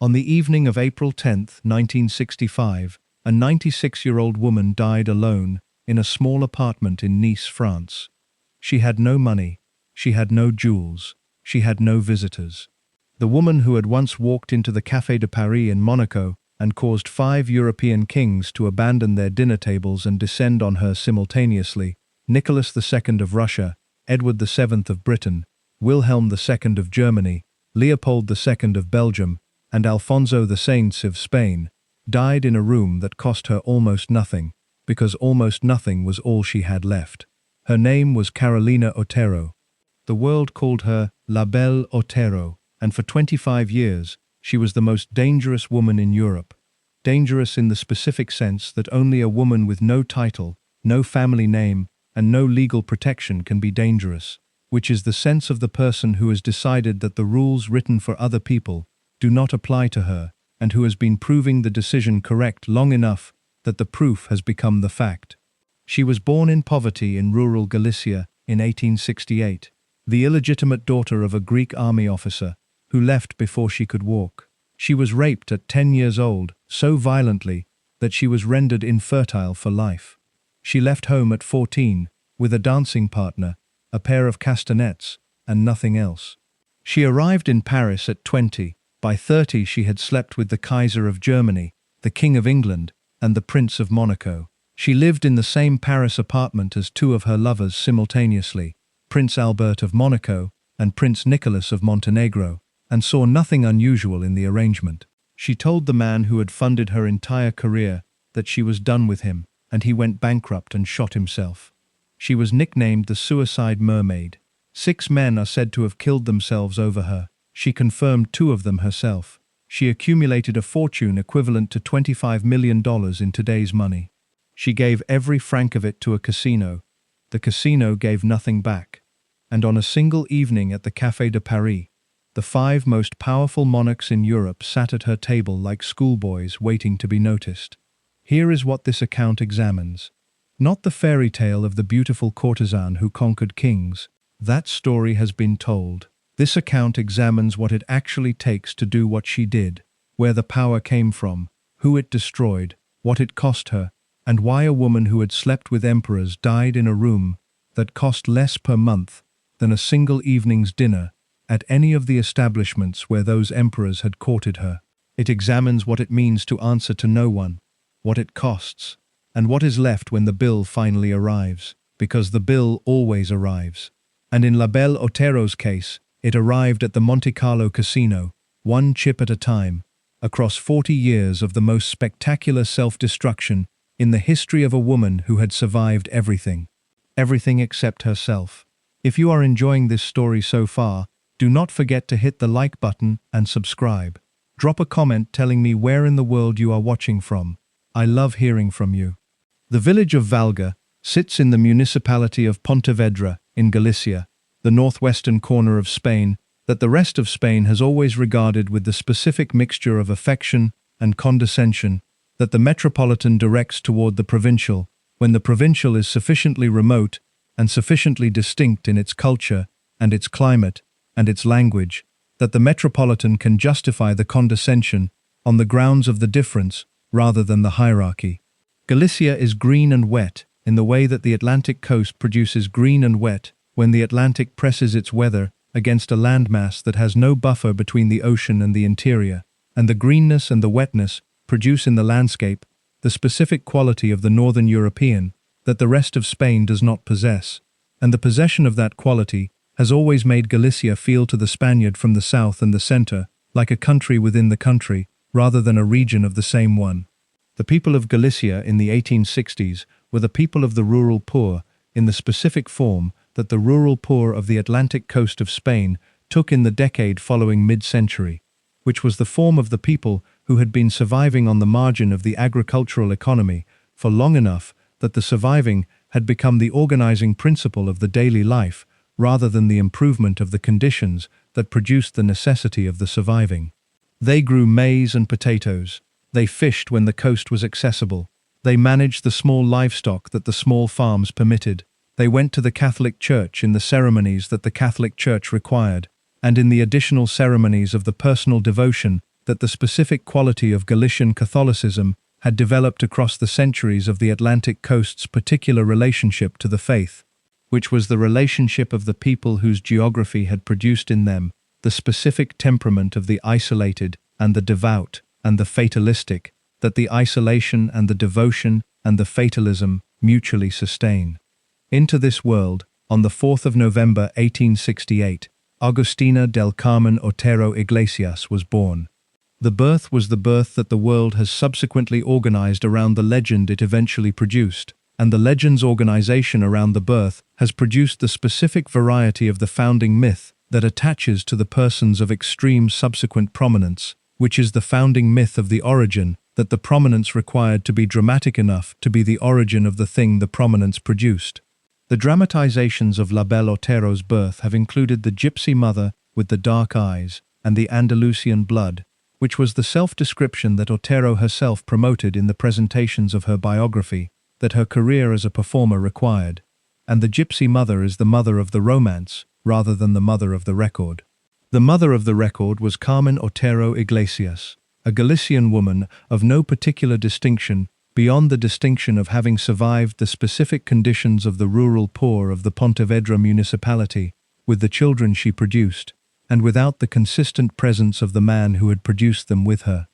On the evening of April 10, 1965, a 96-year-old woman died alone in a small apartment in Nice, France. She had no money, she had no jewels, she had no visitors. The woman who had once walked into the Café de Paris in Monaco and caused 5 European kings to abandon their dinner tables and descend on her simultaneously, Nicholas II of Russia, Edward VII of Britain, Wilhelm II of Germany, Leopold II of Belgium, and Alfonso VI of Spain, died in a room that cost her almost nothing, because almost nothing was all she had left. Her name was Carolina Otero. The world called her La Belle Otero, and for 25 years, she was the most dangerous woman in Europe. Dangerous in the specific sense that only a woman with no title, no family name, and no legal protection can be dangerous, which is the sense of the person who has decided that the rules written for other people do not apply to her, and who has been proving the decision correct long enough that the proof has become the fact. She was born in poverty in rural Galicia in 1868, the illegitimate daughter of a Greek army officer who left before she could walk. She was raped at 10 years old so violently that she was rendered infertile for life. She left home at 14 with a dancing partner, a pair of castanets, and nothing else. She arrived in Paris at 20. By 30 she had slept with the Kaiser of Germany, the King of England, and the Prince of Monaco. She lived in the same Paris apartment as 2 of her lovers simultaneously, Prince Albert of Monaco and Prince Nicholas of Montenegro, and saw nothing unusual in the arrangement. She told the man who had funded her entire career that she was done with him, and he went bankrupt and shot himself. She was nicknamed the Suicide Mermaid. 6 men are said to have killed themselves over her. She confirmed 2 of them herself. She accumulated a fortune equivalent to $25 million in today's money. She gave every franc of it to a casino. The casino gave nothing back. And on a single evening at the Café de Paris, the 5 most powerful monarchs in Europe sat at her table like schoolboys waiting to be noticed. Here is what this account examines. Not the fairy tale of the beautiful courtesan who conquered kings. That story has been told. This account examines what it actually takes to do what she did, where the power came from, who it destroyed, what it cost her, and why a woman who had slept with emperors died in a room that cost less per month than a single evening's dinner at any of the establishments where those emperors had courted her. It examines what it means to answer to no one, what it costs, and what is left when the bill finally arrives, because the bill always arrives. And in La Belle Otero's case, it arrived at the Monte Carlo casino, 1 chip at a time, across 40 years of the most spectacular self-destruction in the history of a woman who had survived everything. Everything except herself. If you are enjoying this story so far, do not forget to hit the like button and subscribe. Drop a comment telling me where in the world you are watching from. I love hearing from you. The village of Valga sits in the municipality of Pontevedra in Galicia, the northwestern corner of Spain, that the rest of Spain has always regarded with the specific mixture of affection and condescension that the metropolitan directs toward the provincial, when the provincial is sufficiently remote and sufficiently distinct in its culture and its climate and its language, that the metropolitan can justify the condescension on the grounds of the difference rather than the hierarchy. Galicia is green and wet in the way that the Atlantic coast produces green and wet when the Atlantic presses its weather against a landmass that has no buffer between the ocean and the interior, and the greenness and the wetness produce in the landscape the specific quality of the northern European that the rest of Spain does not possess, and the possession of that quality has always made Galicia feel to the Spaniard from the south and the center like a country within the country rather than a region of the same one. The people of Galicia in the 1860s were the people of the rural poor in the specific form that the rural poor of the Atlantic coast of Spain took in the decade following mid-century, which was the form of the people who had been surviving on the margin of the agricultural economy for long enough that the surviving had become the organizing principle of the daily life rather than the improvement of the conditions that produced the necessity of the surviving. They grew maize and potatoes. They fished when the coast was accessible. They managed the small livestock that the small farms permitted. They went to the Catholic Church in the ceremonies that the Catholic Church required, and in the additional ceremonies of the personal devotion that the specific quality of Galician Catholicism had developed across the centuries of the Atlantic coast's particular relationship to the faith, which was the relationship of the people whose geography had produced in them the specific temperament of the isolated and the devout and the fatalistic, that the isolation and the devotion and the fatalism mutually sustain. Into this world, on the 4th of November 1868, Agustina del Carmen Otero Iglesias was born. The birth was the birth that the world has subsequently organized around the legend it eventually produced, and the legend's organization around the birth has produced the specific variety of the founding myth that attaches to the persons of extreme subsequent prominence, which is the founding myth of the origin, that the prominence required to be dramatic enough to be the origin of the thing the prominence produced. The dramatizations of La Belle Otero's birth have included the gypsy mother with the dark eyes and the Andalusian blood, which was the self-description that Otero herself promoted in the presentations of her biography that her career as a performer required, and the gypsy mother is the mother of the romance rather than the mother of the record. The mother of the record was Carmen Otero Iglesias, a Galician woman of no particular distinction beyond the distinction of having survived the specific conditions of the rural poor of the Pontevedra municipality with the children she produced, and without the consistent presence of the man who had produced them with her.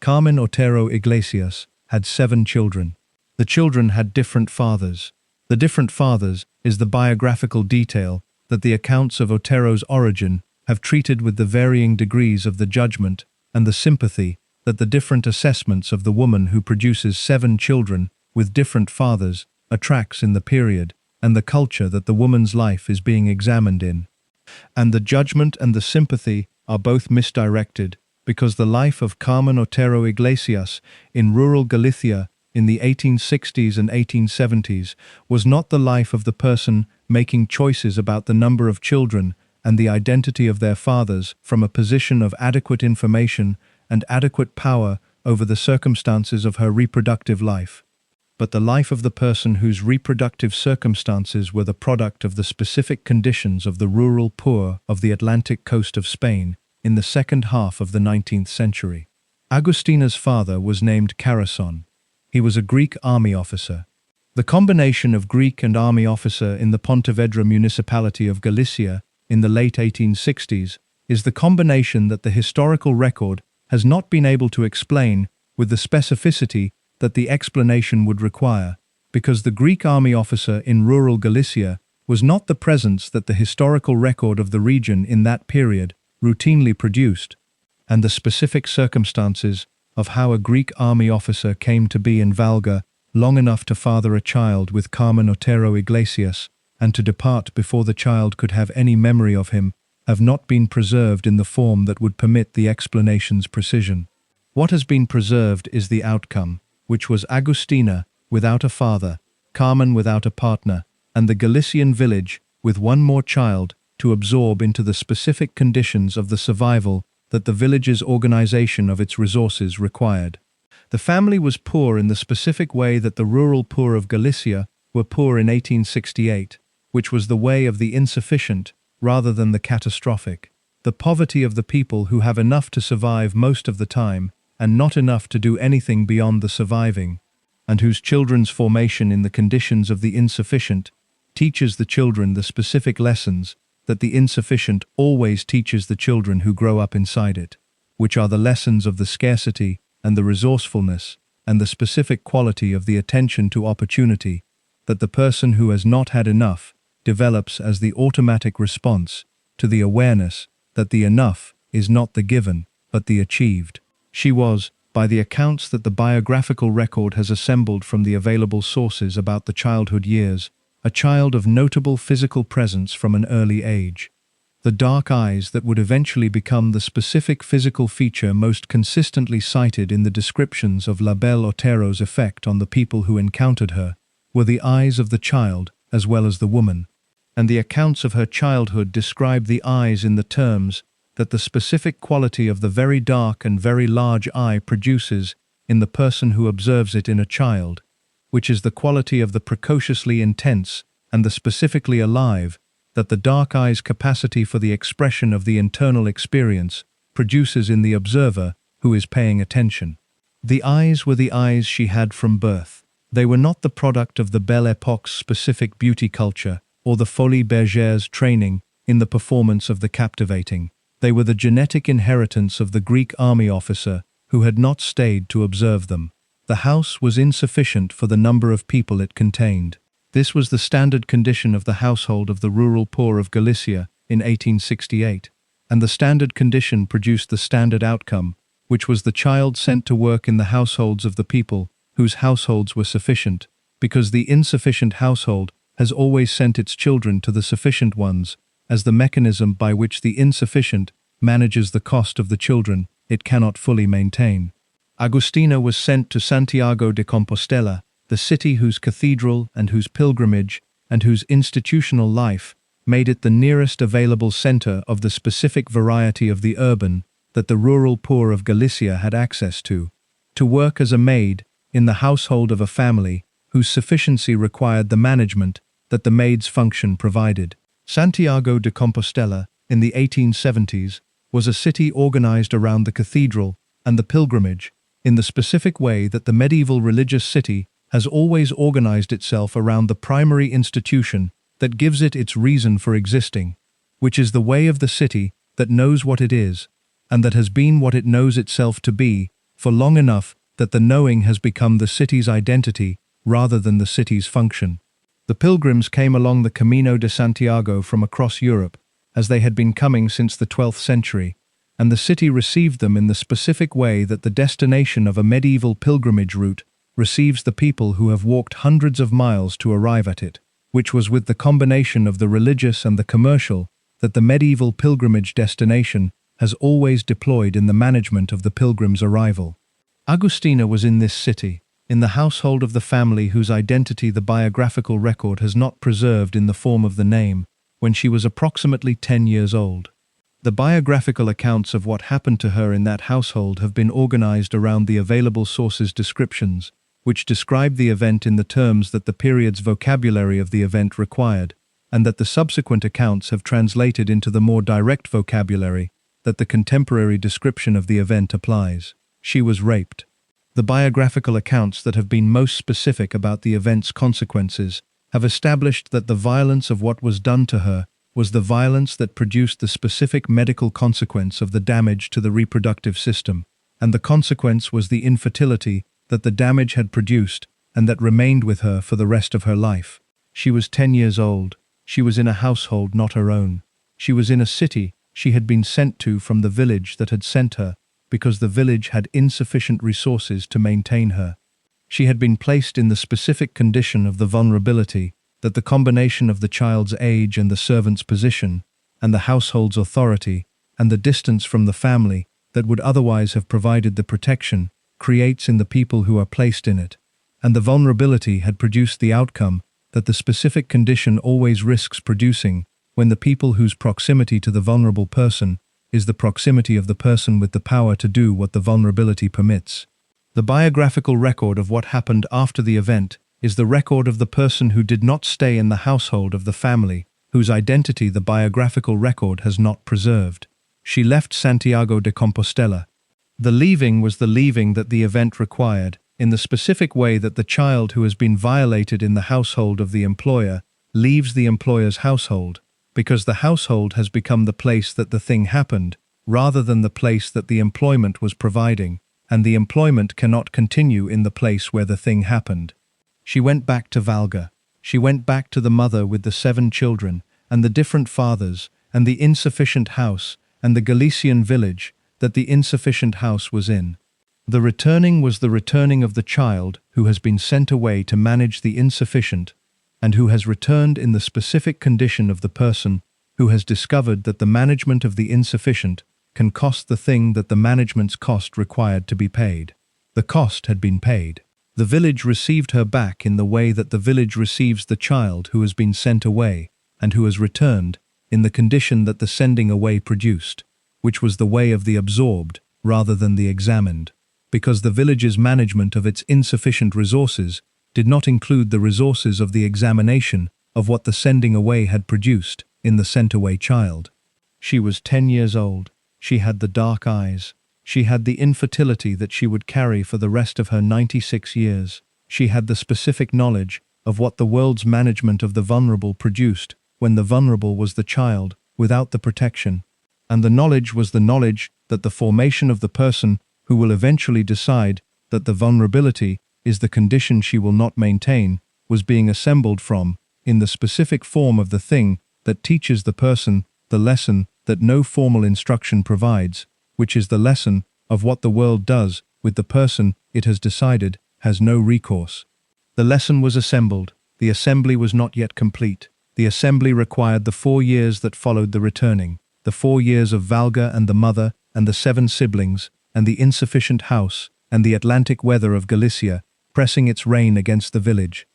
Carmen Otero Iglesias had 7 children. The children had different fathers. The different fathers is the biographical detail that the accounts of Otero's origin have treated with the varying degrees of the judgment and the sympathy that the different assessments of the woman who produces 7 children with different fathers attracts in the period and the culture that the woman's life is being examined in. And the judgment and the sympathy are both misdirected because the life of Carmen Otero Iglesias in rural Galicia in the 1860s and 1870s was not the life of the person making choices about the number of children and the identity of their fathers from a position of adequate information and adequate power over the circumstances of her reproductive life, but the life of the person whose reproductive circumstances were the product of the specific conditions of the rural poor of the Atlantic coast of Spain in the second half of the 19th century. Agustina's father was named Courtesan. He was a Greek army officer. The combination of Greek and army officer in the Pontevedra municipality of Galicia in the late 1860s is the combination that the historical record has not been able to explain with the specificity that the explanation would require, because the Greek army officer in rural Galicia was not the presence that the historical record of the region in that period routinely produced, and the specific circumstances of how a Greek army officer came to be in Valga long enough to father a child with Carmen Otero Iglesias and to depart before the child could have any memory of him have not been preserved in the form that would permit the explanation's precision. What has been preserved is the outcome, which was Agustina without a father, Carmen without a partner, and the Galician village with one more child to absorb into the specific conditions of the survival that the village's organization of its resources required. The family was poor in the specific way that the rural poor of Galicia were poor in 1868, which was the way of the insufficient rather than the catastrophic, the poverty of the people who have enough to survive most of the time and not enough to do anything beyond the surviving, and whose children's formation in the conditions of the insufficient teaches the children the specific lessons that the insufficient always teaches the children who grow up inside it, which are the lessons of the scarcity and the resourcefulness and the specific quality of the attention to opportunity that the person who has not had enough develops as the automatic response to the awareness that the enough is not the given, but the achieved. She was, by the accounts that the biographical record has assembled from the available sources about the childhood years, a child of notable physical presence from an early age. The dark eyes that would eventually become the specific physical feature most consistently cited in the descriptions of La Belle Otero's effect on the people who encountered her were the eyes of the child as well as the woman, and the accounts of her childhood describe the eyes in the terms that the specific quality of the very dark and very large eye produces in the person who observes it in a child, which is the quality of the precociously intense and the specifically alive that the dark eye's capacity for the expression of the internal experience produces in the observer who is paying attention. The eyes were the eyes she had from birth. They were not the product of the Belle Époque's specific beauty culture or the Folies Bergère's training in the performance of the captivating. They were the genetic inheritance of the Greek army officer who had not stayed to observe them. The house was insufficient for the number of people it contained. This was the standard condition of the household of the rural poor of Galicia in 1868, and the standard condition produced the standard outcome, which was the child sent to work in the households of the people whose households were sufficient, because the insufficient household has always sent its children to the sufficient ones, as the mechanism by which the insufficient manages the cost of the children it cannot fully maintain. Agustina was sent to Santiago de Compostela, the city whose cathedral and whose pilgrimage and whose institutional life made it the nearest available center of the specific variety of the urban that the rural poor of Galicia had access to work as a maid in the household of a family whose sufficiency required the management that the maid's function provided. Santiago de Compostela, in the 1870s, was a city organized around the cathedral and the pilgrimage, in the specific way that the medieval religious city has always organized itself around the primary institution that gives it its reason for existing, which is the way of the city that knows what it is, and that has been what it knows itself to be for long enough that the knowing has become the city's identity rather than the city's function. The pilgrims came along the Camino de Santiago from across Europe, as they had been coming since the 12th century, and the city received them in the specific way that the destination of a medieval pilgrimage route receives the people who have walked hundreds of miles to arrive at it, which was with the combination of the religious and the commercial that the medieval pilgrimage destination has always deployed in the management of the pilgrim's arrival. Agustina was in this city, in the household of the family whose identity the biographical record has not preserved in the form of the name, when she was approximately 10 years old. The biographical accounts of what happened to her in that household have been organized around the available sources' descriptions, which describe the event in the terms that the period's vocabulary of the event required, and that the subsequent accounts have translated into the more direct vocabulary that the contemporary description of the event applies. She was raped. The biographical accounts that have been most specific about the event's consequences have established that the violence of what was done to her was the violence that produced the specific medical consequence of the damage to the reproductive system, and the consequence was the infertility that the damage had produced and that remained with her for the rest of her life. She was 10 years old. She was in a household not her own. She was in a city she had been sent to from the village that had sent her, because the village had insufficient resources to maintain her. She had been placed in the specific condition of the vulnerability that the combination of the child's age and the servant's position, and the household's authority, and the distance from the family that would otherwise have provided the protection, creates in the people who are placed in it. And the vulnerability had produced the outcome that the specific condition always risks producing when the people whose proximity to the vulnerable person is the proximity of the person with the power to do what the vulnerability permits. The biographical record of what happened after the event is the record of the person who did not stay in the household of the family, whose identity the biographical record has not preserved. She left Santiago de Compostela. The leaving was the leaving that the event required, in the specific way that the child who has been violated in the household of the employer leaves the employer's household, because the household has become the place that the thing happened, rather than the place that the employment was providing, and the employment cannot continue in the place where the thing happened. She went back to Valga. She went back to the mother with the 7 children, and the different fathers, and the insufficient house, and the Galician village that the insufficient house was in. The returning was the returning of the child who has been sent away to manage the insufficient, and who has returned in the specific condition of the person who has discovered that the management of the insufficient can cost the thing that the management's cost required to be paid. The cost had been paid. The village received her back in the way that the village receives the child who has been sent away and who has returned in the condition that the sending away produced, which was the way of the absorbed rather than the examined, because the village's management of its insufficient resources did not include the resources of the examination of what the sending away had produced in the sent-away child. She was 10 years old. She had the dark eyes. She had the infertility that she would carry for the rest of her 96 years. She had the specific knowledge of what the world's management of the vulnerable produced when the vulnerable was the child, without the protection. And the knowledge was the knowledge that the formation of the person who will eventually decide that the vulnerability is the condition she will not maintain was being assembled from, in the specific form of the thing that teaches the person the lesson that no formal instruction provides, which is the lesson of what the world does with the person it has decided has no recourse. The lesson was assembled. The assembly was not yet complete. The assembly required the 4 years that followed the returning, the 4 years of Valga and the mother and the 7 siblings, and the insufficient house, and the Atlantic weather of Galicia, pressing its rain against the village.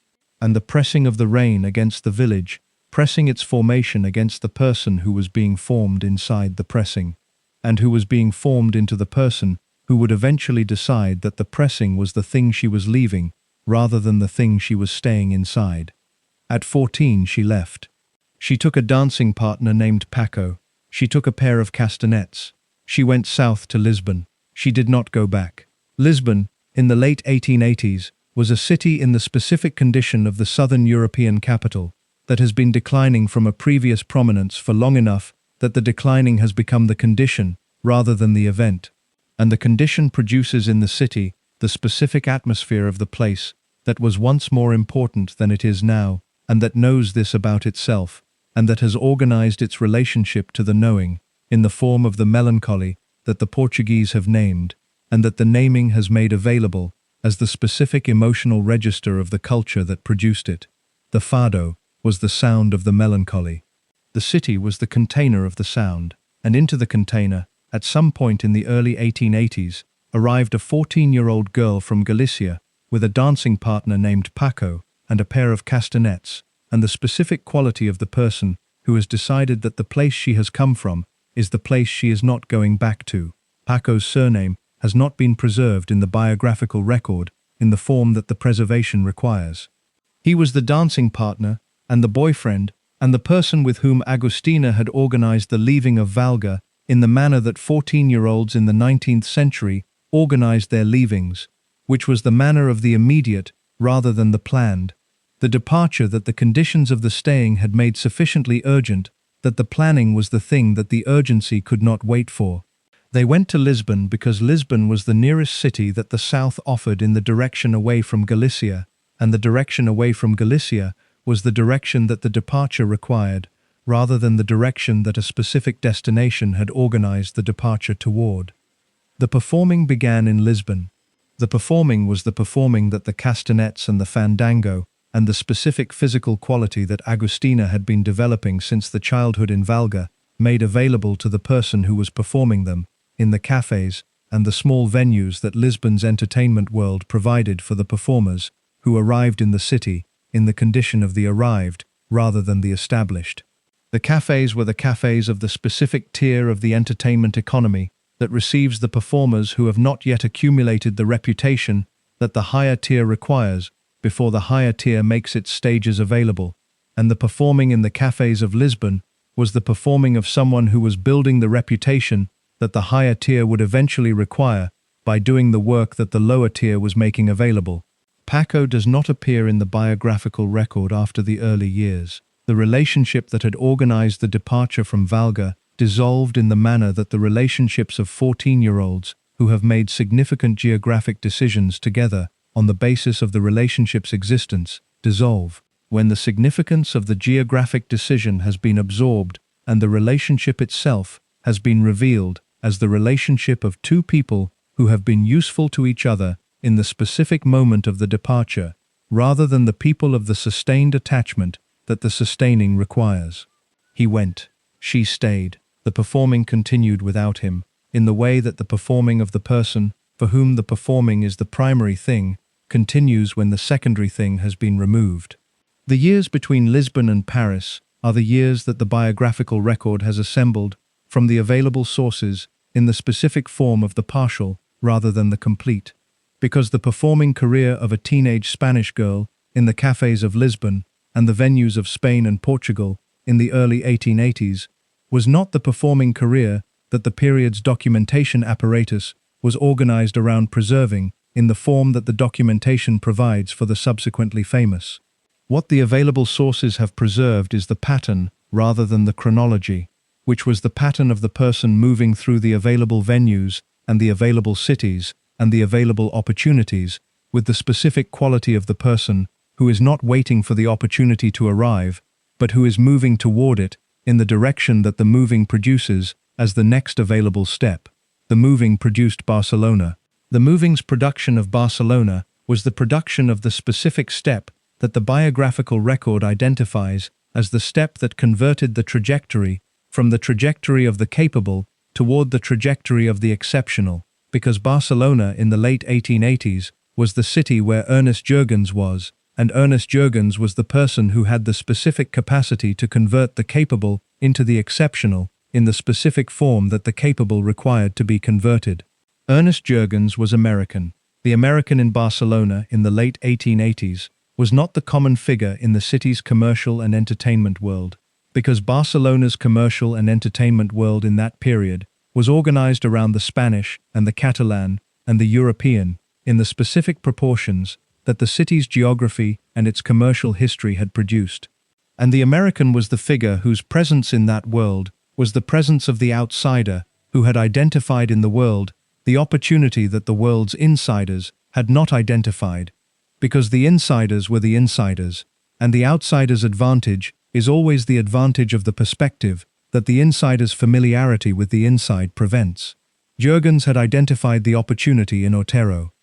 And the pressing of the rain against the village, pressing its formation against the person who was being formed inside the pressing, and who was being formed into the person who would eventually decide that the pressing was the thing she was leaving, rather than the thing she was staying inside. At 14 she left. She took a dancing partner named Paco. She took a pair of castanets. She went south to Lisbon. She did not go back. Lisbon, in the late 1880s, was a city in the specific condition of the southern European capital that has been declining from a previous prominence for long enough that the declining has become the condition rather than the event. And the condition produces in the city the specific atmosphere of the place that was once more important than it is now, and that knows this about itself, and that has organized its relationship to the knowing in the form of the melancholy that the Portuguese have named, and that the naming has made available as the specific emotional register of the culture that produced it. The fado was the sound of the melancholy. The city was the container of the sound, and into the container, at some point in the early 1880s, arrived a 14-year-old girl from Galicia with a dancing partner named Paco and a pair of castanets, and the specific quality of the person who has decided that the place she has come from is the place she is not going back to. Paco's surname has not been preserved in the biographical record in the form that the preservation requires. He was the dancing partner and the boyfriend and the person with whom Agustina had organized the leaving of Valga in the manner that 14-year-olds in the 19th century organized their leavings, which was the manner of the immediate rather than the planned, the departure that the conditions of the staying had made sufficiently urgent that the planning was the thing that the urgency could not wait for. They went to Lisbon because Lisbon was the nearest city that the south offered in the direction away from Galicia, and the direction away from Galicia was the direction that the departure required, rather than the direction that a specific destination had organized the departure toward. The performing began in Lisbon. The performing was the performing that the castanets and the fandango and the specific physical quality that Agustina had been developing since the childhood in Valga made available to the person who was performing them in the cafes and the small venues that Lisbon's entertainment world provided for the performers who arrived in the city in the condition of the arrived rather than the established. The cafes were the cafes of the specific tier of the entertainment economy that receives the performers who have not yet accumulated the reputation that the higher tier requires before the higher tier makes its stages available, and the performing in the cafes of Lisbon was the performing of someone who was building the reputation that the higher tier would eventually require by doing the work that the lower tier was making available. Paco does not appear in the biographical record after the early years. The relationship that had organized the departure from Valga dissolved in the manner that the relationships of 14-year-olds who have made significant geographic decisions together on the basis of the relationship's existence dissolve when the significance of the geographic decision has been absorbed and the relationship itself has been revealed as the relationship of two people who have been useful to each other in the specific moment of the departure, rather than the people of the sustained attachment that the sustaining requires. He went. She stayed. The performing continued without him, in the way that the performing of the person, for whom the performing is the primary thing, continues when the secondary thing has been removed. The years between Lisbon and Paris are the years that the biographical record has assembled from the available sources in the specific form of the partial rather than the complete, because the performing career of a teenage Spanish girl in the cafes of Lisbon and the venues of Spain and Portugal in the early 1880s was not the performing career that the period's documentation apparatus was organized around preserving, in the form that the documentation provides for the subsequently famous. What the available sources have preserved is the pattern rather than the chronology, which was the pattern of the person moving through the available venues and the available cities and the available opportunities, with the specific quality of the person who is not waiting for the opportunity to arrive, but who is moving toward it in the direction that the moving produces as the next available step. The moving produced Barcelona. The moving's production of Barcelona was the production of the specific step that the biographical record identifies as the step that converted the trajectory from the trajectory of the capable toward the trajectory of the exceptional, because Barcelona in the late 1880s was the city where Ernest Jurgens was, and Ernest Jurgens was the person who had the specific capacity to convert the capable into the exceptional in the specific form that the capable required to be converted. Ernest Jurgens was American. The American in Barcelona in the late 1880s was not the common figure in the city's commercial and entertainment world, because Barcelona's commercial and entertainment world in that period was organized around the Spanish and the Catalan and the European in the specific proportions that the city's geography and its commercial history had produced. And the American was the figure whose presence in that world was the presence of the outsider who had identified in the world the opportunity that the world's insiders had not identified, because the insiders were the insiders, and the outsider's advantage is always the advantage of the perspective that the insider's familiarity with the inside prevents. Jurgens had identified the opportunity in Otero.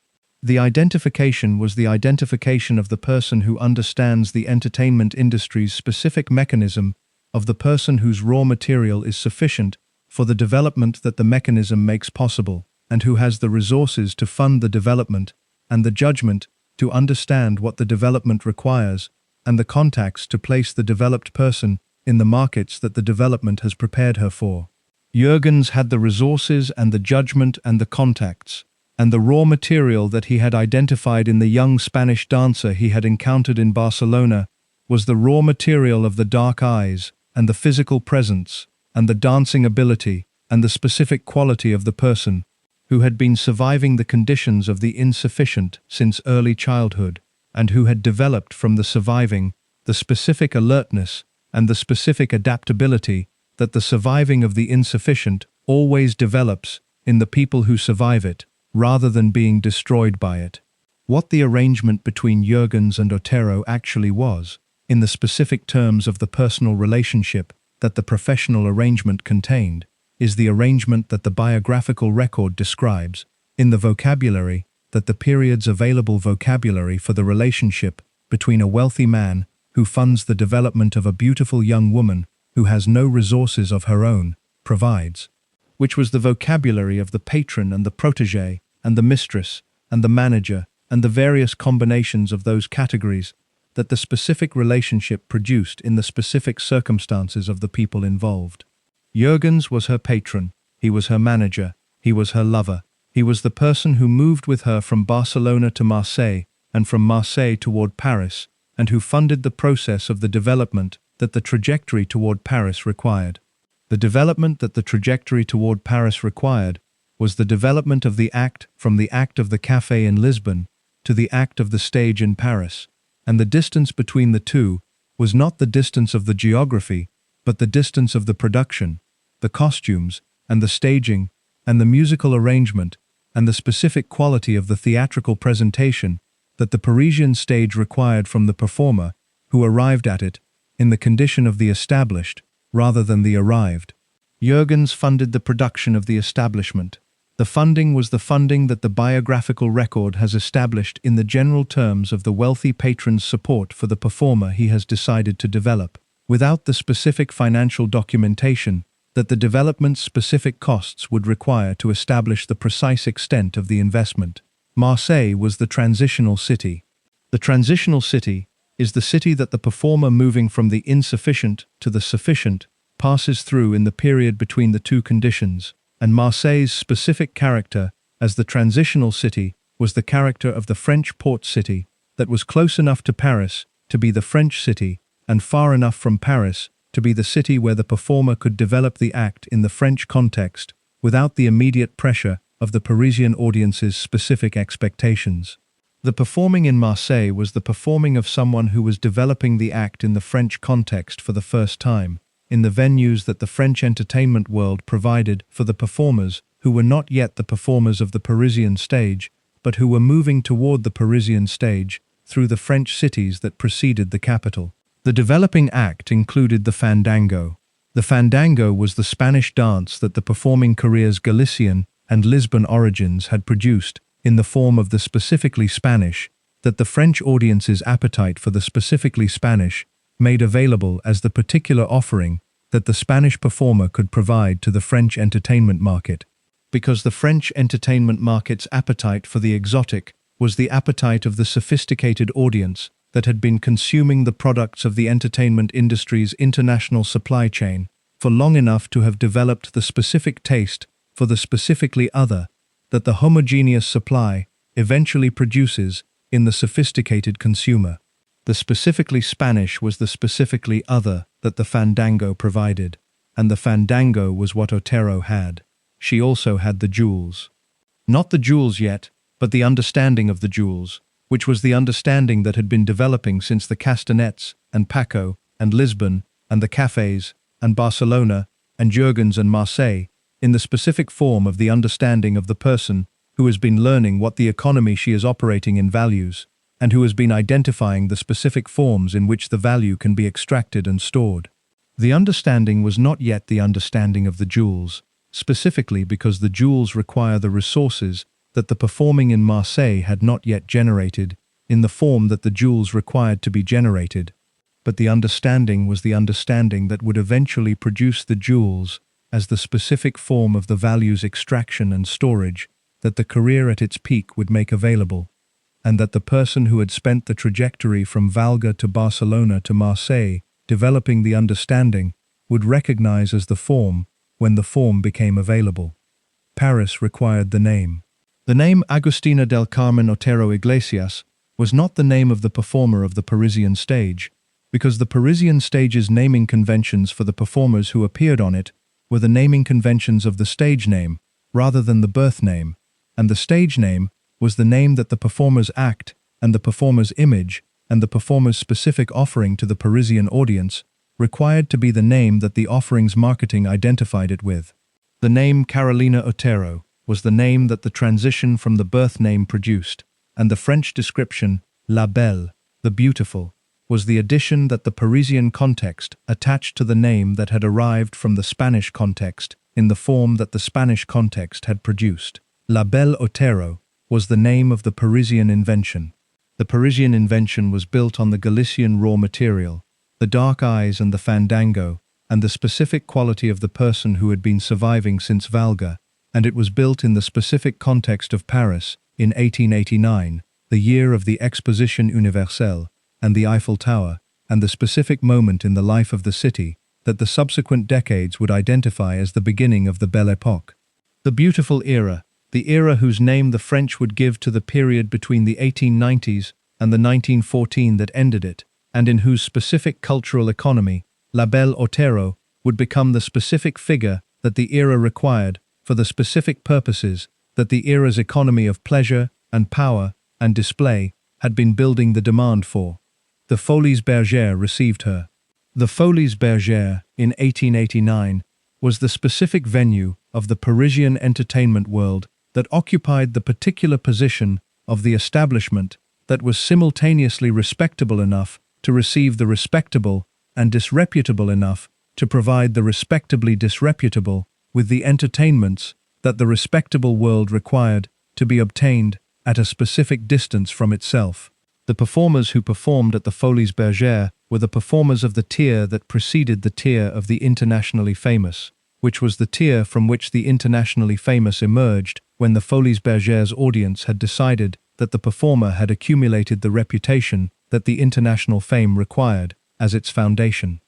The identification was the identification of the person who understands the entertainment industry's specific mechanism, of the person whose raw material is sufficient for the development that the mechanism makes possible, and who has the resources to fund the development, and the judgment to understand what the development requires, and the contacts to place the developed person in the markets that the development has prepared her for. Jurgens had the resources and the judgment and the contacts, and the raw material that he had identified in the young Spanish dancer he had encountered in Barcelona was the raw material of the dark eyes, and the physical presence, and the dancing ability, and the specific quality of the person, who had been surviving the conditions of the insufficient since early childhood, and who had developed from the surviving the specific alertness and the specific adaptability that the surviving of the insufficient always develops in the people who survive it, rather than being destroyed by it. What the arrangement between Jurgens and Otero actually was, in the specific terms of the personal relationship that the professional arrangement contained, is the arrangement that the biographical record describes, in the vocabulary, that the period's available vocabulary for the relationship between a wealthy man who funds the development of a beautiful young woman who has no resources of her own, provides, which was the vocabulary of the patron and the protégé and the mistress and the manager and the various combinations of those categories that the specific relationship produced in the specific circumstances of the people involved. Jurgens was her patron, he was her manager, he was her lover, he was the person who moved with her from Barcelona to Marseille and from Marseille toward Paris, and who funded the process of the development that the trajectory toward Paris required. The development that the trajectory toward Paris required was the development of the act from the act of the café in Lisbon to the act of the stage in Paris, and the distance between the two was not the distance of the geography, but the distance of the production, the costumes, and the staging, and the musical arrangement, and the specific quality of the theatrical presentation that the Parisian stage required from the performer who arrived at it in the condition of the established rather than the arrived. Jurgens funded the production of the establishment. The funding was the funding that the biographical record has established in the general terms of the wealthy patron's support for the performer he has decided to develop, without the specific financial documentation that the development's specific costs would require to establish the precise extent of the investment. Marseille was the transitional city. The transitional city is the city that the performer moving from the insufficient to the sufficient passes through in the period between the two conditions, and Marseille's specific character as the transitional city was the character of the French port city that was close enough to Paris to be the French city and far enough from Paris to be the city where the performer could develop the act in the French context without the immediate pressure of the Parisian audience's specific expectations. The performing in Marseille was the performing of someone who was developing the act in the French context for the first time, in the venues that the French entertainment world provided for the performers who were not yet the performers of the Parisian stage, but who were moving toward the Parisian stage through the French cities that preceded the capital. The developing act included the fandango. The fandango was the Spanish dance that the performing career's Galician and Lisbon origins had produced in the form of the specifically Spanish, that the French audience's appetite for the specifically Spanish made available as the particular offering that the Spanish performer could provide to the French entertainment market. Because the French entertainment market's appetite for the exotic was the appetite of the sophisticated audience that had been consuming the products of the entertainment industry's international supply chain for long enough to have developed the specific taste for the specifically other that the homogeneous supply eventually produces in the sophisticated consumer. The specifically Spanish was the specifically other that the fandango provided, and the fandango was what Otero had. She also had the jewels. Not the jewels yet, but the understanding of the jewels, which was the understanding that had been developing since the castanets and Paco and Lisbon and the cafes and Barcelona and Jurgens and Marseille, in the specific form of the understanding of the person who has been learning what the economy she is operating in values, and who has been identifying the specific forms in which the value can be extracted and stored. The understanding was not yet the understanding of the jewels, specifically because the jewels require the resources that the performing in Marseille had not yet generated in the form that the jewels required to be generated. But the understanding was the understanding that would eventually produce the jewels as the specific form of the value's extraction and storage that the career at its peak would make available, and that the person who had spent the trajectory from Valga to Barcelona to Marseille developing the understanding would recognize as the form when the form became available. Paris required the name. The name Agustina del Carmen Otero Iglesias was not the name of the performer of the Parisian stage, because the Parisian stage's naming conventions for the performers who appeared on it were the naming conventions of the stage name rather than the birth name, and the stage name was the name that the performer's act and the performer's image and the performer's specific offering to the Parisian audience required to be the name that the offering's marketing identified it with. The name Carolina Otero was the name that the transition from the birth name produced, and the French description, La Belle, the beautiful, was the addition that the Parisian context attached to the name that had arrived from the Spanish context in the form that the Spanish context had produced. La Belle Otero was the name of the Parisian invention. The Parisian invention was built on the Galician raw material, the dark eyes and the fandango, and the specific quality of the person who had been surviving since Valga, and it was built in the specific context of Paris in 1889, the year of the Exposition Universelle, and the Eiffel Tower, and the specific moment in the life of the city that the subsequent decades would identify as the beginning of the Belle Époque. The beautiful era, the era whose name the French would give to the period between the 1890s and the 1914 that ended it, and in whose specific cultural economy, La Belle Otero would become the specific figure that the era required for the specific purposes that the era's economy of pleasure and power and display had been building the demand for. The Folies Bergère received her. The Folies Bergère, in 1889, was the specific venue of the Parisian entertainment world that occupied the particular position of the establishment that was simultaneously respectable enough to receive the respectable and disreputable enough to provide the respectably disreputable with the entertainments that the respectable world required to be obtained at a specific distance from itself. The performers who performed at the Folies Bergère were the performers of the tier that preceded the tier of the internationally famous, which was the tier from which the internationally famous emerged when the Folies Bergère's audience had decided that the performer had accumulated the reputation that the international fame required as its foundation.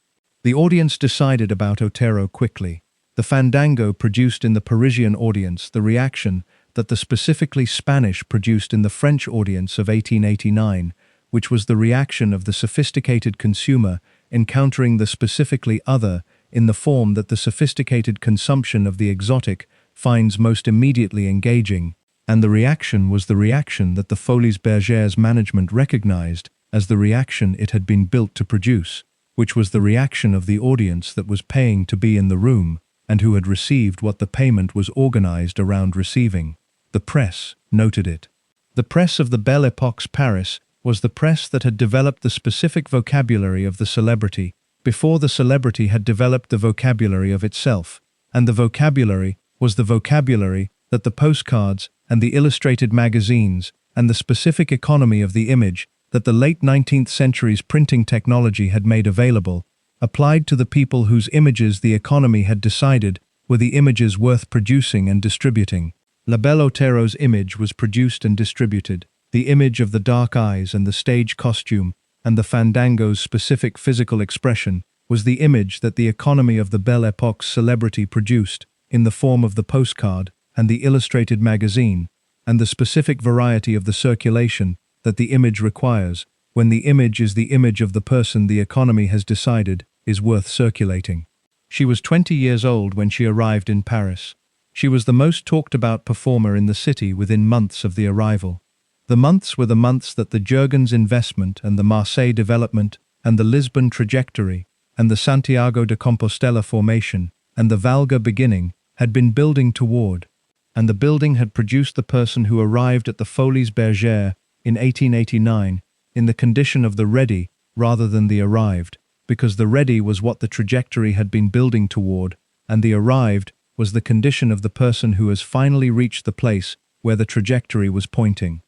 The audience decided about Otero quickly. The fandango produced in the Parisian audience the reaction that the specifically Spanish produced in the French audience of 1889, which was the reaction of the sophisticated consumer encountering the specifically other in the form that the sophisticated consumption of the exotic finds most immediately engaging, and the reaction was the reaction that the Folies Bergères management recognized as the reaction it had been built to produce, which was the reaction of the audience that was paying to be in the room and who had received what the payment was organized around receiving. The press noted it. The press of the Belle Époque's Paris was the press that had developed the specific vocabulary of the celebrity before the celebrity had developed the vocabulary of itself, and the vocabulary was the vocabulary that the postcards and the illustrated magazines and the specific economy of the image that the late 19th century's printing technology had made available, applied to the people whose images the economy had decided were the images worth producing and distributing. La Belle Otero's image was produced and distributed. The image of the dark eyes and the stage costume and the fandango's specific physical expression was the image that the economy of the Belle Époque's celebrity produced in the form of the postcard and the illustrated magazine, and the specific variety of the circulation that the image requires when the image is the image of the person the economy has decided is worth circulating. She was 20 years old when she arrived in Paris. She was the most talked about performer in the city within months of the arrival. The months were the months that the Jurgens investment and the Marseille development and the Lisbon trajectory and the Santiago de Compostela formation and the Valga beginning had been building toward, and the building had produced the person who arrived at the Folies Bergères in 1889 in the condition of the ready rather than the arrived, because the ready was what the trajectory had been building toward, and the arrived was the condition of the person who has finally reached the place where the trajectory was pointing.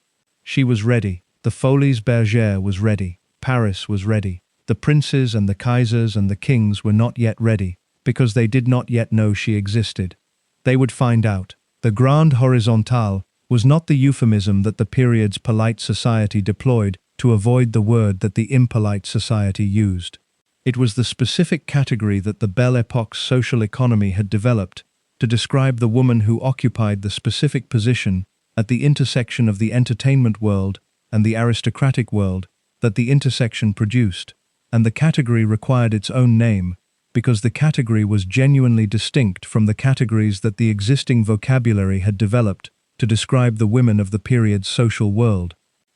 She was ready. The Folies Bergères was ready. Paris was ready. The princes and the kaisers and the kings were not yet ready, because they did not yet know she existed. They would find out. The grande horizontale was not the euphemism that the period's polite society deployed to avoid the word that the impolite society used. It was the specific category that the Belle Époque's social economy had developed to describe the woman who occupied the specific position at the intersection of the entertainment world and the aristocratic world that the intersection produced, and the category required its own name because the category was genuinely distinct from the categories that the existing vocabulary had developed to describe the women of the period's social world,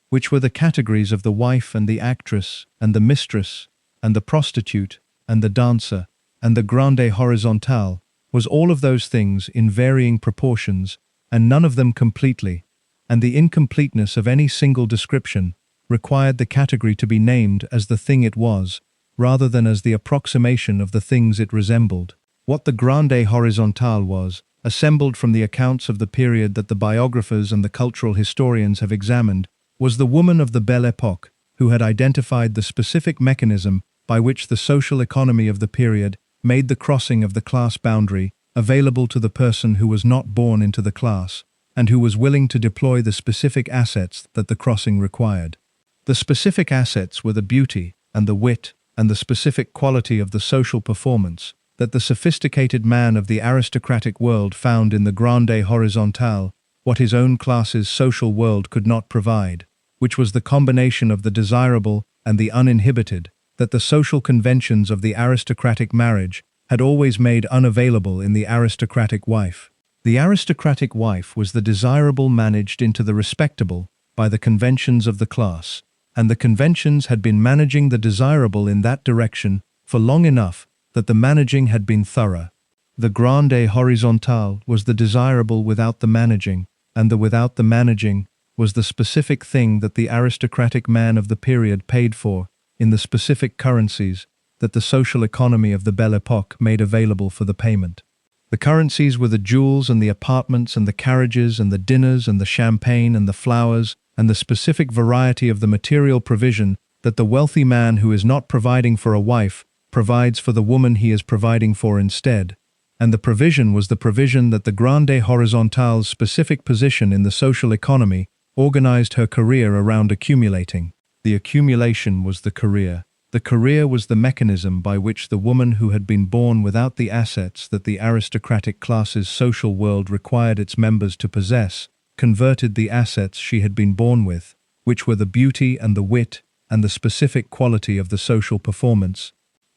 which were the categories of the wife and the actress and the mistress and the prostitute and the dancer, and the grande horizontale was all of those things in varying proportions and none of them completely, and the incompleteness of any single description required the category to be named as the thing it was, rather than as the approximation of the things it resembled. What the grande horizontale was, assembled from the accounts of the period that the biographers and the cultural historians have examined, was the woman of the Belle Époque who had identified the specific mechanism by which the social economy of the period made the crossing of the class boundary available to the person who was not born into the class, and who was willing to deploy the specific assets that the crossing required. The specific assets were the beauty and the wit and the specific quality of the social performance that the sophisticated man of the aristocratic world found in the grande horizontale, what his own class's social world could not provide, which was the combination of the desirable and the uninhibited that the social conventions of the aristocratic marriage had always made unavailable in the aristocratic wife. The aristocratic wife was the desirable managed into the respectable by the conventions of the class, and the conventions had been managing the desirable in that direction for long enough that the managing had been thorough. The grande horizontale was the desirable without the managing, and the without the managing was the specific thing that the aristocratic man of the period paid for in the specific currencies that the social economy of the Belle Époque made available for the payment. The currencies were the jewels and the apartments and the carriages and the dinners and the champagne and the flowers and the specific variety of the material provision that the wealthy man who is not providing for a wife provides for the woman he is providing for instead. And the provision was the provision that the grande horizontale's specific position in the social economy organized her career around accumulating. The accumulation was the career. The career was the mechanism by which the woman who had been born without the assets that the aristocratic class's social world required its members to possess, converted the assets she had been born with, which were the beauty and the wit and the specific quality of the social performance,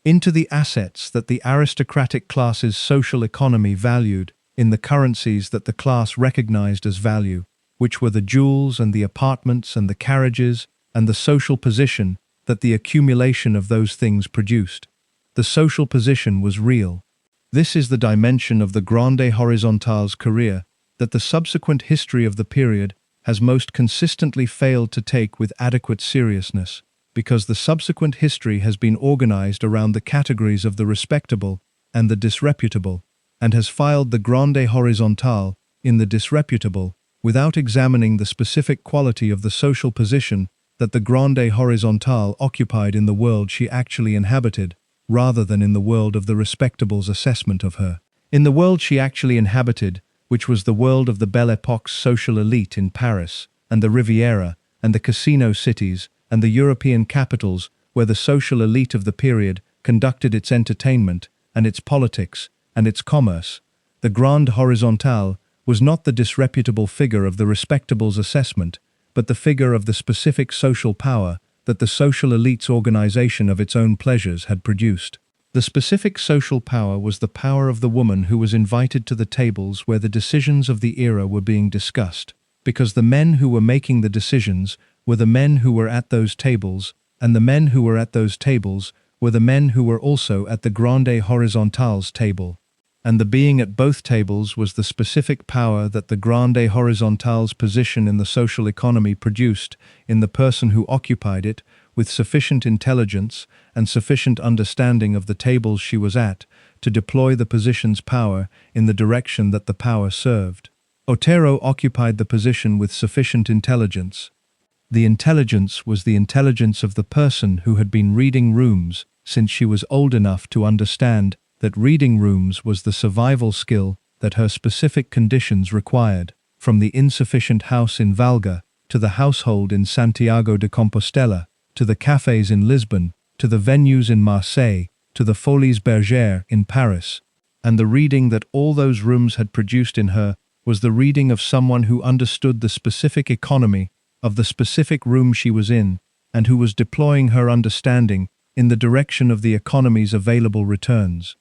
into the assets that the aristocratic class's social economy valued in the currencies that the class recognized as value, which were the jewels and the apartments and the carriages and the social position that the accumulation of those things produced. The social position was real. This is the dimension of the grande horizontale's career that the subsequent history of the period has most consistently failed to take with adequate seriousness, because the subsequent history has been organized around the categories of the respectable and the disreputable, and has filed the grande horizontale in the disreputable without examining the specific quality of the social position that the grande horizontale occupied in the world she actually inhabited, rather than in the world of the respectable's assessment of her. In the world she actually inhabited, which was the world of the Belle Époque's social elite in Paris and the Riviera and the casino cities and the European capitals where the social elite of the period conducted its entertainment and its politics and its commerce, the grande horizontale was not the disreputable figure of the respectable's assessment, but the figure of the specific social power that the social elite's organization of its own pleasures had produced. The specific social power was the power of the woman who was invited to the tables where the decisions of the era were being discussed, because the men who were making the decisions were the men who were at those tables, and the men who were at those tables were the men who were also at the grande horizontale's table. And the being at both tables was the specific power that the grande horizontale's position in the social economy produced in the person who occupied it, with sufficient intelligence and sufficient understanding of the tables she was at, to deploy the position's power in the direction that the power served. Otero occupied the position with sufficient intelligence. The intelligence was the intelligence of the person who had been reading rooms since she was old enough to understand that reading rooms was the survival skill that her specific conditions required, from the insufficient house in Valga, to the household in Santiago de Compostela, to the cafes in Lisbon, to the venues in Marseille, to the Folies Bergère in Paris. And the reading that all those rooms had produced in her was the reading of someone who understood the specific economy of the specific room she was in, and who was deploying her understanding in the direction of the economy's available returns.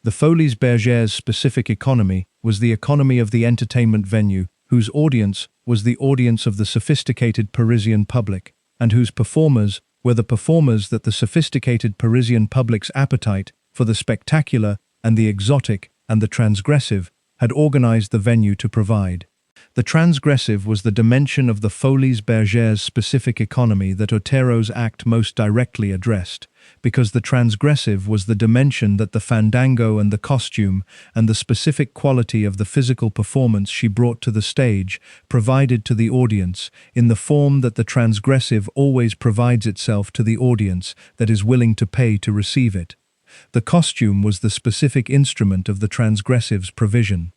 The Folies Bergère's specific economy was the economy of the entertainment venue, whose audience was the audience of the sophisticated Parisian public, and whose performers were the performers that the sophisticated Parisian public's appetite for the spectacular and the exotic and the transgressive had organized the venue to provide. The transgressive was the dimension of the Folies Bergère's specific economy that Otero's act most directly addressed, because the transgressive was the dimension that the fandango and the costume and the specific quality of the physical performance she brought to the stage provided to the audience in the form that the transgressive always provides itself to the audience that is willing to pay to receive it. The costume was the specific instrument of the transgressive's provision.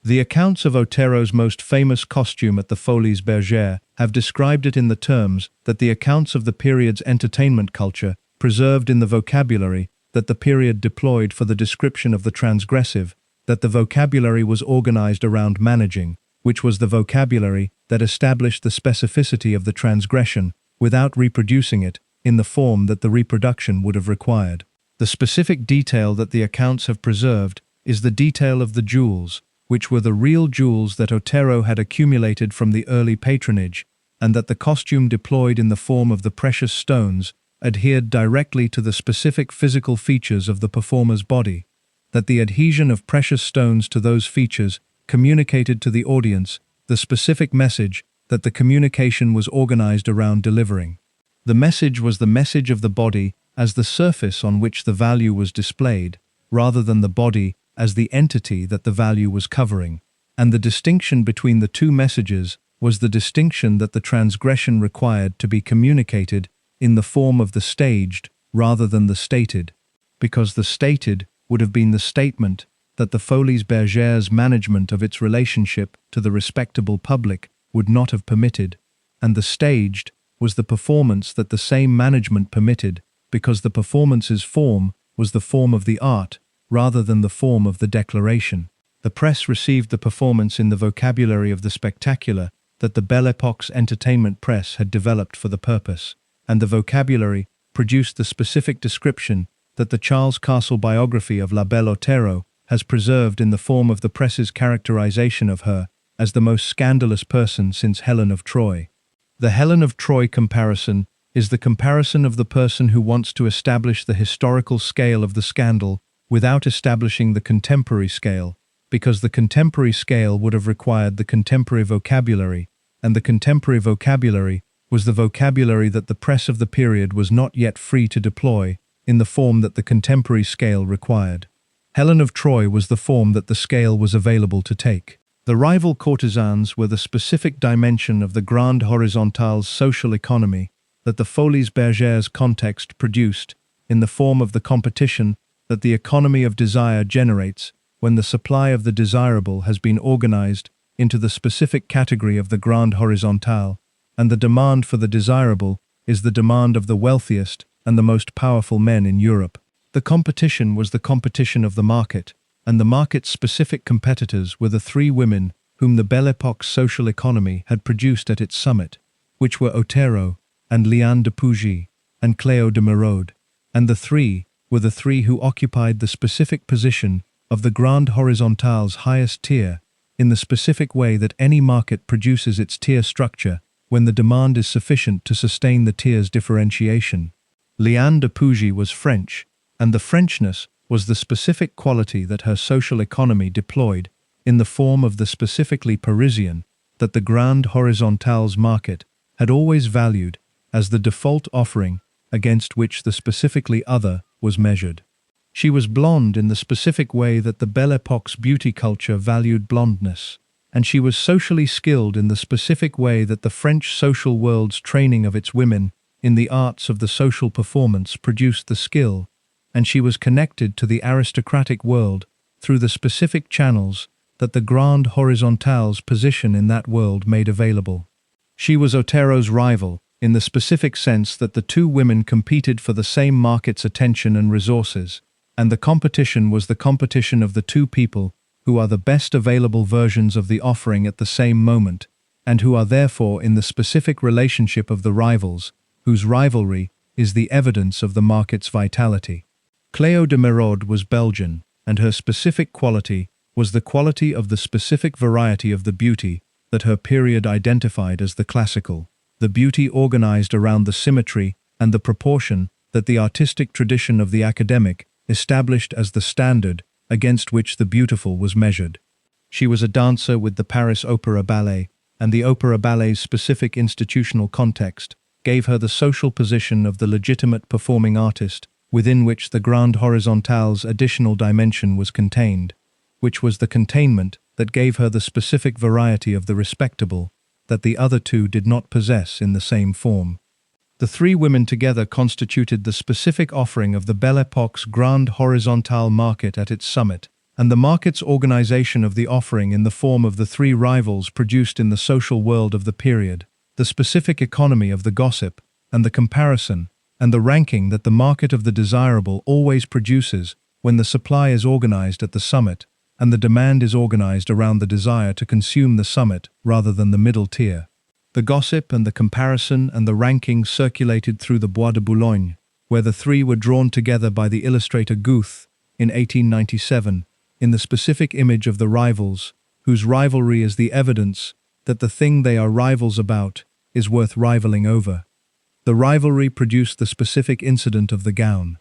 The accounts of Otero's most famous costume at the Folies Bergère have described it in the terms that the accounts of the period's entertainment culture preserved in the vocabulary that the period deployed for the description of the transgressive, that the vocabulary was organized around managing, which was the vocabulary that established the specificity of the transgression without reproducing it in the form that the reproduction would have required. The specific detail that the accounts have preserved is the detail of the jewels, which were the real jewels that Otero had accumulated from the early patronage, and that the costume deployed in the form of the precious stones adhered directly to the specific physical features of the performer's body, that the adhesion of precious stones to those features communicated to the audience the specific message that the communication was organized around delivering. The message was the message of the body as the surface on which the value was displayed, rather than the body as the entity that the value was covering. And the distinction between the two messages was the distinction that the transgression required to be communicated in the form of the staged rather than the stated, because the stated would have been the statement that the Folies Bergère's management of its relationship to the respectable public would not have permitted, and the staged was the performance that the same management permitted, because the performance's form was the form of the art rather than the form of the declaration. The press received the performance in the vocabulary of the spectacular that the Belle Époque's entertainment press had developed for the purpose, and the vocabulary produced the specific description that the Charles Castle biography of La Belle Otero has preserved in the form of the press's characterization of her as the most scandalous person since Helen of Troy. The Helen of Troy comparison is the comparison of the person who wants to establish the historical scale of the scandal without establishing the contemporary scale, because the contemporary scale would have required the contemporary vocabulary, and the contemporary vocabulary was the vocabulary that the press of the period was not yet free to deploy in the form that the contemporary scale required. Helen of Troy was the form that the scale was available to take. The rival courtesans were the specific dimension of the grande horizontale's social economy that the Folies Bergères context produced in the form of the competition that the economy of desire generates when the supply of the desirable has been organized into the specific category of the grande horizontale, and the demand for the desirable is the demand of the wealthiest and the most powerful men in Europe. The competition was the competition of the market, and the market's specific competitors were the three women whom the Belle Époque social economy had produced at its summit, which were Otero, and Liane de Pougy, and Cléo de Merode, and the three were the three who occupied the specific position of the grande horizontale's highest tier, in the specific way that any market produces its tier structure when the demand is sufficient to sustain the tier's differentiation. Liane de Pougy was French, and the Frenchness was the specific quality that her social economy deployed in the form of the specifically Parisian that the grande horizontale's market had always valued as the default offering against which the specifically other was measured. She was blonde in the specific way that the Belle Époque's beauty culture valued blondness, and she was socially skilled in the specific way that the French social world's training of its women in the arts of the social performance produced the skill, and she was connected to the aristocratic world through the specific channels that the grande horizontale's position in that world made available. She was Otero's rival, in the specific sense that the two women competed for the same market's attention and resources, and the competition was the competition of the two people who are the best available versions of the offering at the same moment, and who are therefore in the specific relationship of the rivals, whose rivalry is the evidence of the market's vitality. Cléo de Merode was Belgian, and her specific quality was the quality of the specific variety of the beauty that her period identified as the classical, the beauty organized around the symmetry and the proportion that the artistic tradition of the academic established as the standard against which the beautiful was measured. She was a dancer with the Paris Opera Ballet, and the Opera Ballet's specific institutional context gave her the social position of the legitimate performing artist within which the grande horizontale's additional dimension was contained, which was the containment that gave her the specific variety of the respectable that the other two did not possess in the same form. The three women together constituted the specific offering of the Belle Époque's grande horizontale market at its summit, and the market's organization of the offering in the form of the three rivals produced in the social world of the period, the specific economy of the gossip, and the comparison, and the ranking that the market of the desirable always produces when the supply is organized at the summit, and the demand is organized around the desire to consume the summit rather than the middle tier. The gossip and the comparison and the ranking circulated through the Bois de Boulogne, where the three were drawn together by the illustrator Guth in 1897, in the specific image of the rivals, whose rivalry is the evidence that the thing they are rivals about is worth rivaling over. The rivalry produced the specific incident of the gown.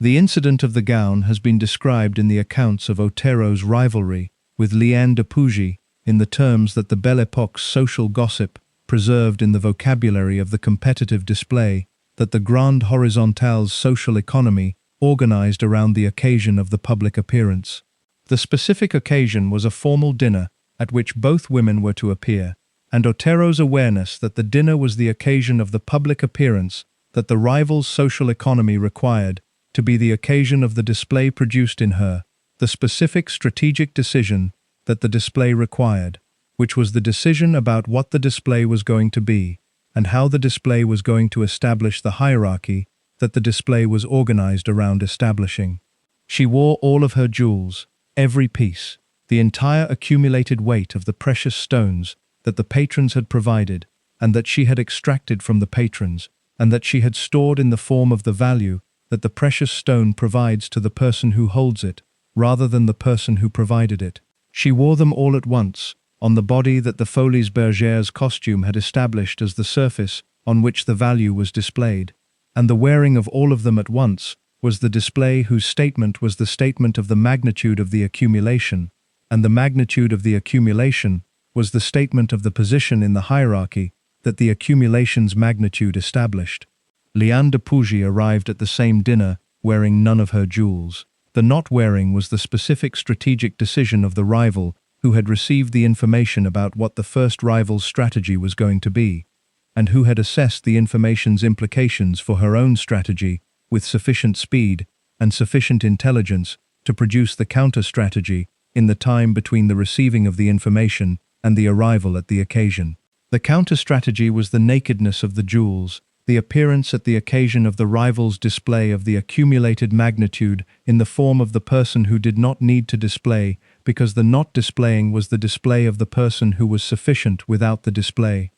The incident of the gown has been described in the accounts of Otero's rivalry with Liane de Pougy in the terms that the Belle Époque's social gossip preserved in the vocabulary of the competitive display that the grande horizontale's social economy organized around the occasion of the public appearance. The specific occasion was a formal dinner at which both women were to appear, and Otero's awareness that the dinner was the occasion of the public appearance that the rival's social economy required to be the occasion of the display produced in her, the specific strategic decision that the display required, which was the decision about what the display was going to be, and how the display was going to establish the hierarchy that the display was organized around establishing. She wore all of her jewels, every piece, the entire accumulated weight of the precious stones that the patrons had provided, and that she had extracted from the patrons, and that she had stored in the form of the value that the precious stone provides to the person who holds it, rather than the person who provided it. She wore them all at once, on the body that the Folies Bergères costume had established as the surface on which the value was displayed, and the wearing of all of them at once was the display whose statement was the statement of the magnitude of the accumulation, and the magnitude of the accumulation was the statement of the position in the hierarchy that the accumulation's magnitude established. Liane de Pougy arrived at the same dinner wearing none of her jewels. The not wearing was the specific strategic decision of the rival who had received the information about what the first rival's strategy was going to be, and who had assessed the information's implications for her own strategy with sufficient speed and sufficient intelligence to produce the counter-strategy in the time between the receiving of the information and the arrival at the occasion. The counter-strategy was the nakedness of the jewels, the appearance at the occasion of the rival's display of the accumulated magnitude in the form of the person who did not need to display, because the not displaying was the display of the person who was sufficient without the display.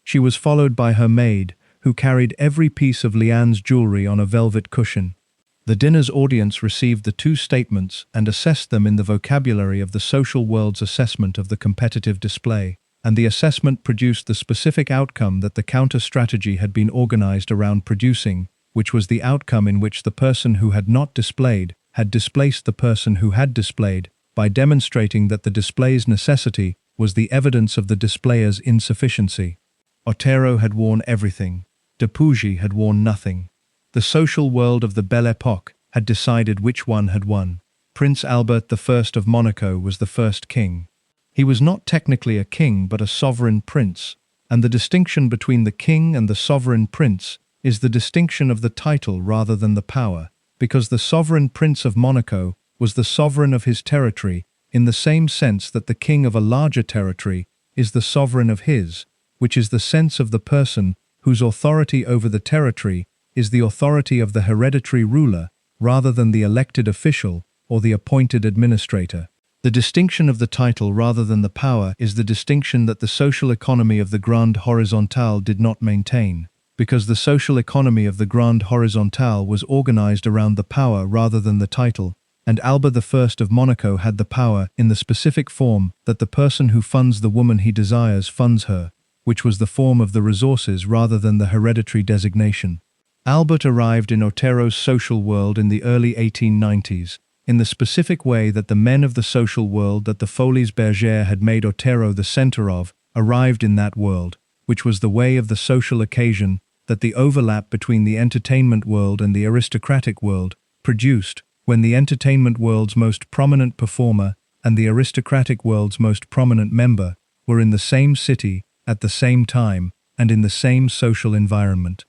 She was followed by her maid, who carried every piece of Liane's jewelry on a velvet cushion. The dinner's audience received the two statements and assessed them in the vocabulary of the social world's assessment of the competitive display, and the assessment produced the specific outcome that the counter-strategy had been organized around producing, which was the outcome in which the person who had not displayed had displaced the person who had displayed by demonstrating that the display's necessity was the evidence of the displayer's insufficiency. Otero had worn everything. De Pougy had worn nothing. The social world of the Belle Époque had decided which one had won. Prince Albert I of Monaco was the first king. He was not technically a king but a sovereign prince, and the distinction between the king and the sovereign prince is the distinction of the title rather than the power, because the sovereign prince of Monaco was the sovereign of his territory in the same sense that the king of a larger territory is the sovereign of his, which is the sense of the person whose authority over the territory is the authority of the hereditary ruler rather than the elected official or the appointed administrator. The distinction of the title rather than the power is the distinction that the social economy of the grande horizontale did not maintain, because the social economy of the grande horizontale was organized around the power rather than the title, and Albert I of Monaco had the power in the specific form that the person who funds the woman he desires funds her, which was the form of the resources rather than the hereditary designation. Albert arrived in Otero's social world in the early 1890s, in the specific way that the men of the social world that the Folies Bergères had made Otero the center of arrived in that world, which was the way of the social occasion that the overlap between the entertainment world and the aristocratic world produced when the entertainment world's most prominent performer and the aristocratic world's most prominent member were in the same city at the same time and in the same social environment.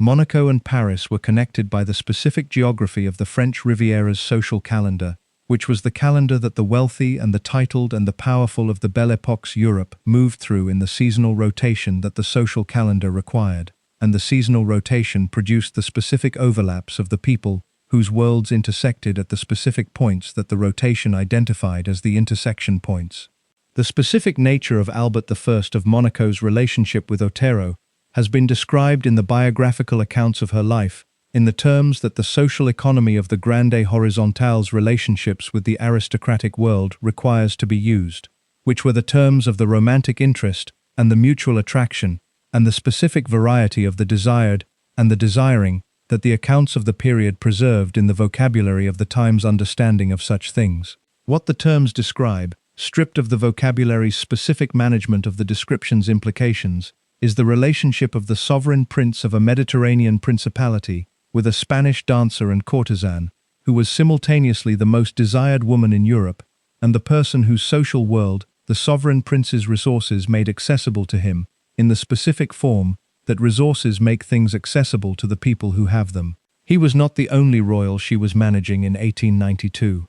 Monaco and Paris were connected by the specific geography of the French Riviera's social calendar, which was the calendar that the wealthy and the titled and the powerful of the Belle Époque's Europe moved through in the seasonal rotation that the social calendar required, and the seasonal rotation produced the specific overlaps of the people whose worlds intersected at the specific points that the rotation identified as the intersection points. The specific nature of Albert I of Monaco's relationship with Otero has been described in the biographical accounts of her life in the terms that the social economy of the grande horizontale's relationships with the aristocratic world requires to be used, which were the terms of the romantic interest and the mutual attraction and the specific variety of the desired and the desiring that the accounts of the period preserved in the vocabulary of the time's understanding of such things. What the terms describe, stripped of the vocabulary's specific management of the description's implications, is the relationship of the sovereign prince of a Mediterranean principality with a Spanish dancer and courtesan, who was simultaneously the most desired woman in Europe, and the person whose social world the sovereign prince's resources made accessible to him, in the specific form that resources make things accessible to the people who have them. He was not the only royal she was managing in 1892.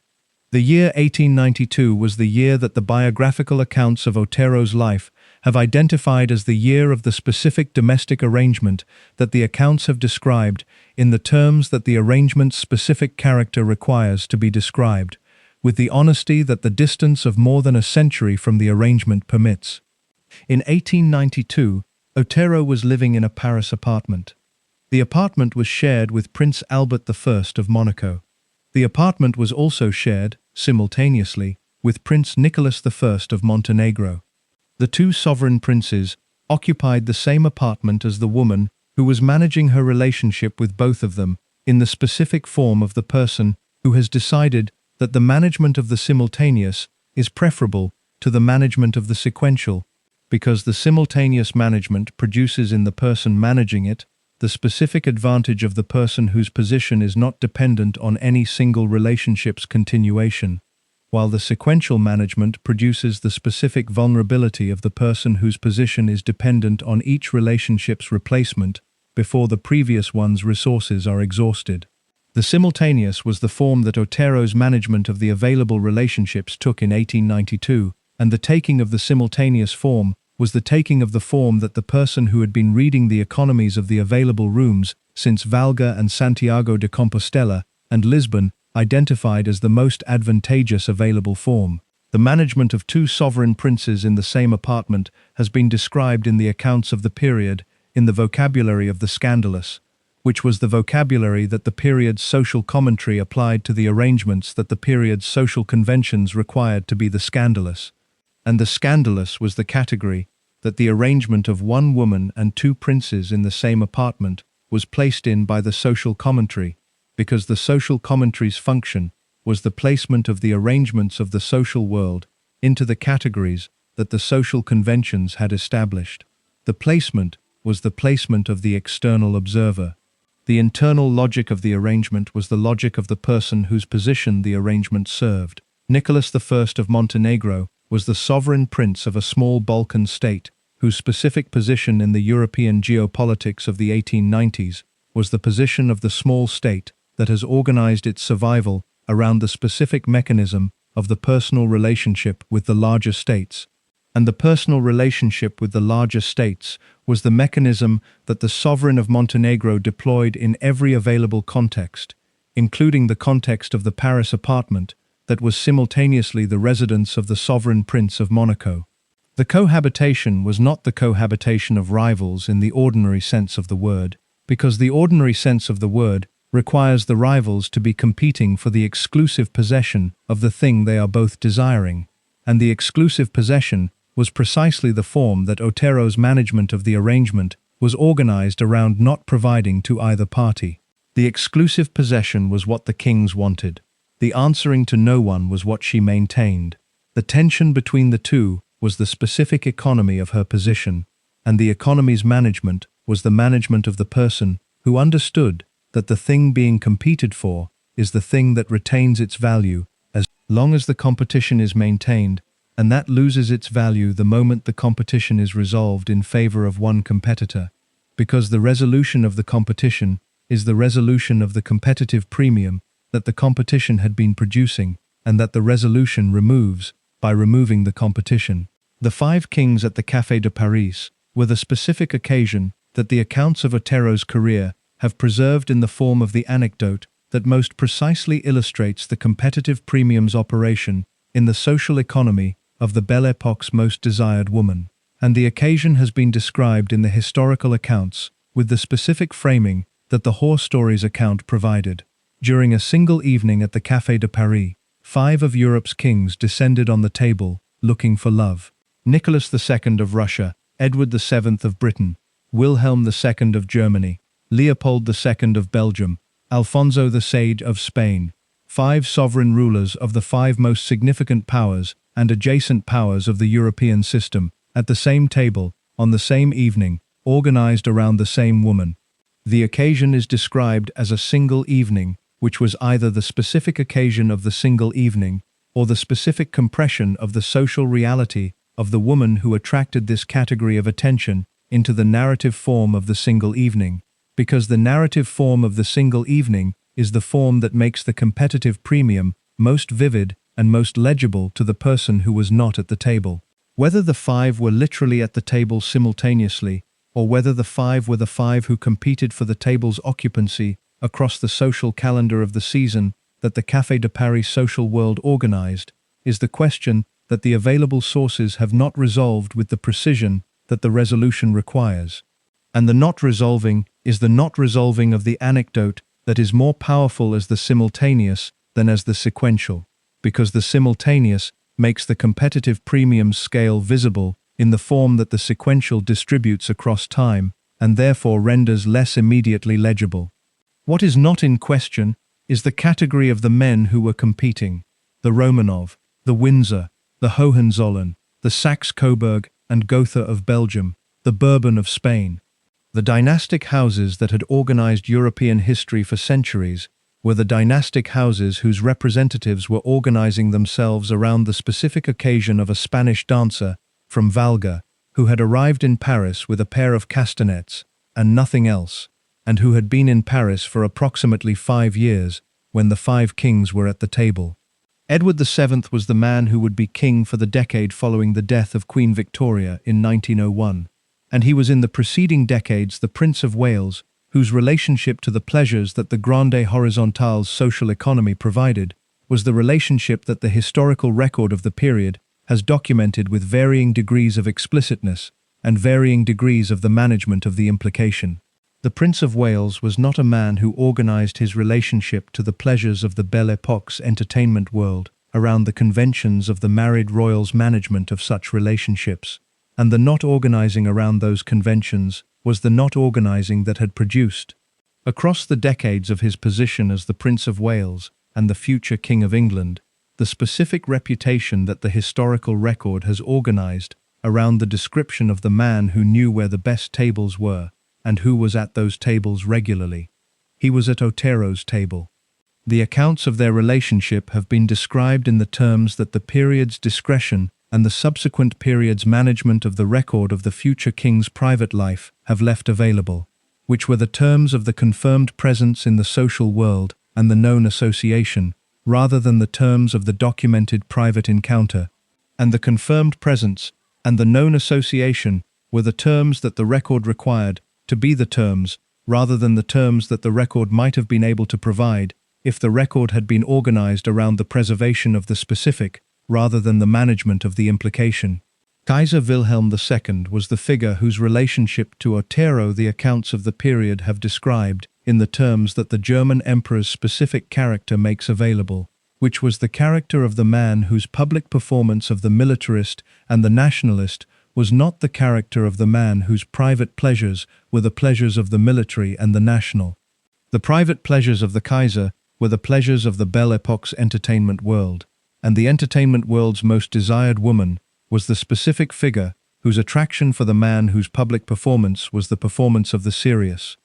The year 1892 was the year that the biographical accounts of Otero's life have identified as the year of the specific domestic arrangement that the accounts have described in the terms that the arrangement's specific character requires to be described, with the honesty that the distance of more than a century from the arrangement permits. In 1892, Otero was living in a Paris apartment. The apartment was shared with Prince Albert I of Monaco. The apartment was also shared simultaneously, with Prince Nicholas I of Montenegro. The two sovereign princes occupied the same apartment as the woman who was managing her relationship with both of them, in the specific form of the person who has decided that the management of the simultaneous is preferable to the management of the sequential, because the simultaneous management produces in the person managing it the specific advantage of the person whose position is not dependent on any single relationship's continuation, while the sequential management produces the specific vulnerability of the person whose position is dependent on each relationship's replacement before the previous one's resources are exhausted. The simultaneous was the form that Otero's management of the available relationships took in 1892, and the taking of the simultaneous form was the taking of the form that the person who had been reading the economies of the available rooms since Valga and Santiago de Compostela and Lisbon identified as the most advantageous available form. The management of two sovereign princes in the same apartment has been described in the accounts of the period in the vocabulary of the scandalous, which was the vocabulary that the period's social commentary applied to the arrangements that the period's social conventions required to be the scandalous. And the scandalous was the category that the arrangement of one woman and two princes in the same apartment was placed in by the social commentary, because the social commentary's function was the placement of the arrangements of the social world into the categories that the social conventions had established. The placement was the placement of the external observer. The internal logic of the arrangement was the logic of the person whose position the arrangement served. Nicholas I of Montenegro was the sovereign prince of a small Balkan state, whose specific position in the European geopolitics of the 1890s was the position of the small state that has organized its survival around the specific mechanism of the personal relationship with the larger states. And the personal relationship with the larger states was the mechanism that the sovereign of Montenegro deployed in every available context, including the context of the Paris apartment that was simultaneously the residence of the sovereign prince of Monaco. The cohabitation was not the cohabitation of rivals in the ordinary sense of the word, because the ordinary sense of the word requires the rivals to be competing for the exclusive possession of the thing they are both desiring, and the exclusive possession was precisely the form that Otero's management of the arrangement was organized around not providing to either party. The exclusive possession was what the kings wanted. The answering to no one was what she maintained. The tension between the two was the specific economy of her position, and the economy's management was the management of the person who understood that the thing being competed for is the thing that retains its value as long as the competition is maintained, and that loses its value the moment the competition is resolved in favor of one competitor, because the resolution of the competition is the resolution of the competitive premium that the competition had been producing, and that the resolution removes by removing the competition. The five kings at the Café de Paris were the specific occasion that the accounts of Otero's career have preserved in the form of the anecdote that most precisely illustrates the competitive premium's operation in the social economy of the Belle Époque's most desired woman. And the occasion has been described in the historical accounts with the specific framing that the horse stories account provided. During a single evening at the Café de Paris, 5 of Europe's kings descended on the table, looking for love. Nicholas II of Russia, Edward VII of Britain, Wilhelm II of Germany, Leopold II of Belgium, Alfonso the Sage of Spain, 5 sovereign rulers of the 5 most significant powers and adjacent powers of the European system, at the same table, on the same evening, organized around the same woman. The occasion is described as a single evening, which was either the specific occasion of the single evening or the specific compression of the social reality of the woman who attracted this category of attention into the narrative form of the single evening, because the narrative form of the single evening is the form that makes the competitive premium most vivid and most legible to the person who was not at the table. Whether the 5 were literally at the table simultaneously, or whether the 5 were the 5 who competed for the table's occupancy across the social calendar of the season that the Café de Paris social world organized, is the question that the available sources have not resolved with the precision that the resolution requires. And the not resolving is the not resolving of the anecdote that is more powerful as the simultaneous than as the sequential. because the simultaneous makes the competitive premium scale visible in the form that the sequential distributes across time and therefore renders less immediately legible. What is not in question is the category of the men who were competing: the Romanov, the Windsor, the Hohenzollern, the Saxe-Coburg and Gotha of Belgium, the Bourbon of Spain. The dynastic houses that had organized European history for centuries were the dynastic houses whose representatives were organizing themselves around the specific occasion of a Spanish dancer from Valga, who had arrived in Paris with a pair of castanets and nothing else, and who had been in Paris for approximately 5 years when the 5 kings were at the table. Edward VII was the man who would be king for the decade following the death of Queen Victoria in 1901, and he was in the preceding decades the Prince of Wales, whose relationship to the pleasures that the grande horizontale's social economy provided was the relationship that the historical record of the period has documented with varying degrees of explicitness and varying degrees of the management of the implication. The Prince of Wales was not a man who organized his relationship to the pleasures of the Belle Époque's entertainment world around the conventions of the married royals' management of such relationships, and the not organizing around those conventions was the not organizing that had produced, across the decades of his position as the Prince of Wales and the future King of England, the specific reputation that the historical record has organized around the description of the man who knew where the best tables were and who was at those tables regularly. He was at Otero's table. The accounts of their relationship have been described in the terms that the period's discretion and the subsequent period's management of the record of the future king's private life have left available, which were the terms of the confirmed presence in the social world and the known association, rather than the terms of the documented private encounter. And the confirmed presence and the known association were the terms that the record required to be the terms, rather than the terms that the record might have been able to provide if the record had been organized around the preservation of the specific, rather than the management of the implication. Kaiser Wilhelm II was the figure whose relationship to Otero the accounts of the period have described in the terms that the German emperor's specific character makes available, which was the character of the man whose public performance of the militarist and the nationalist was not the character of the man whose private pleasures were the pleasures of the military and the national. The private pleasures of the Kaiser were the pleasures of the Belle Époque's entertainment world, and the entertainment world's most desired woman was the specific figure whose attraction for the man whose public performance was the performance of the serious,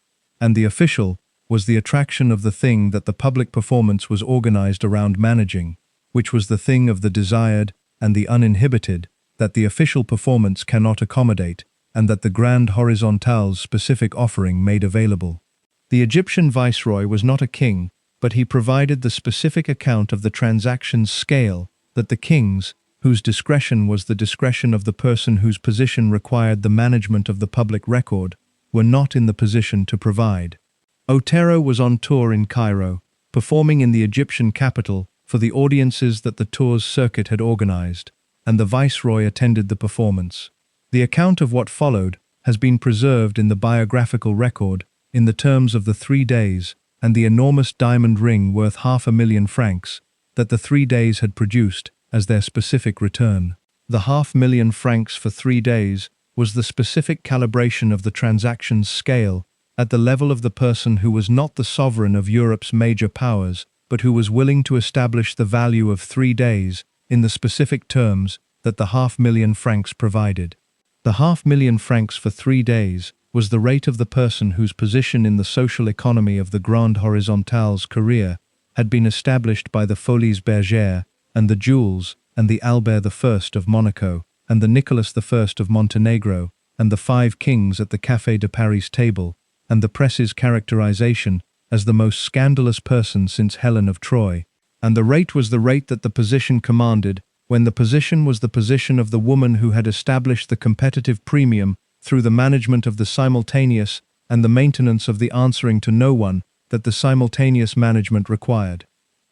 and the official was the attraction of the thing that the public performance was organized around managing, which was the thing of the desired and the uninhibited that the official performance cannot accommodate, and that the grande horizontale's specific offering made available. The Egyptian viceroy was not a king, but he provided the specific account of the transaction's scale that the kings, whose discretion was the discretion of the person whose position required the management of the public record, were not in the position to provide. Otero was on tour in Cairo, performing in the Egyptian capital for the audiences that the tour's circuit had organized, and the viceroy attended the performance. The account of what followed has been preserved in the biographical record in the terms of the 3 days and the enormous diamond ring worth £500,000 that the 3 days had produced as their specific return. The £500,000 for 3 days was the specific calibration of the transaction's scale at the level of the person who was not the sovereign of Europe's major powers, but who was willing to establish the value of 3 days in the specific terms that the £500,000 provided. The £500,000 for 3 days was the rate of the person whose position in the social economy of the Grande Horizontale's career had been established by the Folies Bergère and the Jules and the Albert I of Monaco and the Nicholas I of Montenegro and the 5 kings at the Café de Paris table, and the press's characterization as the most scandalous person since Helen of Troy. And the rate was the rate that the position commanded when the position was the position of the woman who had established the competitive premium through the management of the simultaneous and the maintenance of the answering to no one that the simultaneous management required.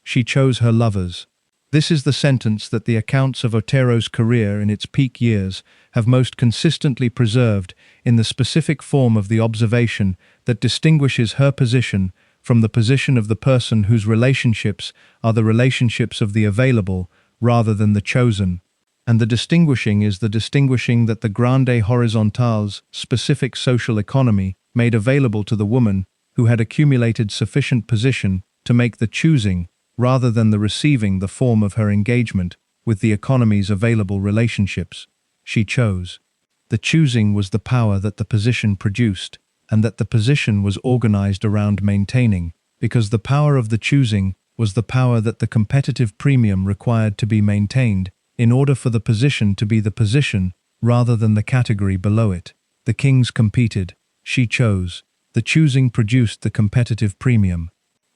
She chose her lovers. This is the sentence that the accounts of Otero's career in its peak years have most consistently preserved in the specific form of the observation that distinguishes her position from the position of the person whose relationships are the relationships of the available rather than the chosen. And the distinguishing is the distinguishing that the grande horizontale's specific social economy made available to the woman who had accumulated sufficient position to make the choosing rather than the receiving the form of her engagement with the economy's available relationships. She chose. The choosing was the power that the position produced, and that the position was organized around maintaining, because the power of the choosing was the power that the competitive premium required to be maintained in order for the position to be the position rather than the category below it. The kings competed. She chose. The choosing produced the competitive premium.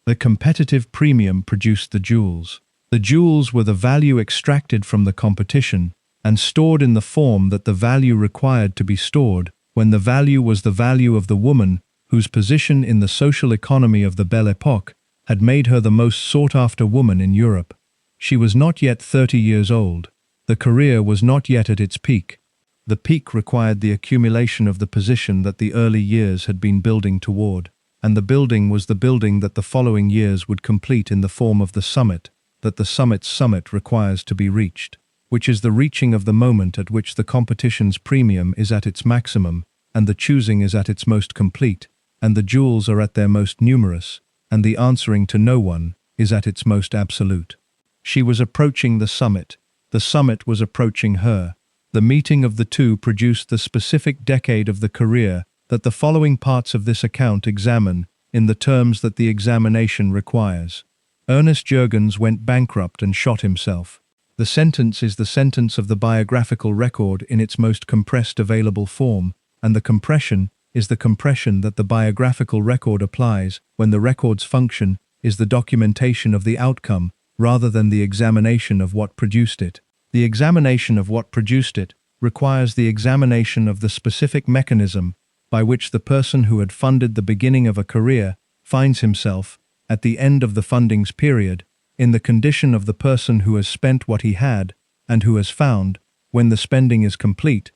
The competitive premium produced the jewels. The jewels were the value extracted from the competition and stored in the form that the value required to be stored, when the value was the value of the woman whose position in the social economy of the Belle Époque had made her the most sought-after woman in Europe. She was not yet 30 years old. The career was not yet at its peak. The peak required the accumulation of the position that the early years had been building toward, and the building was the building that the following years would complete in the form of the summit, that the summit's summit requires to be reached, which is the reaching of the moment at which the competition's premium is at its maximum, and the choosing is at its most complete, and the jewels are at their most numerous, and the answering to no one is at its most absolute. She was approaching the summit was approaching her. The meeting of the two produced the specific decade of the career that the following parts of this account examine in the terms that the examination requires. Ernest Jurgens went bankrupt and shot himself. The sentence is the sentence of the biographical record in its most compressed available form, and the compression is the compression that the biographical record applies when the record's function is the documentation of the outcome rather than the examination of what produced it. The examination of what produced it requires the examination of the specific mechanism by which the person who had funded the beginning of a career finds himself, at the end of the funding's period, in the condition of the person who has spent what he had and who has found, when the spending is complete,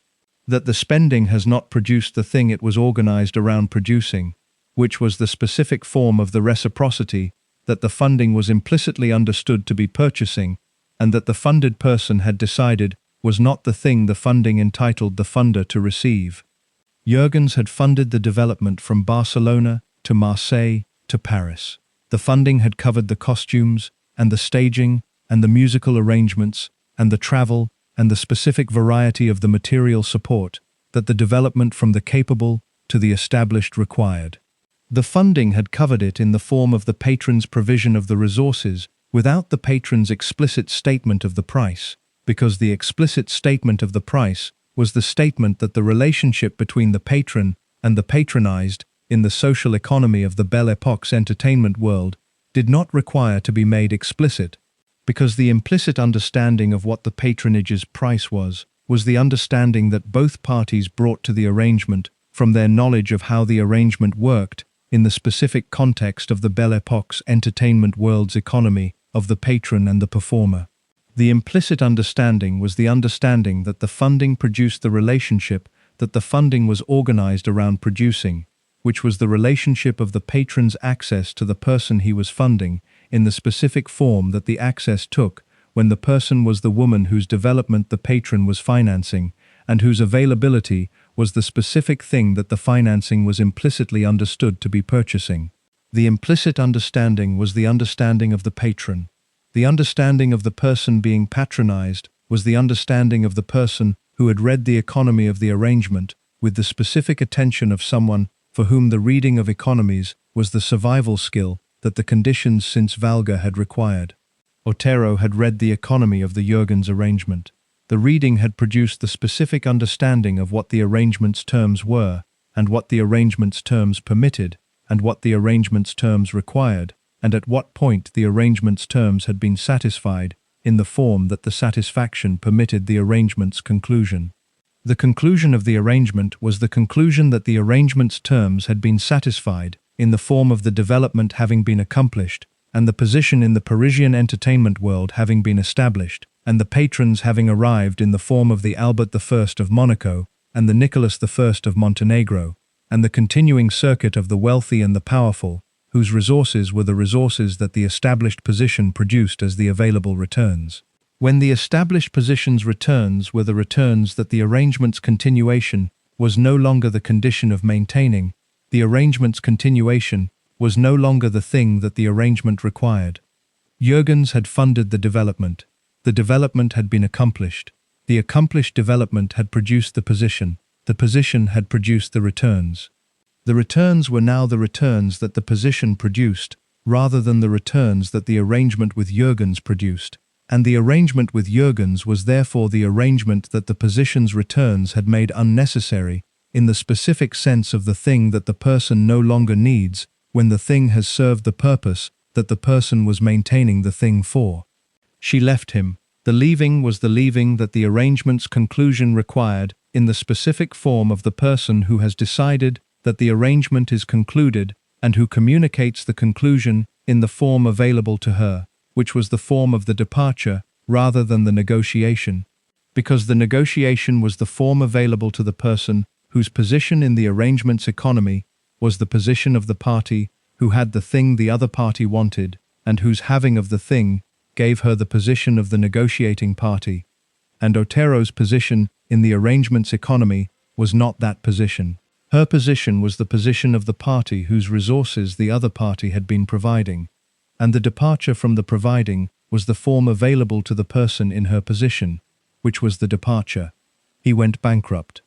that the spending has not produced the thing it was organized around producing, which was the specific form of the reciprocity that the funding was implicitly understood to be purchasing, and that the funded person had decided was not the thing the funding entitled the funder to receive. Jurgens had funded the development from Barcelona to Marseille to Paris. The funding had covered the costumes and the staging and the musical arrangements and the travel and the specific variety of the material support that the development from the capable to the established required. The funding had covered it in the form of the patron's provision of the resources without the patron's explicit statement of the price, because the explicit statement of the price was the statement that the relationship between the patron and the patronized in the social economy of the Belle Époque's entertainment world did not require to be made explicit, because the implicit understanding of what the patronage's price was the understanding that both parties brought to the arrangement from their knowledge of how the arrangement worked in the specific context of the Belle Époque's entertainment world's economy of the patron and the performer. The implicit understanding was the understanding that the funding produced the relationship that the funding was organized around producing, which was the relationship of the patron's access to the person he was funding in the specific form that the access took when the person was the woman whose development the patron was financing and whose availability was the specific thing that the financing was implicitly understood to be purchasing. The implicit understanding was the understanding of the patron. The understanding of the person being patronized was the understanding of the person who had read the economy of the arrangement with the specific attention of someone for whom the reading of economies was the survival skill that the conditions since Valga had required. Otero had read the economy of the Jurgens arrangement. The reading had produced the specific understanding of what the arrangement's terms were, and what the arrangement's terms permitted, and what the arrangement's terms required, and at what point the arrangement's terms had been satisfied in the form that the satisfaction permitted the arrangement's conclusion. The conclusion of the arrangement was the conclusion that the arrangement's terms had been satisfied in the form of the development having been accomplished, and the position in the Parisian entertainment world having been established, and the patrons having arrived in the form of the Albert I of Monaco and the Nicholas I of Montenegro, and the continuing circuit of the wealthy and the powerful, whose resources were the resources that the established position produced as the available returns. When the established position's returns were the returns that the arrangement's continuation was no longer the condition of maintaining, the arrangement's continuation was no longer the thing that the arrangement required. Jurgens had funded the development. The development had been accomplished. The accomplished development had produced the position had produced the returns. The returns were now the returns that the position produced, rather than the returns that the arrangement with Jurgens produced, and the arrangement with Jurgens was therefore the arrangement that the position's returns had made unnecessary, in the specific sense of the thing that the person no longer needs, when the thing has served the purpose that the person was maintaining the thing for. She left him. The leaving was the leaving that the arrangement's conclusion required, in the specific form of the person who has decided that the arrangement is concluded and who communicates the conclusion in the form available to her, which was the form of the departure rather than the negotiation, because the negotiation was the form available to the person whose position in the arrangement's economy was the position of the party who had the thing the other party wanted, and whose having of the thing gave her the position of the negotiating party, and Otero's position in the arrangement's economy was not that position. Her position was the position of the party whose resources the other party had been providing, and the departure from the providing was the form available to the person in her position, which was the departure. He went bankrupt.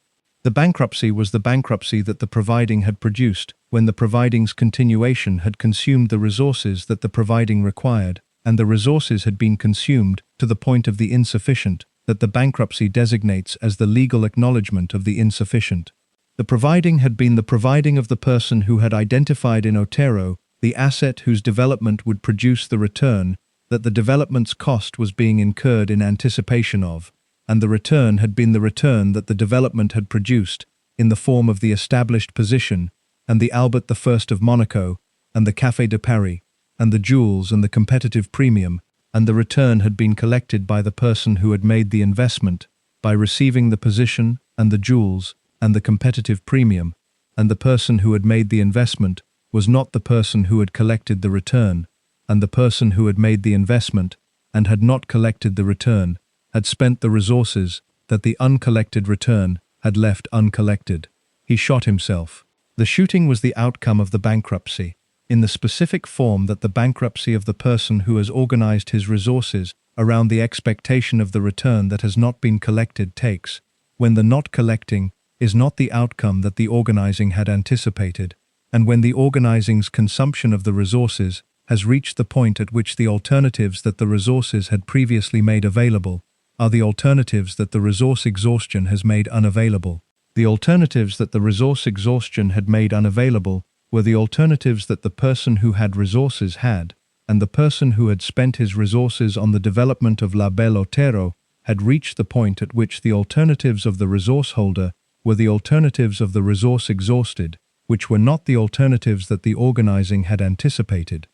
The bankruptcy was the bankruptcy that the providing had produced, when the providing's continuation had consumed the resources that the providing required, and the resources had been consumed to the point of the insufficient, that the bankruptcy designates as the legal acknowledgement of the insufficient. The providing had been the providing of the person who had identified in Otero the asset whose development would produce the return that the development's cost was being incurred in anticipation of, and the return had been the return that the development had produced in the form of the established position, and the Albert I of Monaco, and the Café de Paris, and the jewels and the competitive premium, and the return had been collected by the person who had made the investment, by receiving the position and the jewels and the competitive premium, and the person who had made the investment was not the person who had collected the return, and the person who had made the investment and had not collected the return had spent the resources that the uncollected return had left uncollected. He shot himself. The shooting was the outcome of the bankruptcy, in the specific form that the bankruptcy of the person who has organized his resources around the expectation of the return that has not been collected takes, when the not collecting is not the outcome that the organizing had anticipated, and when the organizing's consumption of the resources has reached the point at which the alternatives that the resources had previously made available are the alternatives that the resource exhaustion has made unavailable. The alternatives that the resource exhaustion had made unavailable were the alternatives that the person who had resources had, and the person who had spent his resources on the development of La Belle Otero had reached the point at which the alternatives of the resource holder were the alternatives of the resource exhausted, which were not the alternatives that the organizing had anticipated.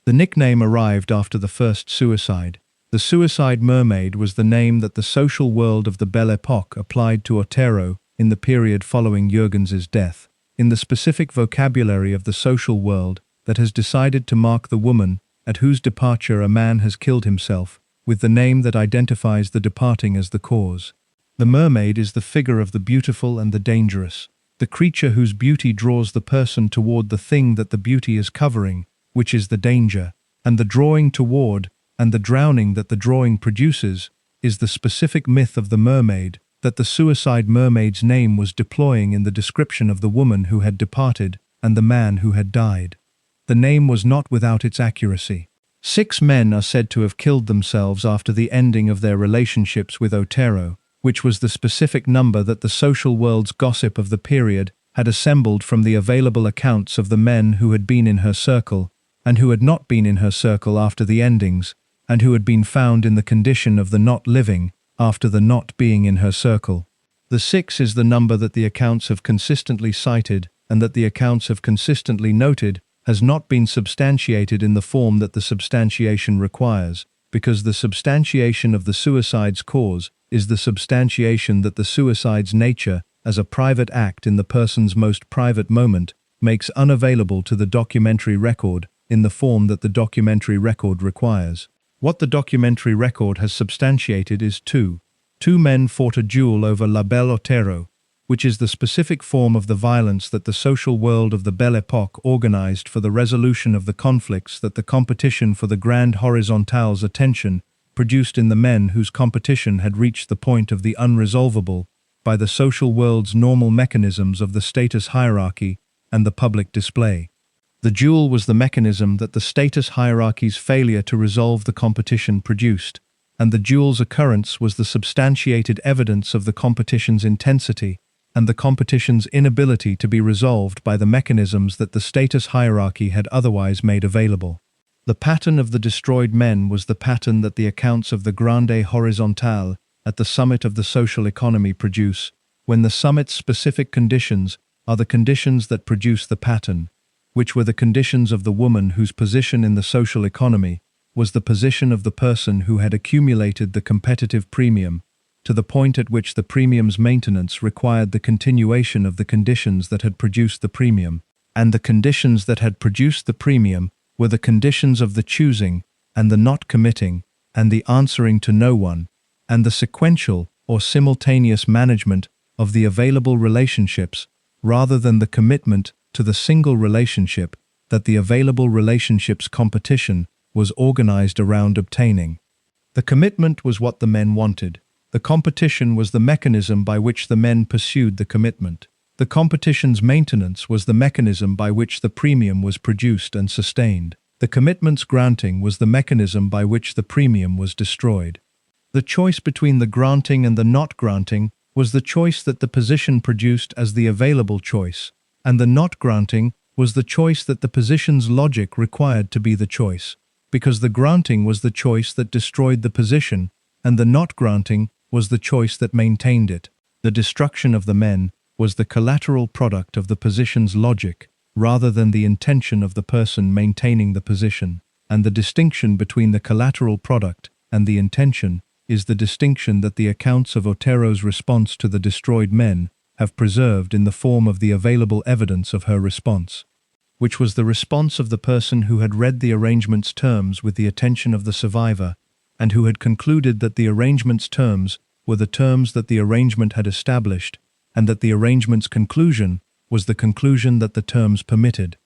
The nickname arrived after the first suicide. The suicide mermaid was the name that the social world of the Belle Époque applied to Otero in the period following Jurgens's death, in the specific vocabulary of the social world that has decided to mark the woman at whose departure a man has killed himself, with the name that identifies the departing as the cause. The mermaid is the figure of the beautiful and the dangerous, the creature whose beauty draws the person toward the thing that the beauty is covering, which is the danger, and the drawing toward, and the drowning that the drawing produces, is the specific myth of the mermaid that the suicide mermaid's name was deploying in the description of the woman who had departed and the man who had died. The name was not without its accuracy. 6 men are said to have killed themselves after the ending of their relationships with Otero, which was the specific number that the social world's gossip of the period had assembled from the available accounts of the men who had been in her circle, and who had not been in her circle after the endings, and who had been found in the condition of the not living after the not being in her circle. The 6 is the number that the accounts have consistently cited, and that the accounts have consistently noted has not been substantiated in the form that the substantiation requires, because the substantiation of the suicide's cause is the substantiation that the suicide's nature as a private act in the person's most private moment makes unavailable to the documentary record in the form that the documentary record requires. What the documentary record has substantiated is two men fought a duel over La Belle Otero, which is the specific form of the violence that the social world of the Belle Époque organized for the resolution of the conflicts that the competition for the grande horizontale's attention produced in the men whose competition had reached the point of the unresolvable by the social world's normal mechanisms of the status hierarchy and the public display. The duel was the mechanism that the status hierarchy's failure to resolve the competition produced, and the duel's occurrence was the substantiated evidence of the competition's intensity and the competition's inability to be resolved by the mechanisms that the status hierarchy had otherwise made available. The pattern of the destroyed men was the pattern that the accounts of the grande horizontale at the summit of the social economy produce, when the summit's specific conditions are the conditions that produce the pattern, which were the conditions of the woman whose position in the social economy was the position of the person who had accumulated the competitive premium, to the point at which the premium's maintenance required the continuation of the conditions that had produced the premium, and the conditions that had produced the premium were the conditions of the choosing and the not committing and the answering to no one, and the sequential or simultaneous management of the available relationships rather than the commitment to the single relationship that the available relationship's competition was organized around obtaining. The commitment was what the men wanted. The competition was the mechanism by which the men pursued the commitment. The competition's maintenance was the mechanism by which the premium was produced and sustained. The commitment's granting was the mechanism by which the premium was destroyed. The choice between the granting and the not granting was the choice that the position produced as the available choice, and the not granting was the choice that the position's logic required to be the choice, because the granting was the choice that destroyed the position, and the not granting was the choice that maintained it. The destruction of the men was the collateral product of the position's logic, rather than the intention of the person maintaining the position, and the distinction between the collateral product and the intention is the distinction that the accounts of Otero's response to the destroyed men have preserved in the form of the available evidence of her response, which was the response of the person who had read the arrangement's terms with the attention of the survivor, and who had concluded that the arrangement's terms were the terms that the arrangement had established, and that the arrangement's conclusion was the conclusion that the terms permitted.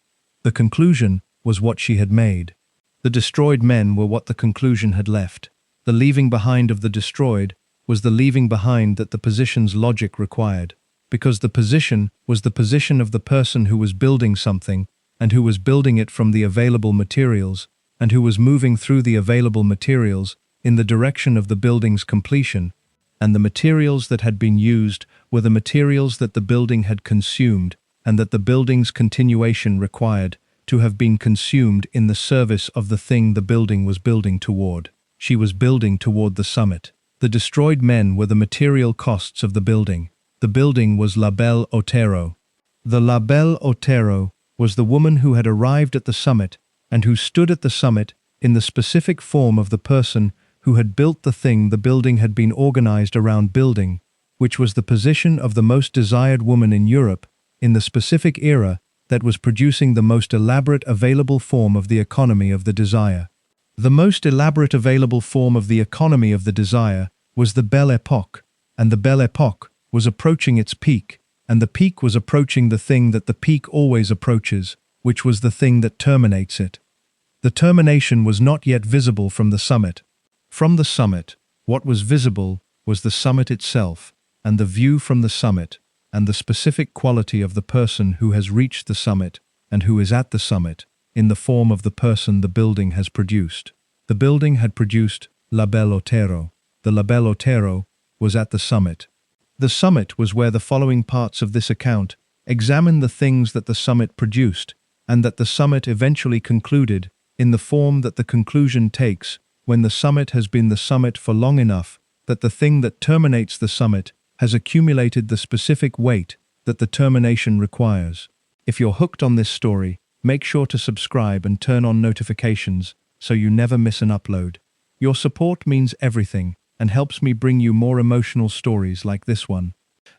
The conclusion was what she had made. The destroyed men were what the conclusion had left. The leaving behind of the destroyed was the leaving behind that the position's logic required, because the position was the position of the person who was building something, and who was building it from the available materials, and who was moving through the available materials in the direction of the building's completion, and the materials that had been used were the materials that the building had consumed, and that the building's continuation required to have been consumed in the service of the thing the building was building toward. She was building toward the summit. The destroyed men were the material costs of the building. The building was La Belle Otero. The La Belle Otero was the woman who had arrived at the summit and who stood at the summit in the specific form of the person who had built the thing the building had been organized around building, which was the position of the most desired woman in Europe in the specific era that was producing the most elaborate available form of the economy of the desire. The most elaborate available form of the economy of the desire was the Belle Époque, and the Belle Époque was approaching its peak, and the peak was approaching the thing that the peak always approaches, which was the thing that terminates it. The termination was not yet visible from the summit. From the summit, what was visible was the summit itself, and the view from the summit, and the specific quality of the person who has reached the summit and who is at the summit, in the form of the person the building has produced. The building had produced La Belle Otero. The La Belle Otero was at the summit. The summit was where the following parts of this account examine the things that the summit produced, and that the summit eventually concluded, in the form that the conclusion takes when the summit has been the summit for long enough that the thing that terminates the summit has accumulated the specific weight that the termination requires. If you're hooked on this story, make sure to subscribe and turn on notifications so you never miss an upload. Your support means everything and helps me bring you more emotional stories like this one.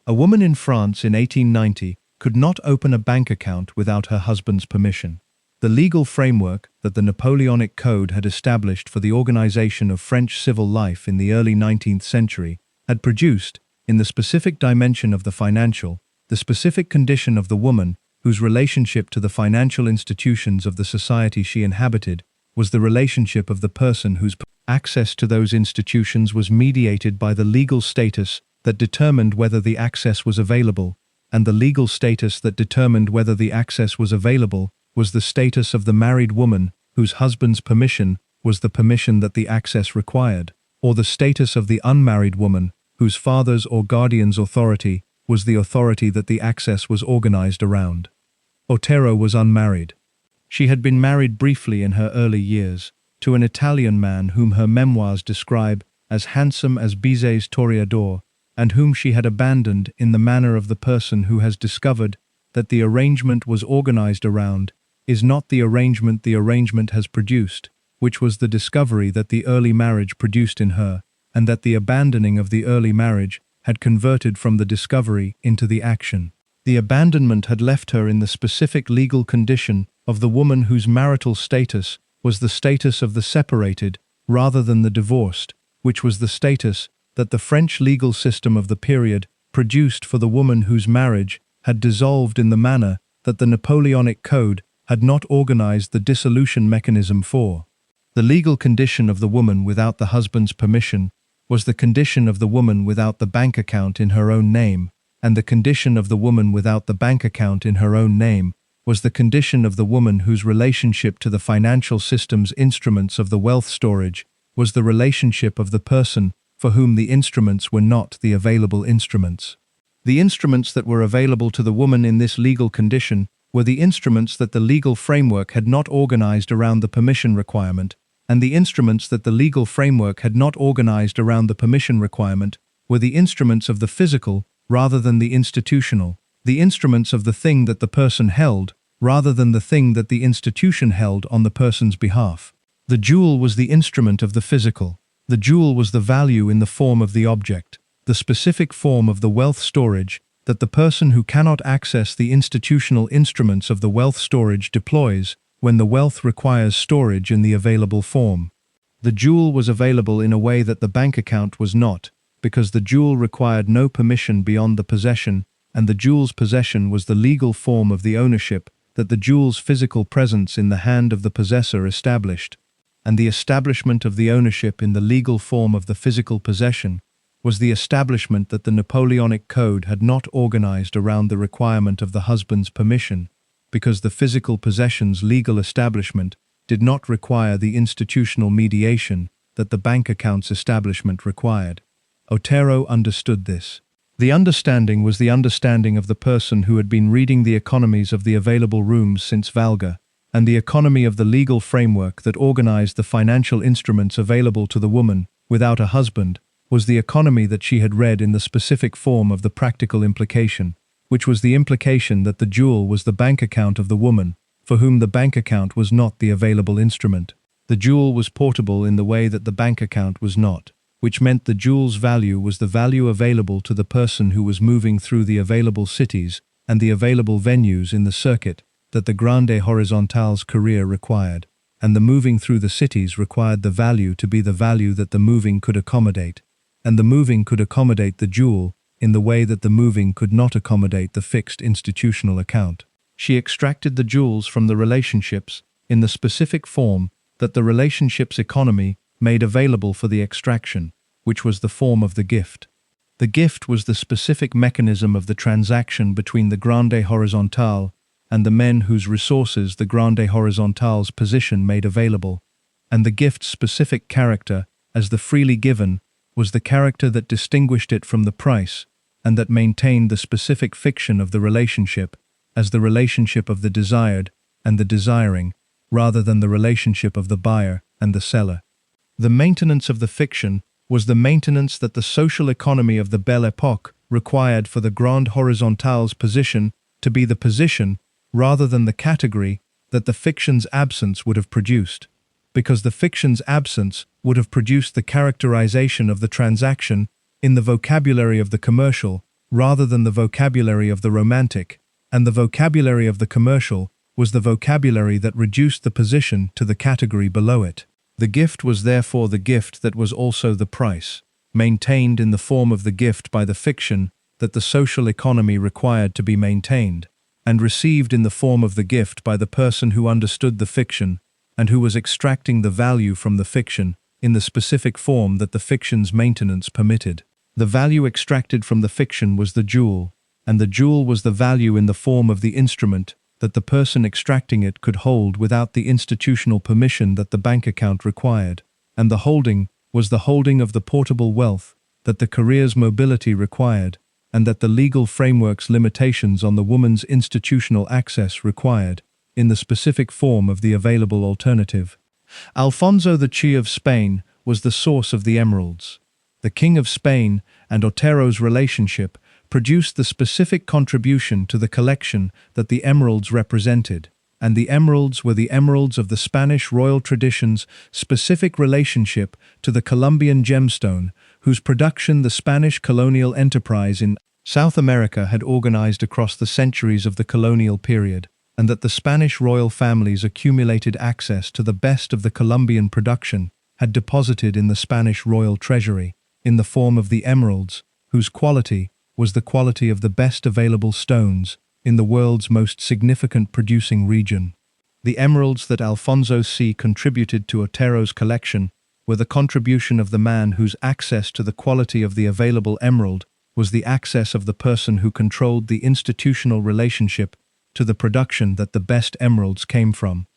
A woman in France in 1890 could not open a bank account without her husband's permission. The legal framework that the Napoleonic Code had established for the organization of French civil life in the early 19th century had produced, in the specific dimension of the financial, the specific condition of the woman whose relationship to the financial institutions of the society she inhabited was the relationship of the person whose access to those institutions was mediated by the legal status that determined whether the access was available, and the legal status that determined whether the access was available was the status of the married woman whose husband's permission was the permission that the access required, or the status of the unmarried woman whose father's or guardian's authority was the authority that the access was organized around. Otero was unmarried. She had been married briefly in her early years to an Italian man whom her memoirs describe as handsome as Bizet's Toreador, and whom she had abandoned in the manner of the person who has discovered that the arrangement was organized around is not the arrangement has produced, which was the discovery that the early marriage produced in her, and that the abandoning of the early marriage had converted from the discovery into the action. The abandonment had left her in the specific legal condition of the woman whose marital status was the status of the separated rather than the divorced, which was the status that the French legal system of the period produced for the woman whose marriage had dissolved in the manner that the Napoleonic Code had not organized the dissolution mechanism for. The legal condition of the woman without the husband's permission was the condition of the woman without the bank account in her own name, and the condition of the woman without the bank account in her own name was the condition of the woman whose relationship to the financial system's instruments of the wealth storage was the relationship of the person for whom the instruments were not the available instruments. The instruments that were available to the woman in this legal condition were the instruments that the legal framework had not organized around the permission requirement, and the instruments that the legal framework had not organized around the permission requirement were the instruments of the physical rather than the institutional, the instruments of the thing that the person held rather than the thing that the institution held on the person's behalf. The jewel was the instrument of the physical. The jewel was the value in the form of the object, the specific form of the wealth storage that the person who cannot access the institutional instruments of the wealth storage deploys when the wealth requires storage in the available form. The jewel was available in a way that the bank account was not, because the jewel required no permission beyond the possession, and the jewel's possession was the legal form of the ownership that the jewel's physical presence in the hand of the possessor established, and the establishment of the ownership in the legal form of the physical possession was the establishment that the Napoleonic Code had not organized around the requirement of the husband's permission, because the physical possession's legal establishment did not require the institutional mediation that the bank account's establishment required. Otero understood this. The understanding was the understanding of the person who had been reading the economies of the available rooms since Valga, and the economy of the legal framework that organized the financial instruments available to the woman without a husband was the economy that she had read in the specific form of the practical implication, which was the implication that the jewel was the bank account of the woman, for whom the bank account was not the available instrument. The jewel was portable in the way that the bank account was not, which meant the jewel's value was the value available to the person who was moving through the available cities and the available venues in the circuit that the grande horizontale's career required, and the moving through the cities required the value to be the value that the moving could accommodate, and the moving could accommodate the jewel in the way that the moving could not accommodate the fixed institutional account. She extracted the jewels from the relationships in the specific form that the relationship's economy made available for the extraction, which was the form of the gift. The gift was the specific mechanism of the transaction between the grande horizontale and the men whose resources the grande horizontale's position made available, and the gift's specific character, as the freely given, was the character that distinguished it from the price, and that maintained the specific fiction of the relationship as the relationship of the desired and the desiring, rather than the relationship of the buyer and the seller. The maintenance of the fiction was the maintenance that the social economy of the Belle Époque required for the grande horizontale's position to be the position, rather than the category, that the fiction's absence would have produced, because the fiction's absence would have produced the characterization of the transaction in the vocabulary of the commercial rather than the vocabulary of the romantic, and the vocabulary of the commercial was the vocabulary that reduced the position to the category below it. The gift was therefore the gift that was also the price, maintained in the form of the gift by the fiction that the social economy required to be maintained, and received in the form of the gift by the person who understood the fiction and who was extracting the value from the fiction in the specific form that the fiction's maintenance permitted. The value extracted from the fiction was the jewel, and the jewel was the value in the form of the instrument that the person extracting it could hold without the institutional permission that the bank account required, and the holding was the holding of the portable wealth that the career's mobility required, and that the legal framework's limitations on the woman's institutional access required, in the specific form of the available alternative. Alfonso VI of Spain was the source of the emeralds. The King of Spain and Otero's relationship produced the specific contribution to the collection that the emeralds represented, and the emeralds were the emeralds of the Spanish royal tradition's specific relationship to the Colombian gemstone, whose production the Spanish colonial enterprise in South America had organized across the centuries of the colonial period, and that the Spanish royal families accumulated access to the best of the Colombian production had deposited in the Spanish royal treasury, in the form of the emeralds, whose quality was the quality of the best available stones in the world's most significant producing region. The emeralds that Alfonso VI contributed to Otero's collection were the contribution of the man whose access to the quality of the available emerald was the access of the person who controlled the institutional relationship to the production that the best emeralds came from.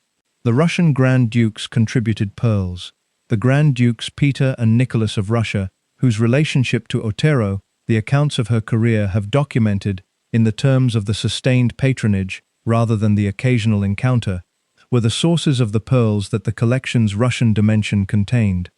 The Russian Grand Dukes contributed pearls. The Grand Dukes Peter and Nicholas of Russia, whose relationship to Otero the accounts of her career have documented in the terms of the sustained patronage rather than the occasional encounter, were the sources of the pearls that the collection's Russian dimension contained,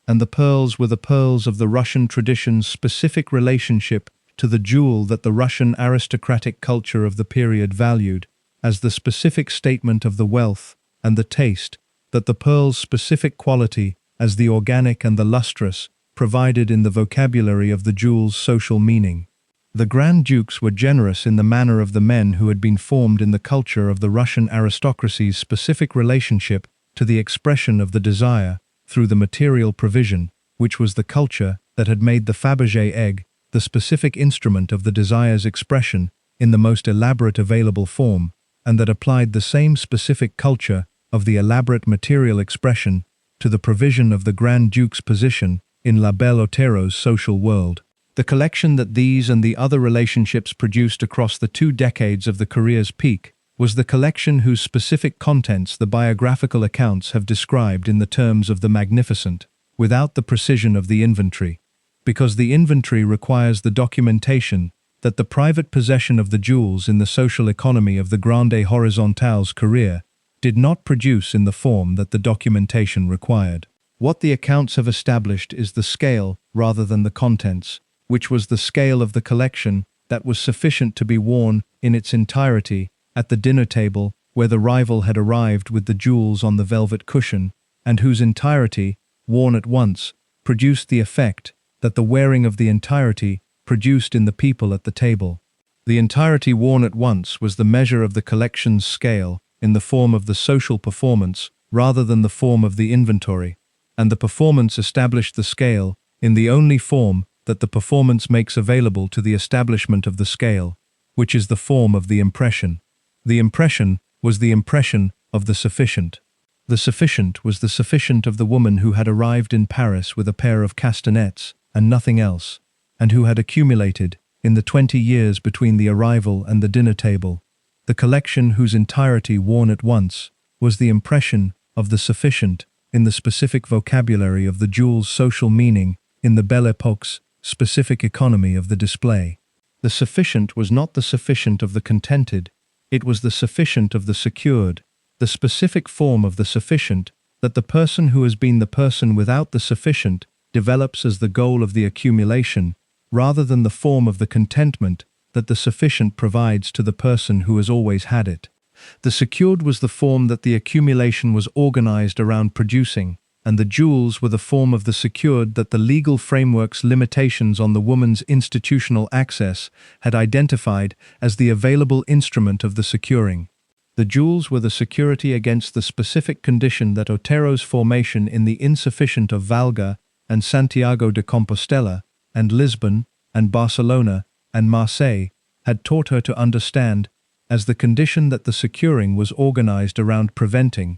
and the pearls were the pearls of the Russian tradition's specific relationship to the jewel that the Russian aristocratic culture of the period valued as the specific statement of the wealth and the taste that the pearl's specific quality as the organic and the lustrous provided in the vocabulary of the jewel's social meaning. The Grand Dukes were generous in the manner of the men who had been formed in the culture of the Russian aristocracy's specific relationship to the expression of the desire through the material provision, which was the culture that had made the Fabergé egg the specific instrument of the desire's expression in the most elaborate available form, and that applied the same specific culture of the elaborate material expression to the provision of the Grand Duke's position in La Belle Otero's social world. The collection that these and the other relationships produced across the 2 decades of the career's peak was the collection whose specific contents the biographical accounts have described in the terms of the magnificent, without the precision of the inventory, because the inventory requires the documentation that the private possession of the jewels in the social economy of the grande horizontale's career did not produce in the form that the documentation required. What the accounts have established is the scale rather than the contents, which was the scale of the collection that was sufficient to be worn in its entirety at the dinner table where the rival had arrived with the jewels on the velvet cushion, and whose entirety, worn at once, produced the effect that the wearing of the entirety produced in the people at the table. The entirety worn at once was the measure of the collection's scale in the form of the social performance rather than the form of the inventory, and the performance established the scale in the only form that the performance makes available to the establishment of the scale, which is the form of the impression. The impression was the impression of the sufficient. The sufficient was the sufficient of the woman who had arrived in Paris with a pair of castanets and nothing else, and who had accumulated, in the 20 years between the arrival and the dinner table, the collection whose entirety worn at once was the impression of the sufficient in the specific vocabulary of the jewel's social meaning in the Belle Époque's specific economy of the display. The sufficient was not the sufficient of the contented, it was the sufficient of the secured, the specific form of the sufficient that the person who has been the person without the sufficient develops as the goal of the accumulation, rather than the form of the contentment that the sufficient provides to the person who has always had it. The secured was the form that the accumulation was organized around producing, and the jewels were the form of the secured that the legal framework's limitations on the woman's institutional access had identified as the available instrument of the securing. The jewels were the security against the specific condition that Otero's formation in the insufficient of Valga and Santiago de Compostela and Lisbon and Barcelona and Marseille had taught her to understand as the condition that the securing was organized around preventing,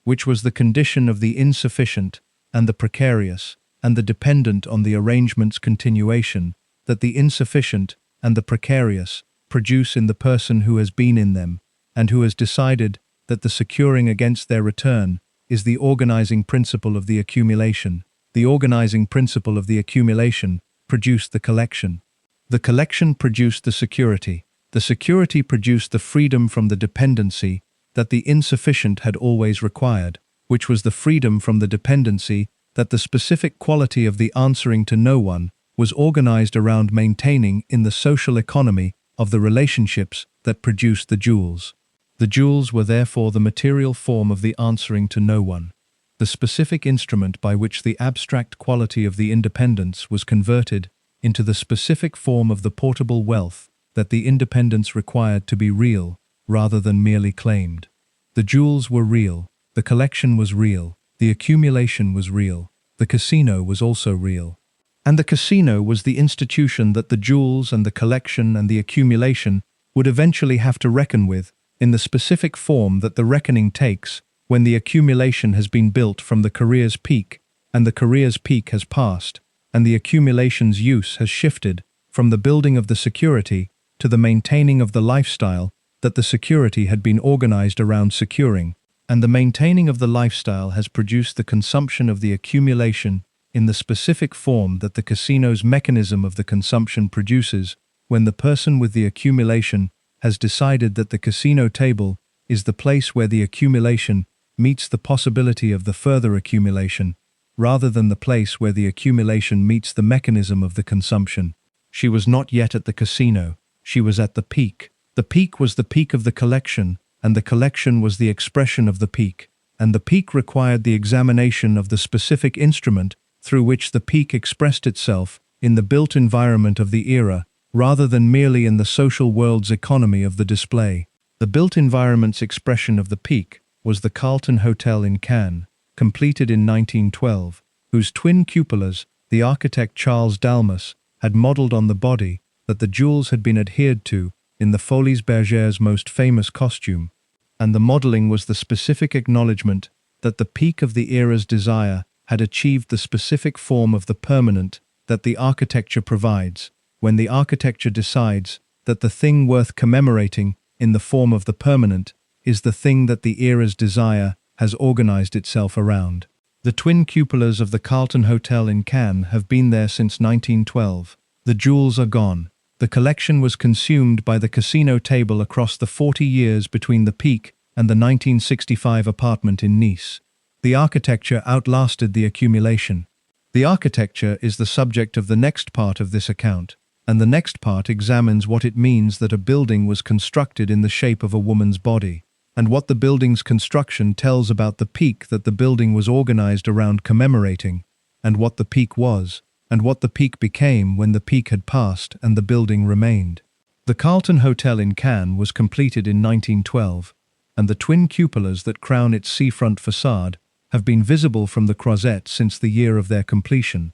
which was the condition of the insufficient and the precarious and the dependent on the arrangement's continuation, that the insufficient and the precarious produce in the person who has been in them, and who has decided that the securing against their return is the organizing principle of the accumulation. The organizing principle of the accumulation produced the collection. The collection produced the security. The security produced the freedom from the dependency that the insufficient had always required, which was the freedom from the dependency that the specific quality of the answering to no one was organized around maintaining in the social economy of the relationships that produced the jewels. The jewels were therefore the material form of the answering to no one, the specific instrument by which the abstract quality of the independence was converted into the specific form of the portable wealth that the independence required to be real rather than merely claimed. The jewels were real, the collection was real, the accumulation was real, the casino was also real. And the casino was the institution that the jewels and the collection and the accumulation would eventually have to reckon with in the specific form that the reckoning takes when the accumulation has been built from the career's peak and the career's peak has passed and the accumulation's use has shifted from the building of the security to the maintaining of the lifestyle that the security had been organized around securing, and the maintaining of the lifestyle has produced the consumption of the accumulation in the specific form that the casino's mechanism of the consumption produces when the person with the accumulation has decided that the casino table is the place where the accumulation meets the possibility of the further accumulation, rather than the place where the accumulation meets the mechanism of the consumption. She was not yet at the casino, she was at the peak. The peak was the peak of the collection, and the collection was the expression of the peak, and the peak required the examination of the specific instrument through which the peak expressed itself in the built environment of the era, rather than merely in the social world's economy of the display. The built environment's expression of the peak was the Carlton Hotel in Cannes, completed in 1912, whose twin cupolas the architect Charles Dalmas had modeled on the body that the jewels had been adhered to in the Folies Bergère's most famous costume, and the modeling was the specific acknowledgement that the peak of the era's desire had achieved the specific form of the permanent that the architecture provides, when the architecture decides that the thing worth commemorating in the form of the permanent is the thing that the era's desire has organized itself around. The twin cupolas of the Carlton Hotel in Cannes have been there since 1912. The jewels are gone. The collection was consumed by the casino table across the 40 years between the peak and the 1965 apartment in Nice. The architecture outlasted the accumulation. The architecture is the subject of the next part of this account, and the next part examines what it means that a building was constructed in the shape of a woman's body, and what the building's construction tells about the peak that the building was organized around commemorating, and what the peak was, and what the peak became when the peak had passed and the building remained. The Carlton Hotel in Cannes was completed in 1912, and the twin cupolas that crown its seafront facade have been visible from the Croisette since the year of their completion,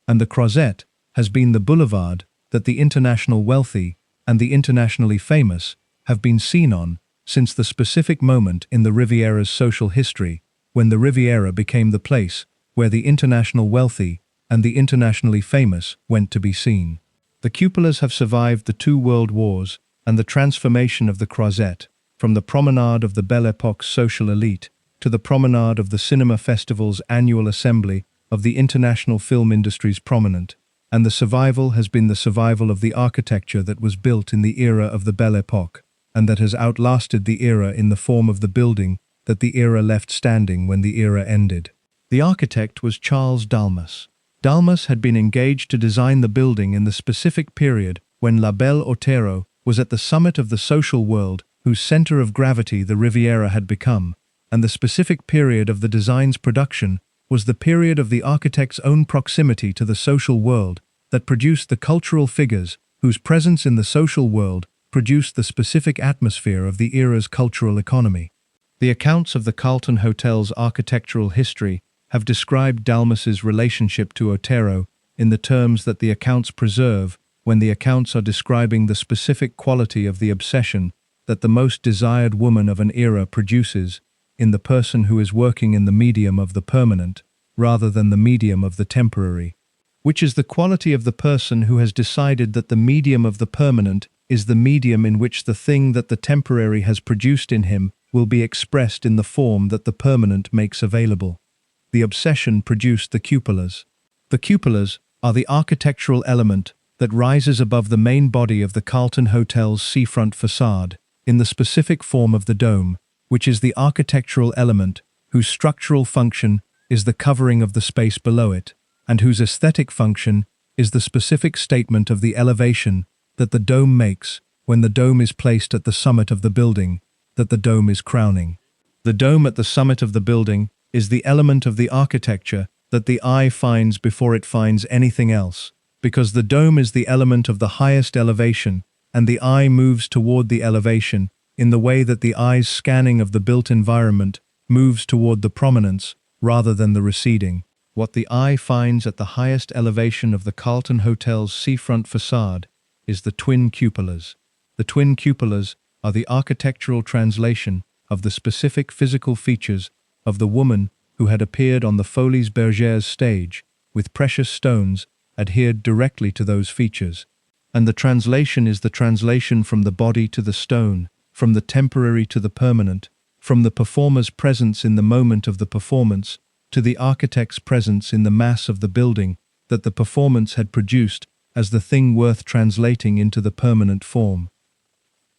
and the Croisette has been the boulevard that the international wealthy and the internationally famous have been seen on since the specific moment in the Riviera's social history when the Riviera became the place where the international wealthy and the internationally famous went to be seen. The cupolas have survived the 2 world wars and the transformation of the Croisette, from the promenade of the Belle Époque's social elite to the promenade of the Cinema Festival's annual assembly of the international film industry's prominent, and the survival has been the survival of the architecture that was built in the era of the Belle Époque, and that has outlasted the era in the form of the building that the era left standing when the era ended. The architect was Charles Dalmas. Dalmas had been engaged to design the building in the specific period when La Belle Otero was at the summit of the social world whose center of gravity the Riviera had become, and the specific period of the design's production was the period of the architect's own proximity to the social world that produced the cultural figures whose presence in the social world produced the specific atmosphere of the era's cultural economy. The accounts of the Carlton Hotel's architectural history have described Dalmas's relationship to Otero in the terms that the accounts preserve when the accounts are describing the specific quality of the obsession that the most desired woman of an era produces in the person who is working in the medium of the permanent rather than the medium of the temporary, which is the quality of the person who has decided that the medium of the permanent is the medium in which the thing that the temporary has produced in him will be expressed in the form that the permanent makes available. The obsession produced the cupolas. The cupolas are the architectural element that rises above the main body of the Carlton Hotel's seafront facade in the specific form of the dome, which is the architectural element whose structural function is the covering of the space below it, and whose aesthetic function is the specific statement of the elevation that the dome makes when the dome is placed at the summit of the building that the dome is crowning. The dome at the summit of the building is the element of the architecture that the eye finds before it finds anything else, because the dome is the element of the highest elevation, and the eye moves toward the elevation in the way that the eye's scanning of the built environment moves toward the prominence rather than the receding. What the eye finds at the highest elevation of the Carlton Hotel's seafront facade is the twin cupolas. The twin cupolas are the architectural translation of the specific physical features of the woman who had appeared on the Folies Bergères stage with precious stones adhered directly to those features. And the translation is the translation from the body to the stone, from the temporary to the permanent, from the performer's presence in the moment of the performance to the architect's presence in the mass of the building that the performance had produced as the thing worth translating into the permanent form.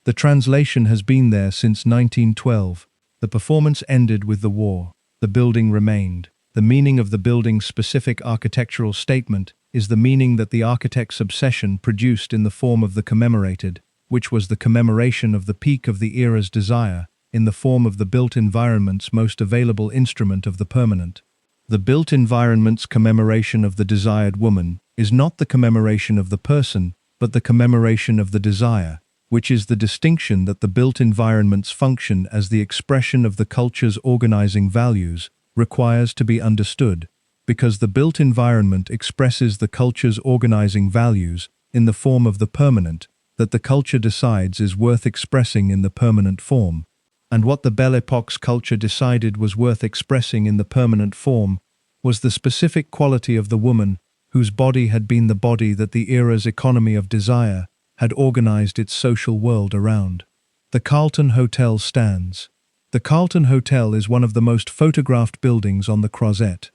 The translation has been there since 1912. The performance ended with the war. The building remained. The meaning of the building's specific architectural statement is the meaning that the architect's obsession produced in the form of the commemorated, which was the commemoration of the peak of the era's desire, in the form of the built environment's most available instrument of the permanent. The built environment's commemoration of the desired woman is not the commemoration of the person, but the commemoration of the desire, which is the distinction that the built environment's function as the expression of the culture's organizing values requires to be understood, because the built environment expresses the culture's organizing values in the form of the permanent that the culture decides is worth expressing in the permanent form. And what the Belle Époque's culture decided was worth expressing in the permanent form was the specific quality of the woman whose body had been the body that the era's economy of desire had organized its social world around. The Carlton Hotel stands. The Carlton Hotel is one of the most photographed buildings on the Croisette.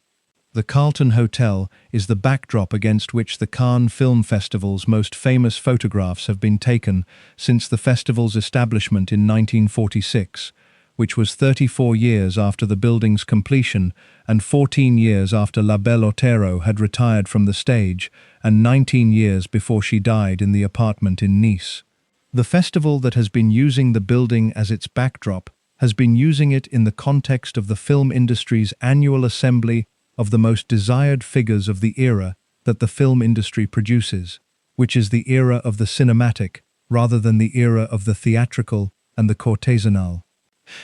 The Carlton Hotel is the backdrop against which the Cannes Film Festival's most famous photographs have been taken since the festival's establishment in 1946, which was 34 years after the building's completion and 14 years after La Belle Otero had retired from the stage and 19 years before she died in the apartment in Nice. The festival that has been using the building as its backdrop has been using it in the context of the film industry's annual assembly of the most desired figures of the era that the film industry produces, which is the era of the cinematic rather than the era of the theatrical and the courtesanal.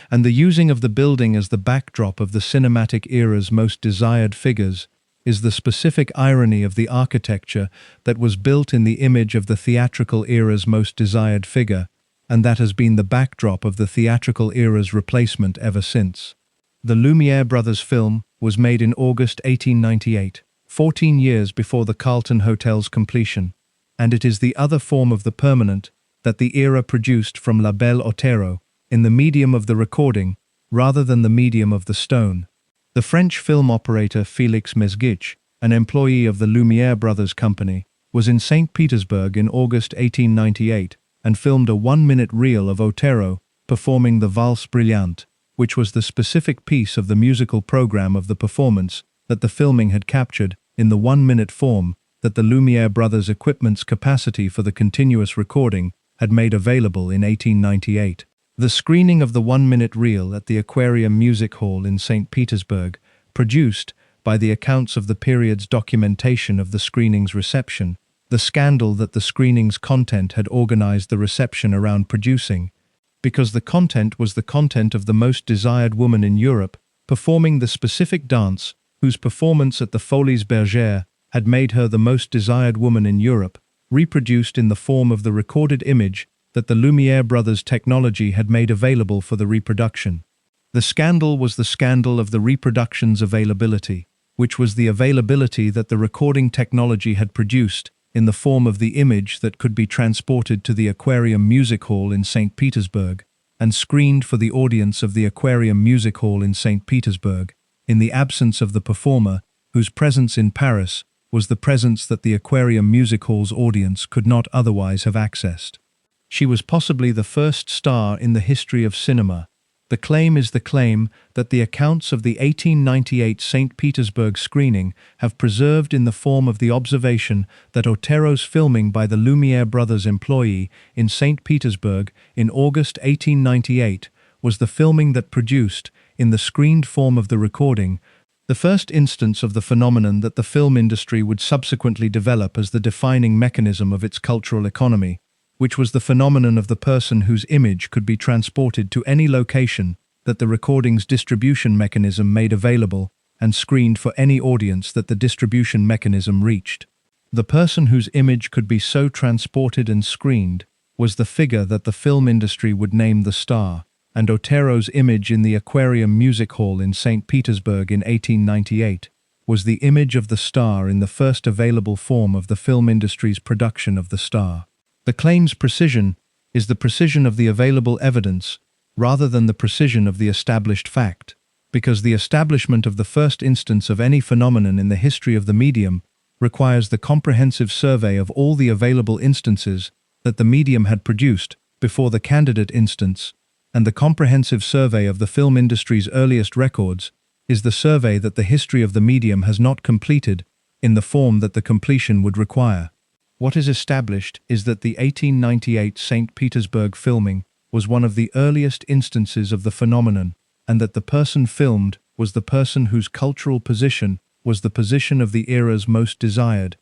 And the using of the building as the backdrop of the cinematic era's most desired figures is the specific irony of the architecture that was built in the image of the theatrical era's most desired figure, and that has been the backdrop of the theatrical era's replacement ever since. The Lumiere brothers' film was made in August 1898, 14 years before the Carlton Hotel's completion, and it is the other form of the permanent that the era produced from La Belle Otero in the medium of the recording rather than the medium of the stone. The French film operator Félix Mesguich, an employee of the Lumiere brothers' company, was in St. Petersburg in August 1898 and filmed a 1-minute reel of Otero performing the Valse Brillante, which was the specific piece of the musical program of the performance that the filming had captured in the 1-minute form that the Lumiere brothers' equipment's capacity for the continuous recording had made available in 1898. The screening of the 1-minute reel at the Aquarium Music Hall in St. Petersburg produced by the accounts of the period's documentation of the screening's reception, the scandal that the screening's content had organized the reception around producing, because the content was the content of the most desired woman in Europe, performing the specific dance whose performance at the Folies Bergère had made her the most desired woman in Europe, reproduced in the form of the recorded image that the Lumiere brothers' technology had made available for the reproduction. The scandal was the scandal of the reproduction's availability, which was the availability that the recording technology had produced in the form of the image that could be transported to the Aquarium Music Hall in St. Petersburg and screened for the audience of the Aquarium Music Hall in St. Petersburg, in the absence of the performer, whose presence in Paris was the presence that the Aquarium Music Hall's audience could not otherwise have accessed. She was possibly the first star in the history of cinema. The claim is the claim that the accounts of the 1898 St. Petersburg screening have preserved in the form of the observation that Otero's filming by the Lumiere brothers' employee in St. Petersburg in August 1898 was the filming that produced, in the screened form of the recording, the first instance of the phenomenon that the film industry would subsequently develop as the defining mechanism of its cultural economy, which was the phenomenon of the person whose image could be transported to any location that the recording's distribution mechanism made available and screened for any audience that the distribution mechanism reached. The person whose image could be so transported and screened was the figure that the film industry would name the star, and Otero's image in the Aquarium Music Hall in St. Petersburg in 1898 was the image of the star in the first available form of the film industry's production of the star. The claim's precision is the precision of the available evidence rather than the precision of the established fact, because the establishment of the first instance of any phenomenon in the history of the medium requires the comprehensive survey of all the available instances that the medium had produced before the candidate instance, and the comprehensive survey of the film industry's earliest records is the survey that the history of the medium has not completed in the form that the completion would require. What is established is that the 1898 St. Petersburg filming was one of the earliest instances of the phenomenon, and that the person filmed was the person whose cultural position was the position of the era's most desired,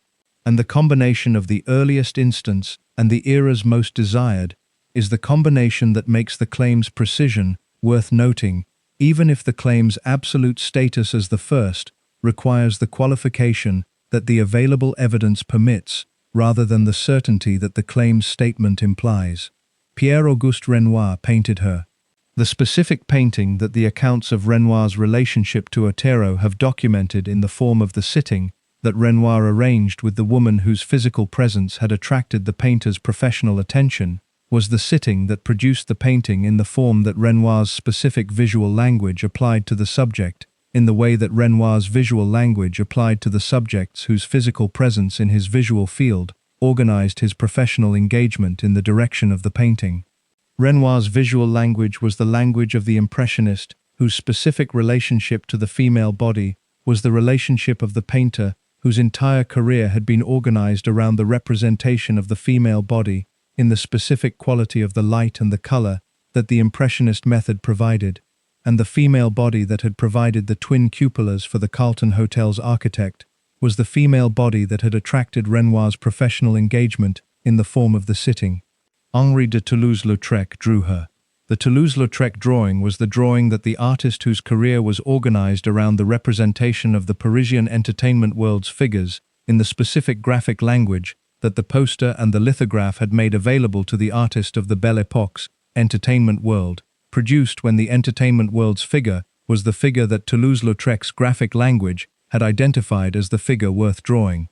and the combination of the earliest instance and the era's most desired is the combination that makes the claim's precision worth noting, even if the claim's absolute status as the first requires the qualification that the available evidence permits, rather than the certainty that the claim's statement implies. Pierre-Auguste Renoir painted her. The specific painting that the accounts of Renoir's relationship to Otero have documented in the form of the sitting that Renoir arranged with the woman whose physical presence had attracted the painter's professional attention was the sitting that produced the painting in the form that Renoir's specific visual language applied to the subject, in the way that Renoir's visual language applied to the subjects whose physical presence in his visual field organized his professional engagement in the direction of the painting. Renoir's visual language was the language of the impressionist, whose specific relationship to the female body was the relationship of the painter, whose entire career had been organized around the representation of the female body in the specific quality of the light and the color that the impressionist method provided, and the female body that had provided the twin cupolas for the Carlton Hotel's architect was the female body that had attracted Renoir's professional engagement in the form of the sitting. Henri de Toulouse-Lautrec drew her. The Toulouse-Lautrec drawing was the drawing that the artist whose career was organized around the representation of the Parisian entertainment world's figures in the specific graphic language that the poster and the lithograph had made available to the artist of the Belle Époque's entertainment world, produced when the entertainment world's figure was the figure that Toulouse-Lautrec's graphic language had identified as the figure worth drawing.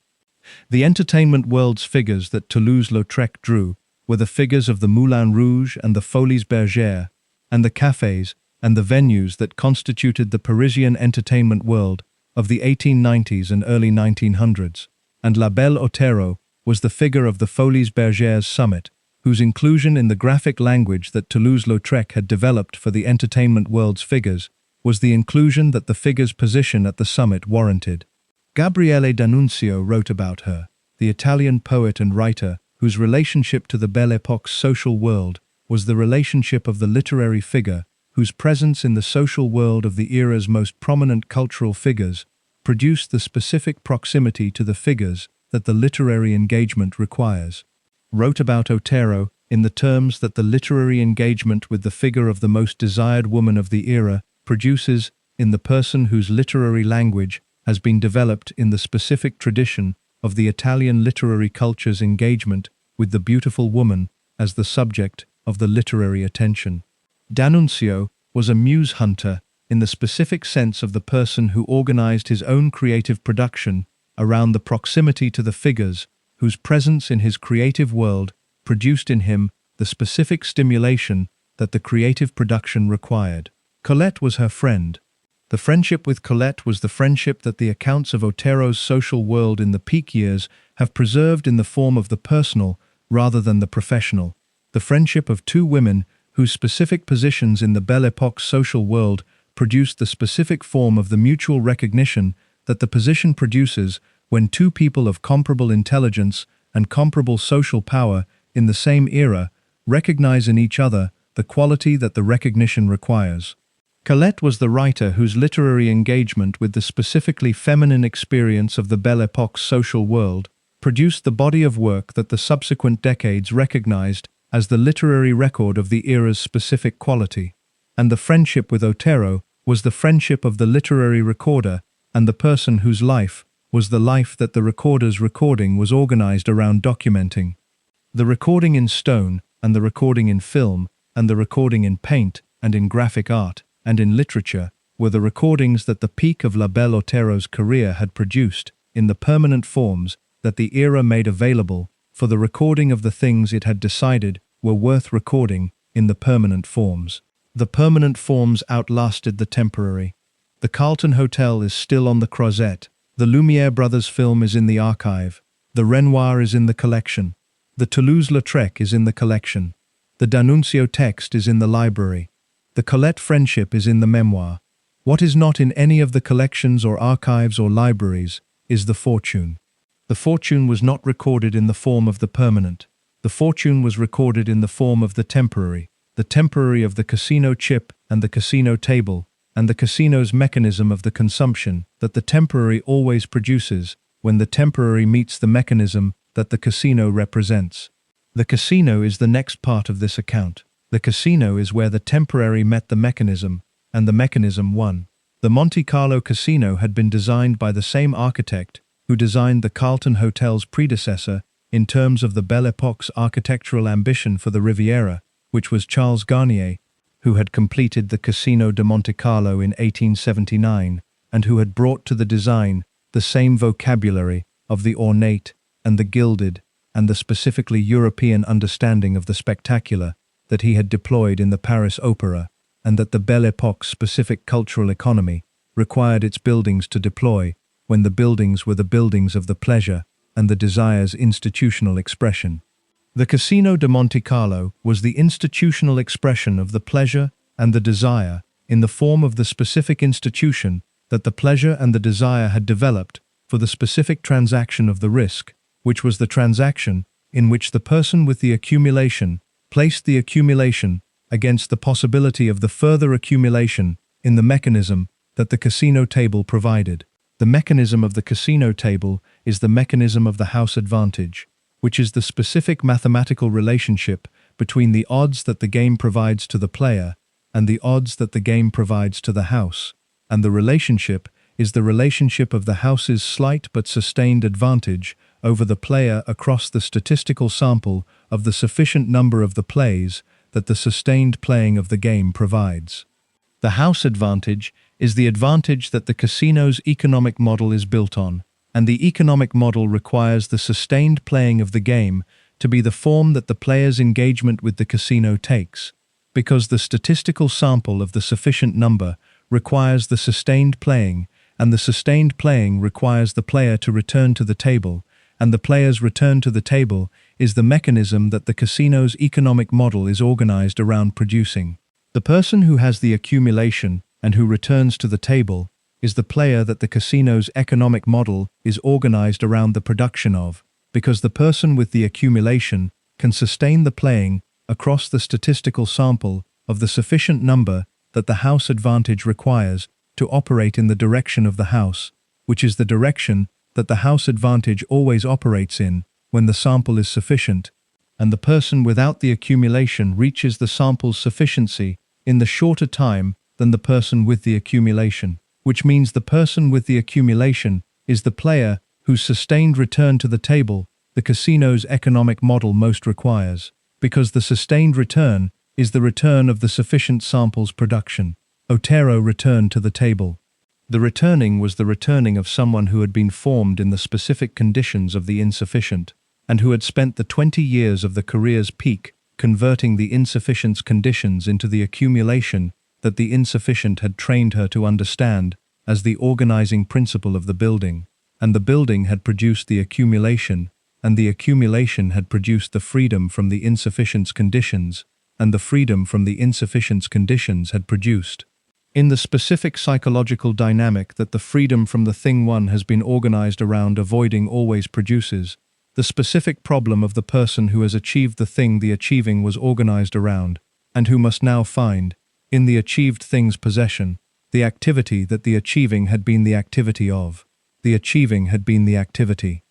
The entertainment world's figures that Toulouse-Lautrec drew were the figures of the Moulin Rouge and the Folies Bergère, and the cafés and the venues that constituted the Parisian entertainment world of the 1890s and early 1900s, and La Belle Otero was the figure of the Folies Bergère's summit, whose inclusion in the graphic language that Toulouse-Lautrec had developed for the entertainment world's figures was the inclusion that the figure's position at the summit warranted. Gabriele D'Annunzio wrote about her, the Italian poet and writer whose relationship to the Belle Époque's social world was the relationship of the literary figure whose presence in the social world of the era's most prominent cultural figures produced the specific proximity to the figures that the literary engagement requires. Wrote about Otero in the terms that the literary engagement with the figure of the most desired woman of the era produces in the person whose literary language has been developed in the specific tradition of the Italian literary culture's engagement with the beautiful woman as the subject of the literary attention. D'Annunzio was a muse hunter in the specific sense of the person who organized his own creative production around the proximity to the figures whose presence in his creative world produced in him the specific stimulation that the creative production required. Colette was her friend. The friendship with Colette was the friendship that the accounts of Otero's social world in the peak years have preserved in the form of the personal rather than the professional. The friendship of two women whose specific positions in the Belle Époque social world produced the specific form of the mutual recognition that the position produces when two people of comparable intelligence and comparable social power in the same era recognize in each other the quality that the recognition requires. Colette was the writer whose literary engagement with the specifically feminine experience of the Belle Époque's social world produced the body of work that the subsequent decades recognized as the literary record of the era's specific quality. And the friendship with Otero was the friendship of the literary recorder and the person whose life was the life that the recorder's recording was organized around documenting. The recording in stone and the recording in film and the recording in paint and in graphic art and in literature were the recordings that the peak of La Belle Otero's career had produced in the permanent forms that the era made available for the recording of the things it had decided were worth recording in the permanent forms. The permanent forms outlasted the temporary. The Carlton Hotel is still on the Croisette. The Lumiere brothers film is in the archive. The Renoir is in the collection. The Toulouse-Lautrec is in the collection. The D'Annunzio text is in the library. The Colette friendship is in the memoir. What is not in any of the collections or archives or libraries is the fortune. The fortune was not recorded in the form of the permanent. The fortune was recorded in the form of the temporary of the casino chip and the casino table, and the casino's mechanism of the consumption that the temporary always produces when the temporary meets the mechanism that the casino represents. The casino is the next part of this account. The casino is where the temporary met the mechanism, and the mechanism won. The Monte Carlo casino had been designed by the same architect who designed the Carlton Hotel's predecessor in terms of the Belle Époque's architectural ambition for the Riviera, which was Charles Garnier, who had completed the Casino de Monte Carlo in 1879, and who had brought to the design the same vocabulary of the ornate and the gilded and the specifically European understanding of the spectacular that he had deployed in the Paris Opera, and that the Belle Époque's specific cultural economy required its buildings to deploy when the buildings were the buildings of the pleasure and the desire's institutional expression. The Casino de Monte Carlo was the institutional expression of the pleasure and the desire in the form of the specific institution that the pleasure and the desire had developed for the specific transaction of the risk, which was the transaction in which the person with the accumulation placed the accumulation against the possibility of the further accumulation in the mechanism that the casino table provided. The mechanism of the casino table is the mechanism of the house advantage, which is the specific mathematical relationship between the odds that the game provides to the player and the odds that the game provides to the house, and the relationship is the relationship of the house's slight but sustained advantage over the player across the statistical sample of the sufficient number of the plays that the sustained playing of the game provides. The house advantage is the advantage that the casino's economic model is built on, and the economic model requires the sustained playing of the game to be the form that the player's engagement with the casino takes, because the statistical sample of the sufficient number requires the sustained playing, and the sustained playing requires the player to return to the table, and the player's return to the table is the mechanism that the casino's economic model is organized around producing. The person who has the accumulation and who returns to the table is the player that the casino's economic model is organized around the production of, because the person with the accumulation can sustain the playing across the statistical sample of the sufficient number that the house advantage requires to operate in the direction of the house, which is the direction that the house advantage always operates in when the sample is sufficient, and the person without the accumulation reaches the sample's sufficiency in the shorter time than the person with the accumulation, which means the person with the accumulation is the player whose sustained return to the table the casino's economic model most requires, because the sustained return is the return of the sufficient sample's production. Otero returned to the table. The returning was the returning of someone who had been formed in the specific conditions of the insufficient, and who had spent the 20 years of the career's peak converting the insufficient's conditions into the accumulation that the insufficient had trained her to understand as the organizing principle of the building, and the building had produced the accumulation, and the accumulation had produced the freedom from the insufficient's conditions, and the freedom from the insufficient's conditions had produced, in the specific psychological dynamic that the freedom from the thing one has been organized around avoiding always produces, the specific problem of the person who has achieved the thing the achieving was organized around, and who must now find, in the achieved thing's possession, the activity that the achieving had been the activity of. The achieving had been the activity.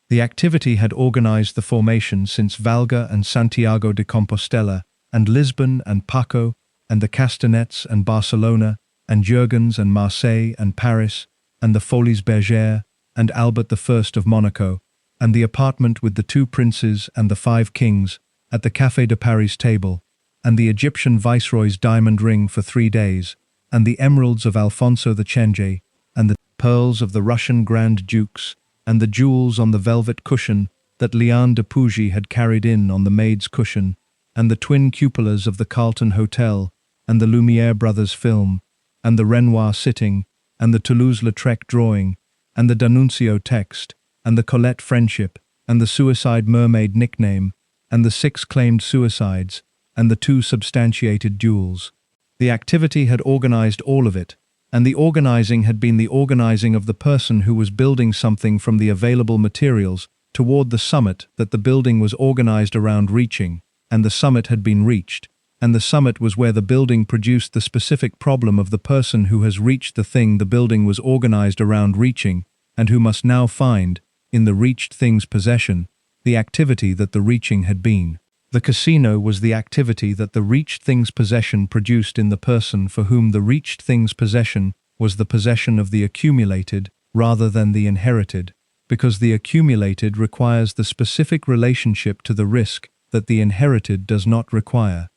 The activity had organized the formation since Valga and Santiago de Compostela, and Lisbon and Paco, and the castanets and Barcelona, and Jurgens and Marseille and Paris, and the Folies Bergère, and Albert I of Monaco, and the apartment with the 2 princes and the 5 kings, at the Café de Paris table, and the Egyptian viceroy's diamond ring for 3 days, and the emeralds of Alfonso the Chenge, and the pearls of the Russian Grand Dukes, and the jewels on the velvet cushion that Liane de Pougy had carried in on the maid's cushion, and the twin cupolas of the Carlton Hotel, and the Lumiere brothers film, and the Renoir sitting, and the Toulouse-Lautrec drawing, and the D'Annunzio text, and the Colette friendship, and the suicide mermaid nickname, and the 6 claimed suicides, and the 2 substantiated duels. The activity had organized all of it, and the organizing had been the organizing of the person who was building something from the available materials toward the summit that the building was organized around reaching, and the summit had been reached, and the summit was where the building produced the specific problem of the person who has reached the thing the building was organized around reaching, and who must now find, in the reached thing's possession, the activity that the reaching had been. The casino was the activity that the reached thing's possession produced in the person for whom the reached thing's possession was the possession of the accumulated rather than the inherited, because the accumulated requires the specific relationship to the risk that the inherited does not require.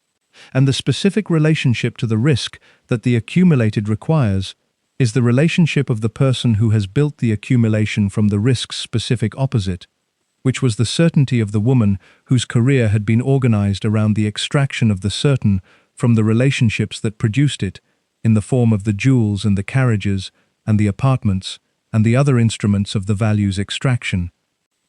And the specific relationship to the risk that the accumulated requires is the relationship of the person who has built the accumulation from the risk's specific opposite, which was the certainty of the woman whose career had been organized around the extraction of the certain from the relationships that produced it, in the form of the jewels and the carriages and the apartments and the other instruments of the value's extraction.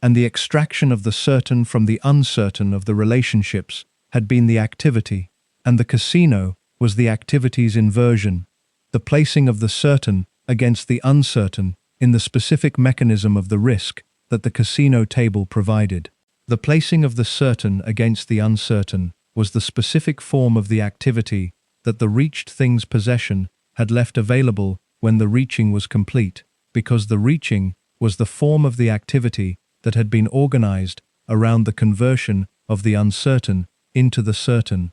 And the extraction of the certain from the uncertain of the relationships had been the activity, and the casino was the activity's inversion, the placing of the certain against the uncertain in the specific mechanism of the risk that the casino table provided. The placing of the certain against the uncertain was the specific form of the activity that the reached thing's possession had left available when the reaching was complete, because the reaching was the form of the activity that had been organized around the conversion of the uncertain into the certain,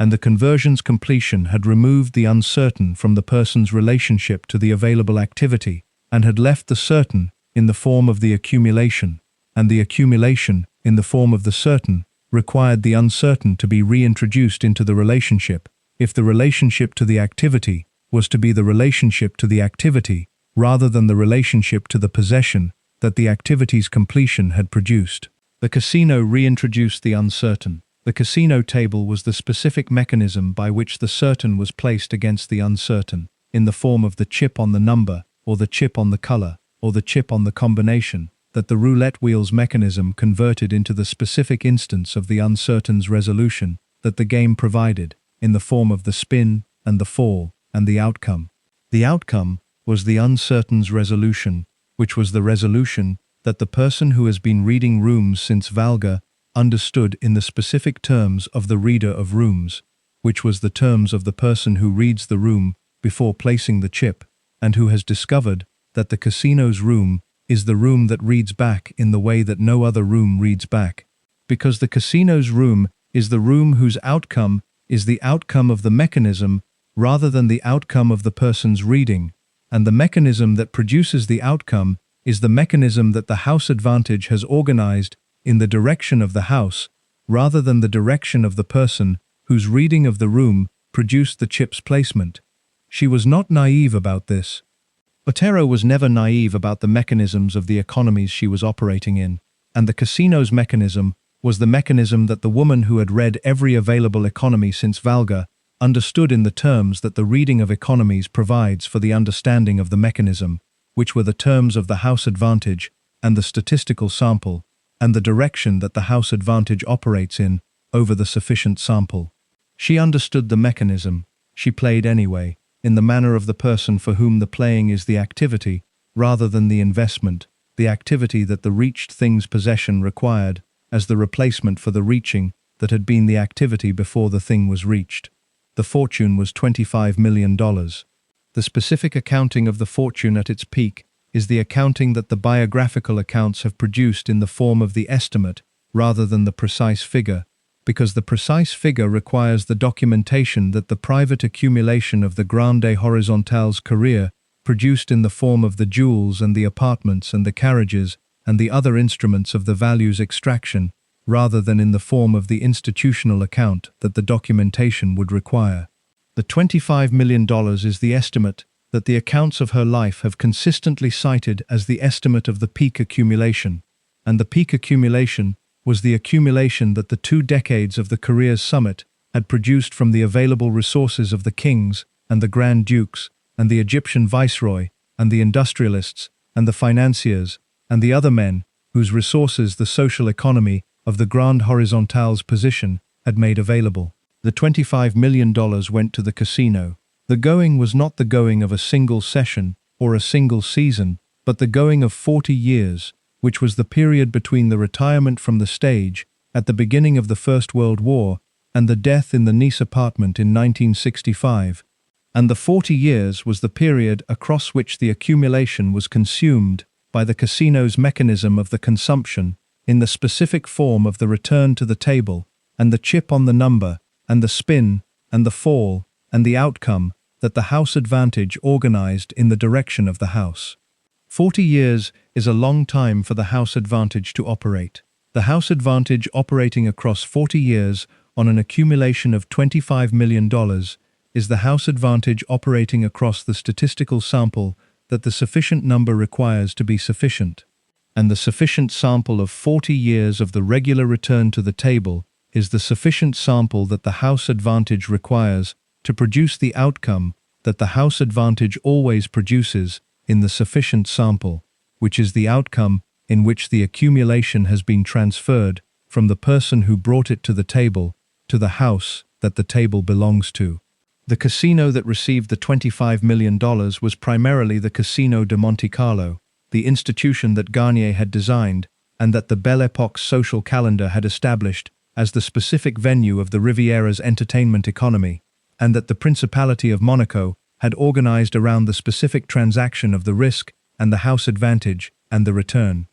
and the conversion's completion had removed the uncertain from the person's relationship to the available activity and had left the certain in the form of the accumulation, and the accumulation, in the form of the certain, required the uncertain to be reintroduced into the relationship, if the relationship to the activity was to be the relationship to the activity rather than the relationship to the possession that the activity's completion had produced. The casino reintroduced the uncertain. The casino table was the specific mechanism by which the certain was placed against the uncertain, in the form of the chip on the number, or the chip on the color, or the chip on the combination, that the roulette wheel's mechanism converted into the specific instance of the uncertain's resolution that the game provided, in the form of the spin and the fall and the outcome. The outcome was the uncertain's resolution, which was the resolution that the person who has been reading rooms since Valga understood in the specific terms of the reader of rooms, which was the terms of the person who reads the room before placing the chip, and who has discovered that the casino's room is the room that reads back in the way that no other room reads back. Because the casino's room is the room whose outcome is the outcome of the mechanism rather than the outcome of the person's reading, and the mechanism that produces the outcome is the mechanism that the house advantage has organized in the direction of the house rather than the direction of the person whose reading of the room produced the chip's placement. She was not naive about this. Otero was never naive about the mechanisms of the economies she was operating in, and the casino's mechanism was the mechanism that the woman who had read every available economy since Valga understood in the terms that the reading of economies provides for the understanding of the mechanism, which were the terms of the house advantage and the statistical sample, and the direction that the house advantage operates in over the sufficient sample. She understood the mechanism. She played anyway, in the manner of the person for whom the playing is the activity, rather than the investment, the activity that the reached thing's possession required, as the replacement for the reaching that had been the activity before the thing was reached. The fortune was $25 million. The specific accounting of the fortune at its peak is the accounting that the biographical accounts have produced in the form of the estimate rather than the precise figure, because the precise figure requires the documentation that the private accumulation of the grande horizontale's career produced in the form of the jewels and the apartments and the carriages and the other instruments of the value's extraction, rather than in the form of the institutional account that the documentation would require. The $25 million is the estimate that the accounts of her life have consistently cited as the estimate of the peak accumulation, and the peak accumulation was the accumulation that the 2 decades of the career's summit had produced from the available resources of the kings and the grand dukes and the Egyptian viceroy and the industrialists and the financiers and the other men whose resources the social economy of the grande horizontale's position had made available. The $25 million went to the casino. The going was not the going of a single session or a single season, but the going of 40 years, which was the period between the retirement from the stage at the beginning of the First World War and the death in the Nice apartment in 1965, and the 40 years was the period across which the accumulation was consumed by the casino's mechanism of the consumption in the specific form of the return to the table and the chip on the number and the spin and the fall and the outcome that the house advantage organized in the direction of the house. 40 years is a long time for the house advantage to operate. The house advantage operating across 40 years on an accumulation of $25 million is the house advantage operating across the statistical sample that the sufficient number requires to be sufficient. And the sufficient sample of 40 years of the regular return to the table is the sufficient sample that the house advantage requires to produce the outcome that the house advantage always produces in the sufficient sample, which is the outcome in which the accumulation has been transferred from the person who brought it to the table to the house that the table belongs to. The casino that received the $25 million was primarily the Casino de Monte Carlo, the institution that Garnier had designed and that the Belle Époque social calendar had established as the specific venue of the Riviera's entertainment economy, and that the Principality of Monaco had organized around the specific transaction of the risk and the house advantage and the return.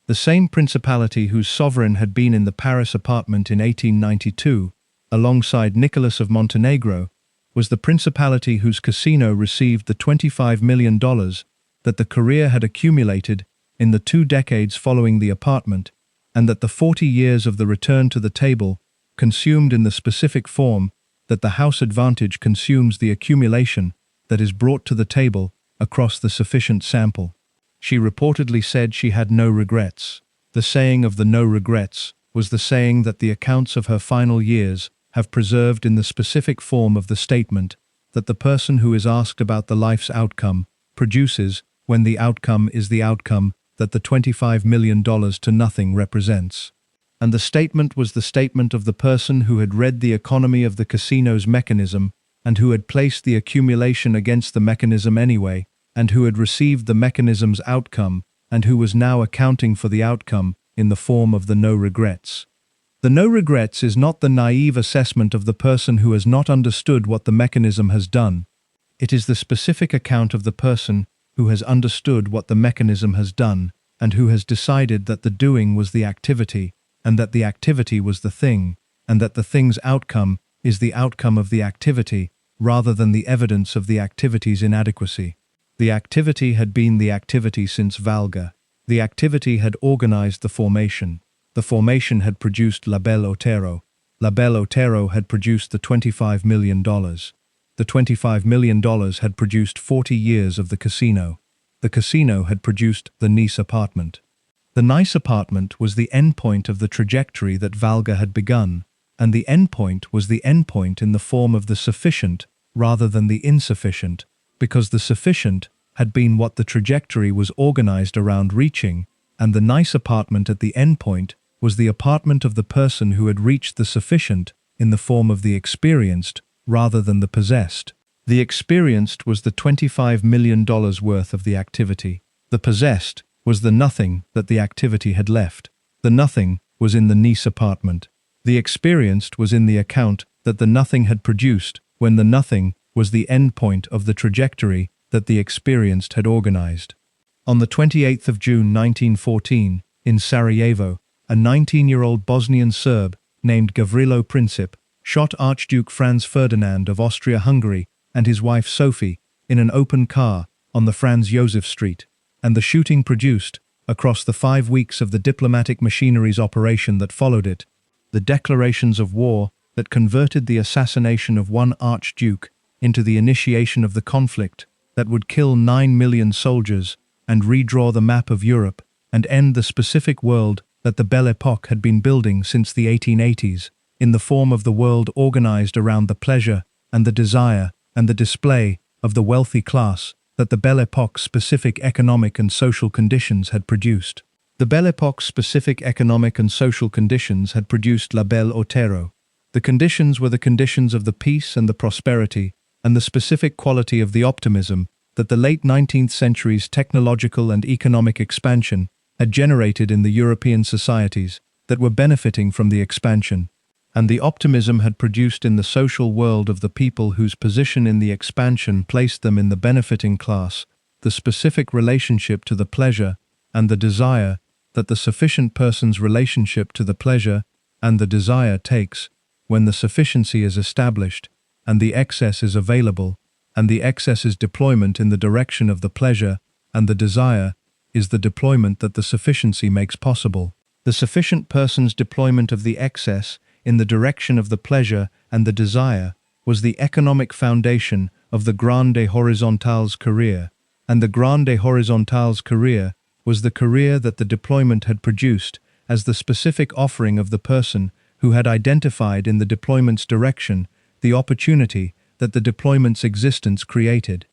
The same principality whose sovereign had been in the Paris apartment in 1892, alongside Nicholas of Montenegro, was the principality whose casino received the $25 million that the career had accumulated in the 2 decades following the apartment, and that the 40 years of the return to the table consumed in the specific form that the house advantage consumes the accumulation that is brought to the table across the sufficient sample. She reportedly said she had no regrets. The saying of the no regrets was the saying that the accounts of her final years have preserved in the specific form of the statement that the person who is asked about the life's outcome produces when the outcome is the outcome that the $25 million to nothing represents. And the statement was the statement of the person who had read the economy of the casino's mechanism and who had placed the accumulation against the mechanism anyway, and who had received the mechanism's outcome, and who was now accounting for the outcome in the form of the no regrets. The no regrets is not the naive assessment of the person who has not understood what the mechanism has done. It is the specific account of the person who has understood what the mechanism has done, and who has decided that the doing was the activity, and that the activity was the thing, and that the thing's outcome is the outcome of the activity, rather than the evidence of the activity's inadequacy. The activity had been the activity since Valga. The activity had organized the formation. The formation had produced La Belle Otero. La Belle Otero had produced the $25 million. The $25 million had produced 40 years of the casino. The casino had produced the nice apartment. The nice apartment was the endpoint of the trajectory that Valga had begun, and the endpoint was the endpoint in the form of the sufficient rather than the insufficient, because the sufficient had been what the trajectory was organized around reaching, and the nice apartment at the endpoint was the apartment of the person who had reached the sufficient in the form of the experienced rather than the possessed. The experienced was the $25 million worth of the activity. The possessed was the nothing that the activity had left. The nothing was in the nice apartment. The experienced was in the account that the nothing had produced when the nothing was the endpoint of the trajectory that the experienced had organized. On the 28th of June 1914, in Sarajevo, a 19-year-old Bosnian Serb named Gavrilo Princip shot Archduke Franz Ferdinand of Austria-Hungary and his wife Sophie in an open car on the Franz Josef Street, and the shooting produced, across the 5 weeks of the diplomatic machinery's operation that followed it, the declarations of war that converted the assassination of one archduke into the initiation of the conflict that would kill 9 million soldiers and redraw the map of Europe and end the specific world that the Belle Époque had been building since the 1880s, in the form of the world organized around the pleasure and the desire and the display of the wealthy class that the Belle Époque's specific economic and social conditions had produced. The Belle Époque's specific economic and social conditions had produced La Belle Otero. The conditions were the conditions of the peace and the prosperity and the specific quality of the optimism that the late 19th century's technological and economic expansion had generated in the European societies that were benefiting from the expansion, and the optimism had produced in the social world of the people whose position in the expansion placed them in the benefiting class, the specific relationship to the pleasure and the desire that the sufficient person's relationship to the pleasure and the desire takes when the sufficiency is established and the excess is available, and the excess's deployment in the direction of the pleasure and the desire is the deployment that the sufficiency makes possible. The sufficient person's deployment of the excess in the direction of the pleasure and the desire was the economic foundation of the grande horizontale's career, and the grande horizontale's career was the career that the deployment had produced as the specific offering of the person who had identified in the deployment's direction the opportunity that the deployment's existence created.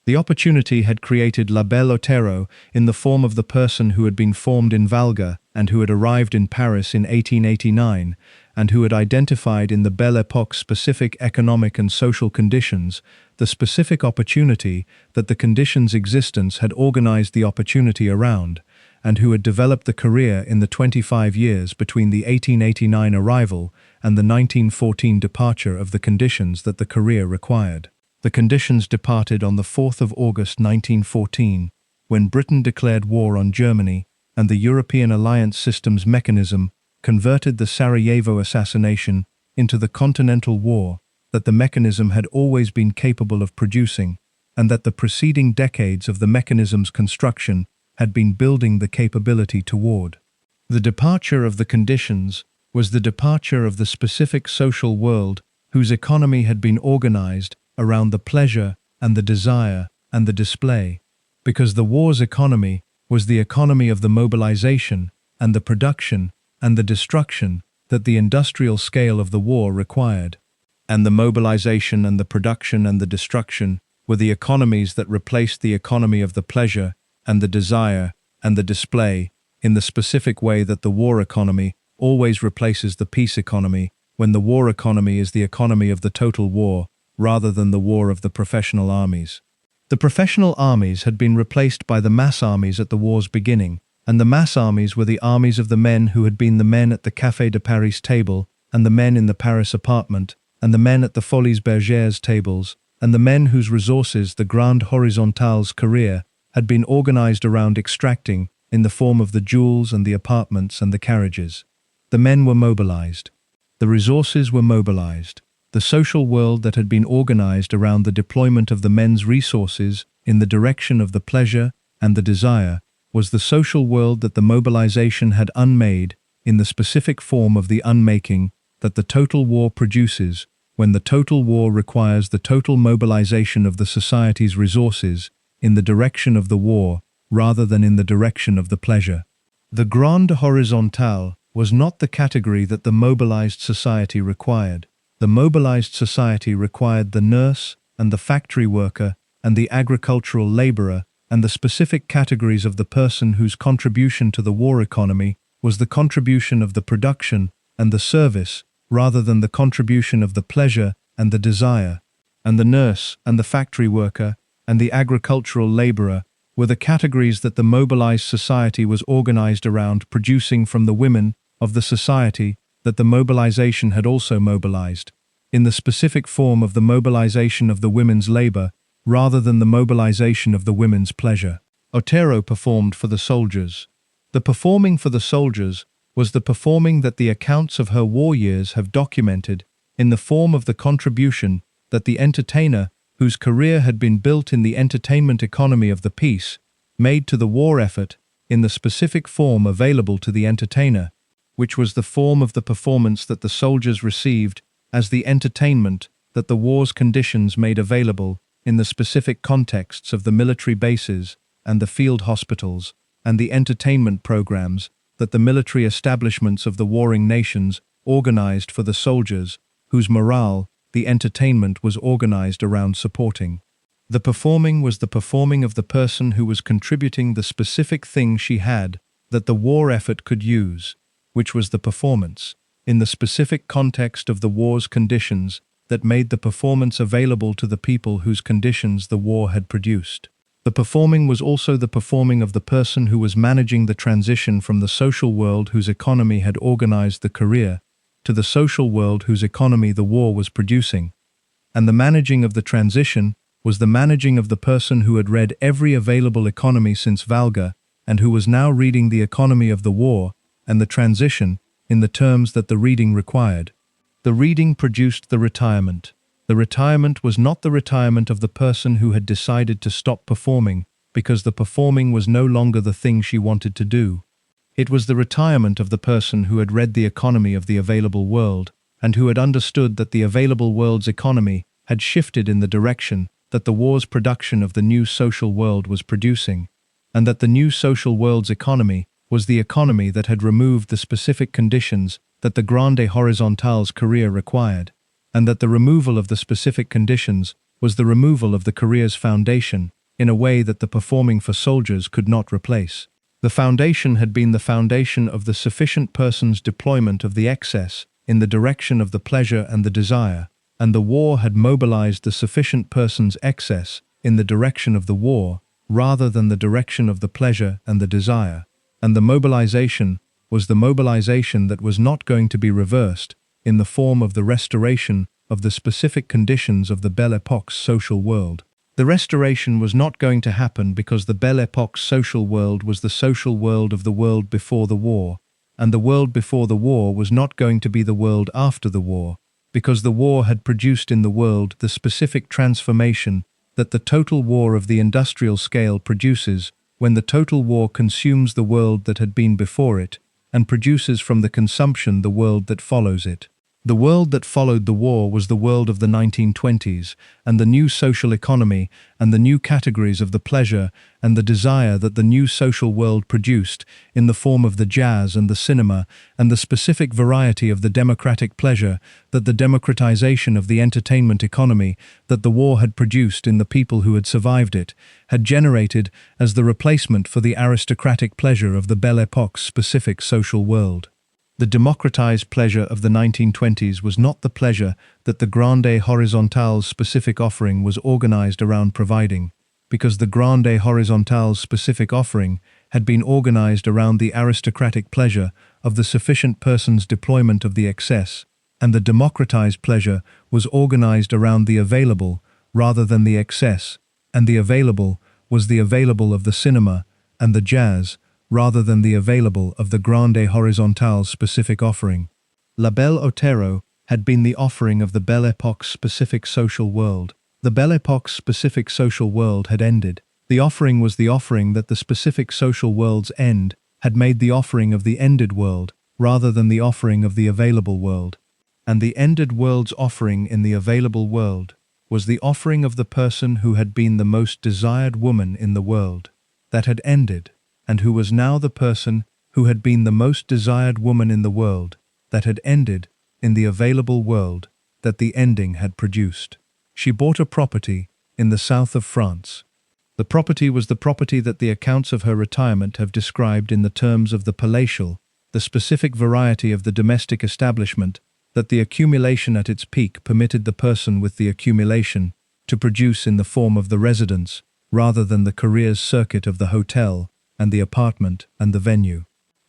The opportunity had created La Belle Otero in the form of the person who had been formed in Valga and who had arrived in Paris in 1889, and who had identified in the Belle Époque's specific economic and social conditions the specific opportunity that the conditions' existence had organized the opportunity around, and who had developed the career in the 25 years between the 1889 arrival and the 1914 departure of the conditions that the career required. The conditions departed on the 4th of August 1914, when Britain declared war on Germany, and the European alliance system's mechanism converted the Sarajevo assassination into the continental war that the mechanism had always been capable of producing, and that the preceding decades of the mechanism's construction had been building the capability toward. The departure of the conditions was the departure of the specific social world whose economy had been organized around the pleasure and the desire and the display, because the war's economy was the economy of the mobilization and the production and the destruction that the industrial scale of the war required. And the mobilization and the production and the destruction were the economies that replaced the economy of the pleasure and the desire and the display in the specific way that the war economy always replaces the peace economy when the war economy is the economy of the total war rather than the war of the professional armies. The professional armies had been replaced by the mass armies at the war's beginning, and the mass armies were the armies of the men who had been the men at the Café de Paris table, and the men in the Paris apartment, and the men at the Folies Bergères tables, and the men whose resources the Grande Horizontale's career had been organized around extracting in the form of the jewels and the apartments and the carriages. The men were mobilized. The resources were mobilized. The social world that had been organized around the deployment of the men's resources in the direction of the pleasure and the desire was the social world that the mobilization had unmade in the specific form of the unmaking that the total war produces when the total war requires the total mobilization of the society's resources in the direction of the war rather than in the direction of the pleasure. The grande horizontale was not the category that the mobilized society required. The mobilized society required the nurse and the factory worker and the agricultural laborer and the specific categories of the person whose contribution to the war economy was the contribution of the production and the service rather than the contribution of the pleasure and the desire. And the nurse and the factory worker and the agricultural laborer were the categories that the mobilized society was organized around, producing from the women of the society that the mobilization had also mobilized, in the specific form of the mobilization of the women's labor rather than the mobilization of the women's pleasure. Otero performed for the soldiers. The performing for the soldiers was the performing that the accounts of her war years have documented in the form of the contribution that the entertainer, whose career had been built in the entertainment economy of the piece, made to the war effort in the specific form available to the entertainer, which was the form of the performance that the soldiers received as the entertainment that the war's conditions made available in the specific contexts of the military bases and the field hospitals and the entertainment programs that the military establishments of the warring nations organized for the soldiers, whose morale the entertainment was organized around supporting. The performing was the performing of the person who was contributing the specific thing she had that the war effort could use, which was the performance, in the specific context of the war's conditions that made the performance available to the people whose conditions the war had produced. The performing was also the performing of the person who was managing the transition from the social world whose economy had organized the career to the social world whose economy the war was producing. And the managing of the transition was the managing of the person who had read every available economy since Valga and who was now reading the economy of the war and the transition in the terms that the reading required. The reading produced the retirement. The retirement was not the retirement of the person who had decided to stop performing because the performing was no longer the thing she wanted to do. It was the retirement of the person who had read the economy of the available world and who had understood that the available world's economy had shifted in the direction that the war's production of the new social world was producing, and that the new social world's economy was the economy that had removed the specific conditions that the grande horizontale's career required, and that the removal of the specific conditions was the removal of the career's foundation in a way that the performing for soldiers could not replace. The foundation had been the foundation of the sufficient person's deployment of the excess in the direction of the pleasure and the desire, and the war had mobilized the sufficient person's excess in the direction of the war rather than the direction of the pleasure and the desire, and the mobilization was the mobilization that was not going to be reversed in the form of the restoration of the specific conditions of the Belle Époque's social world. The restoration was not going to happen because the Belle Époque's social world was the social world of the world before the war, and the world before the war was not going to be the world after the war, because the war had produced in the world the specific transformation that the total war of the industrial scale produces when the total war consumes the world that had been before it and produces from the consumption the world that follows it. The world that followed the war was the world of the 1920s, and the new social economy and the new categories of the pleasure and the desire that the new social world produced in the form of the jazz and the cinema and the specific variety of the democratic pleasure that the democratization of the entertainment economy that the war had produced in the people who had survived it had generated as the replacement for the aristocratic pleasure of the Belle Époque's specific social world. The democratized pleasure of the 1920s was not the pleasure that the grande horizontale's specific offering was organized around providing, because the grande horizontale's specific offering had been organized around the aristocratic pleasure of the sufficient person's deployment of the excess, and the democratized pleasure was organized around the available rather than the excess, and the available was the available of the cinema and the jazz, rather than the available of the grande horizontale specific offering. La Belle Otero had been the offering of the Belle Époque's specific social world. The Belle Époque's specific social world had ended. The offering was the offering that the specific social world's end had made the offering of the ended world, rather than the offering of the available world. And the ended world's offering in the available world was the offering of the person who had been the most desired woman in the world, that had ended, and who was now the person who had been the most desired woman in the world, that had ended, in the available world, that the ending had produced. She bought a property in the south of France. The property was the property that the accounts of her retirement have described in the terms of the palatial, the specific variety of the domestic establishment, that the accumulation at its peak permitted the person with the accumulation to produce in the form of the residence, rather than the careers circuit of the hotel and the apartment and the venue.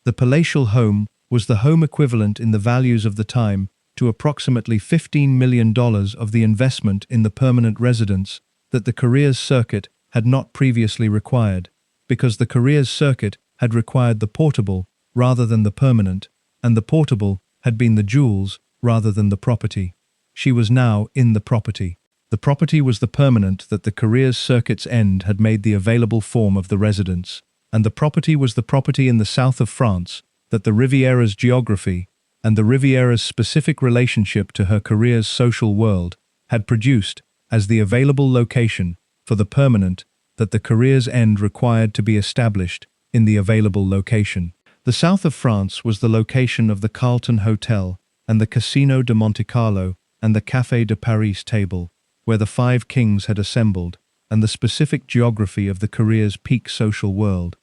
The palatial home was the home equivalent in the values of the time to approximately $15 million of the investment in the permanent residence that the careers circuit had not previously required, because the careers circuit had required the portable rather than the permanent, and the portable had been the jewels rather than the property. She was now in the property. The property was the permanent that the careers circuit's end had made the available form of the residence, and the property was the property in the south of France that the Riviera's geography and the Riviera's specific relationship to her career's social world had produced as the available location for the permanent that the career's end required to be established in the available location. The south of France was the location of the Carlton Hotel and the Casino de Monte Carlo and the Café de Paris table, where the five kings had assembled, and the specific geography of the career's peak social world.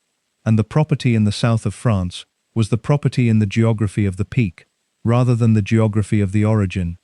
And the property in the south of France was the property in the geography of the peak, rather than the geography of the origin,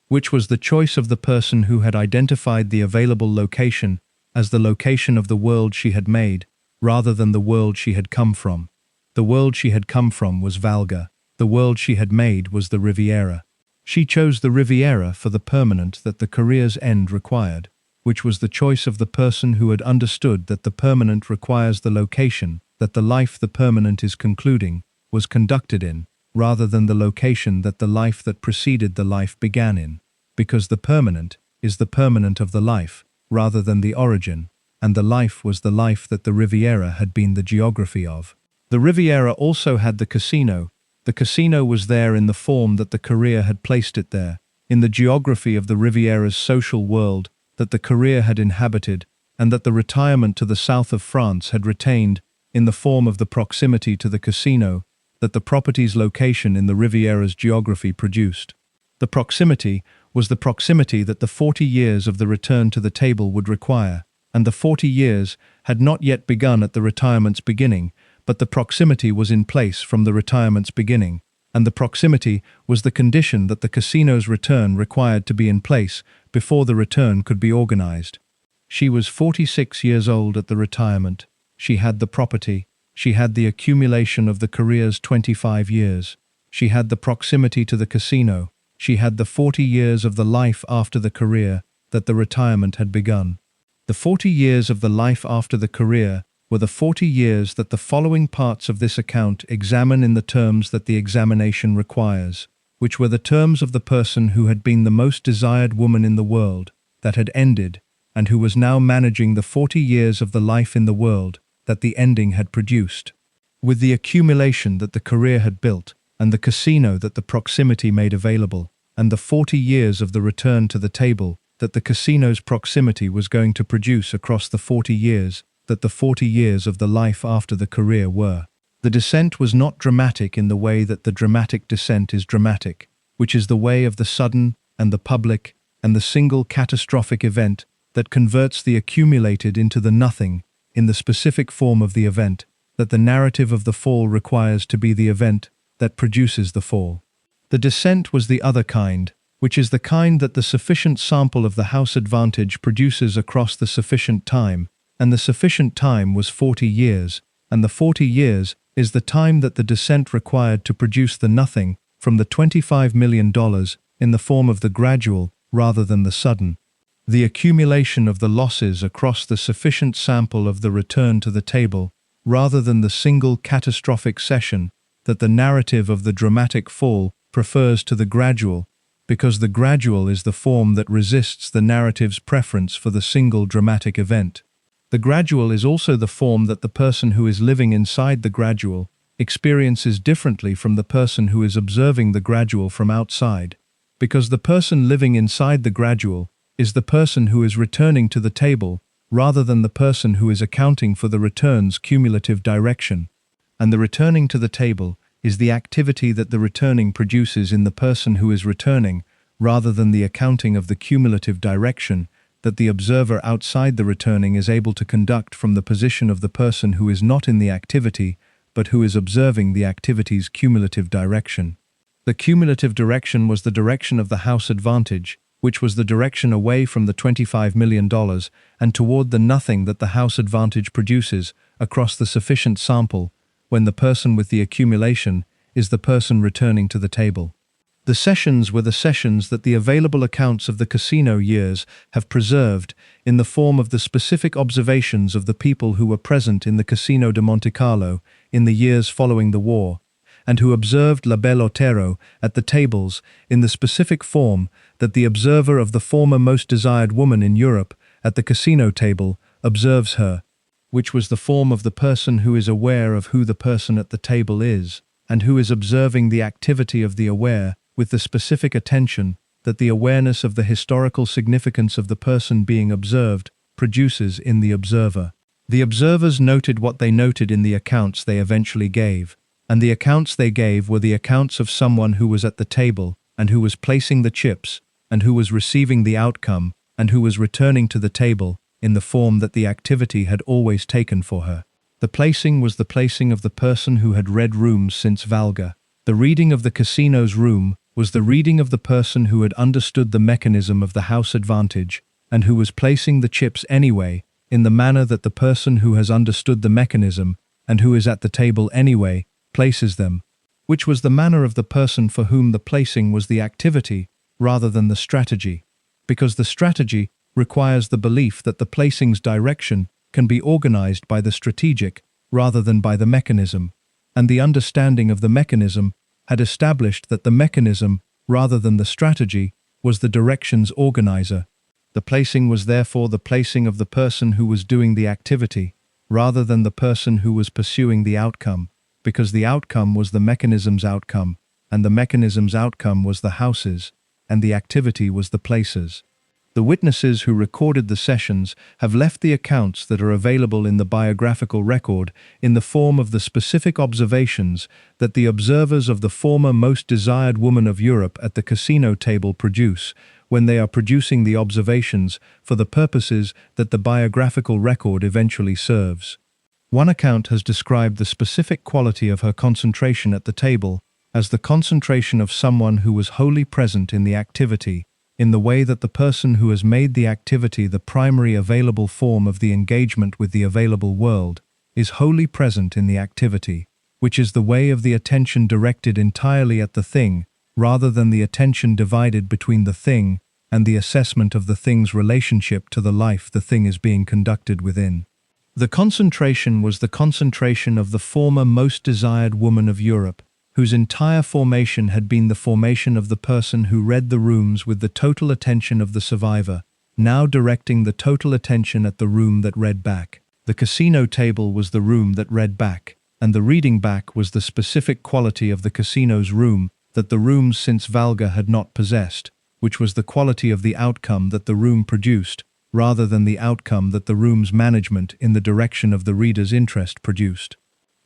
which was the choice of the person who had identified the available location as the location of the world she had made, rather than the world she had come from. The world she had come from was Valga. The world she had made was the Riviera. She chose the Riviera for the permanent that the career's end required, which was the choice of the person who had understood that the permanent requires the location that the life the permanent is concluding was conducted in, rather than the location that the life that preceded the life began in, because the permanent is the permanent of the life, rather than the origin, and the life was the life that the Riviera had been the geography of. The Riviera also had the casino. The casino was there in the form that the career had placed it there, in the geography of the Riviera's social world that the career had inhabited, and that the retirement to the south of France had retained, in the form of the proximity to the casino that the property's location in the Riviera's geography produced. The proximity was the proximity that the 40 years of the return to the table would require, and the 40 years had not yet begun at the retirement's beginning, but the proximity was in place from the retirement's beginning, and the proximity was the condition that the casino's return required to be in place before the return could be organized. She was 46 years old at the retirement. She had the property. She had the accumulation of the career's 25 years. She had the proximity to the casino. She had the 40 years of the life after the career that the retirement had begun. The 40 years of the life after the career were the 40 years that the following parts of this account examine in the terms that the examination requires, which were the terms of the person who had been the most desired woman in the world, that had ended, and who was now managing the 40 years of the life in the world that the ending had produced. With the accumulation that the career had built, and the casino that the proximity made available, and the 40 years of the return to the table that the casino's proximity was going to produce across the 40 years that the 40 years of the life after the career were. The descent was not dramatic in the way that the dramatic descent is dramatic, which is the way of the sudden and the public and the single catastrophic event that converts the accumulated into the nothing in the specific form of the event that the narrative of the fall requires to be the event that produces the fall. The descent was the other kind, which is the kind that the sufficient sample of the house advantage produces across the sufficient time, and the sufficient time was 40 years, and the 40 years is the time that the descent required to produce the nothing from the $25 million in the form of the gradual rather than the sudden. The accumulation of the losses across the sufficient sample of the return to the table, rather than the single catastrophic session that the narrative of the dramatic fall prefers to the gradual, because the gradual is the form that resists the narrative's preference for the single dramatic event. The gradual is also the form that the person who is living inside the gradual experiences differently from the person who is observing the gradual from outside, because the person living inside the gradual is the person who is returning to the table rather than the person who is accounting for the return's cumulative direction, and the returning to the table is the activity that the returning produces in the person who is returning, rather than the accounting of the cumulative direction that the observer outside the returning is able to conduct from the position of the person who is not in the activity, but who is observing the activity's cumulative direction. The cumulative direction was the direction of the house advantage, which was the direction away from the $25 million and toward the nothing that the house advantage produces across the sufficient sample, when the person with the accumulation is the person returning to the table. The sessions were the sessions that the available accounts of the casino years have preserved in the form of the specific observations of the people who were present in the Casino de Monte Carlo in the years following the war, and who observed La Belle Otero at the tables in the specific form that the observer of the former most desired woman in Europe at the casino table observes her, which was the form of the person who is aware of who the person at the table is, and who is observing the activity of the aware with the specific attention that the awareness of the historical significance of the person being observed produces in the observer. The observers noted what they noted in the accounts they eventually gave, and the accounts they gave were the accounts of someone who was at the table and who was placing the chips and who was receiving the outcome and who was returning to the table in the form that the activity had always taken for her. The placing was the placing of the person who had read rooms since Valga. The reading of the casino's room was the reading of the person who had understood the mechanism of the house advantage and who was placing the chips anyway in the manner that the person who has understood the mechanism and who is at the table anyway places them, which was the manner of the person for whom the placing was the activity rather than the strategy, because the strategy requires the belief that the placing's direction can be organized by the strategic rather than by the mechanism, and the understanding of the mechanism had established that the mechanism, rather than the strategy, was the direction's organizer. The placing was therefore the placing of the person who was doing the activity, rather than the person who was pursuing the outcome, because the outcome was the mechanism's outcome, and the mechanism's outcome was the house's, and the activity was the place's. The witnesses who recorded the sessions have left the accounts that are available in the biographical record in the form of the specific observations that the observers of the former most desired woman of Europe at the casino table produce when they are producing the observations for the purposes that the biographical record eventually serves. One account has described the specific quality of her concentration at the table as the concentration of someone who was wholly present in the activity, in the way that the person who has made the activity the primary available form of the engagement with the available world is wholly present in the activity, which is the way of the attention directed entirely at the thing, rather than the attention divided between the thing and the assessment of the thing's relationship to the life the thing is being conducted within. The concentration was the concentration of the former most desired woman of Europe, whose entire formation had been the formation of the person who read the rooms with the total attention of the survivor, now directing the total attention at the room that read back. The casino table was the room that read back, and the reading back was the specific quality of the casino's room that the rooms since Valga had not possessed, which was the quality of the outcome that the room produced, rather than the outcome that the room's management in the direction of the reader's interest produced.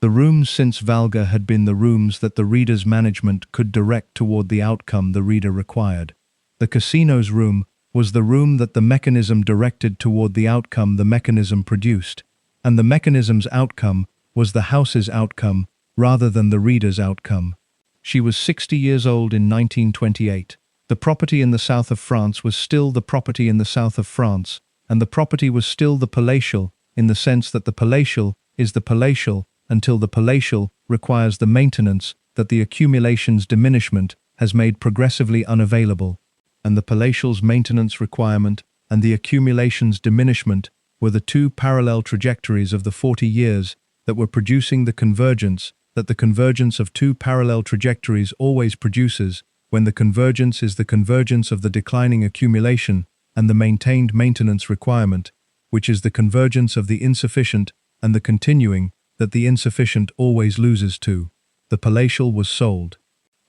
The rooms since Valga had been the rooms that the reader's management could direct toward the outcome the reader required. The casino's room was the room that the mechanism directed toward the outcome the mechanism produced, and the mechanism's outcome was the house's outcome rather than the reader's outcome. She was 60 years old in 1928. The property in the south of France was still the property in the south of France, and the property was still the palatial in the sense that the palatial is the palatial until the palatial requires the maintenance that the accumulation's diminishment has made progressively unavailable, and the palatial's maintenance requirement and the accumulation's diminishment were the two parallel trajectories of the 40 years that were producing the convergence that the convergence of two parallel trajectories always produces, when the convergence is the convergence of the declining accumulation and the maintained maintenance requirement, which is the convergence of the insufficient and the continuing that the insufficient always loses to. The palatial was sold.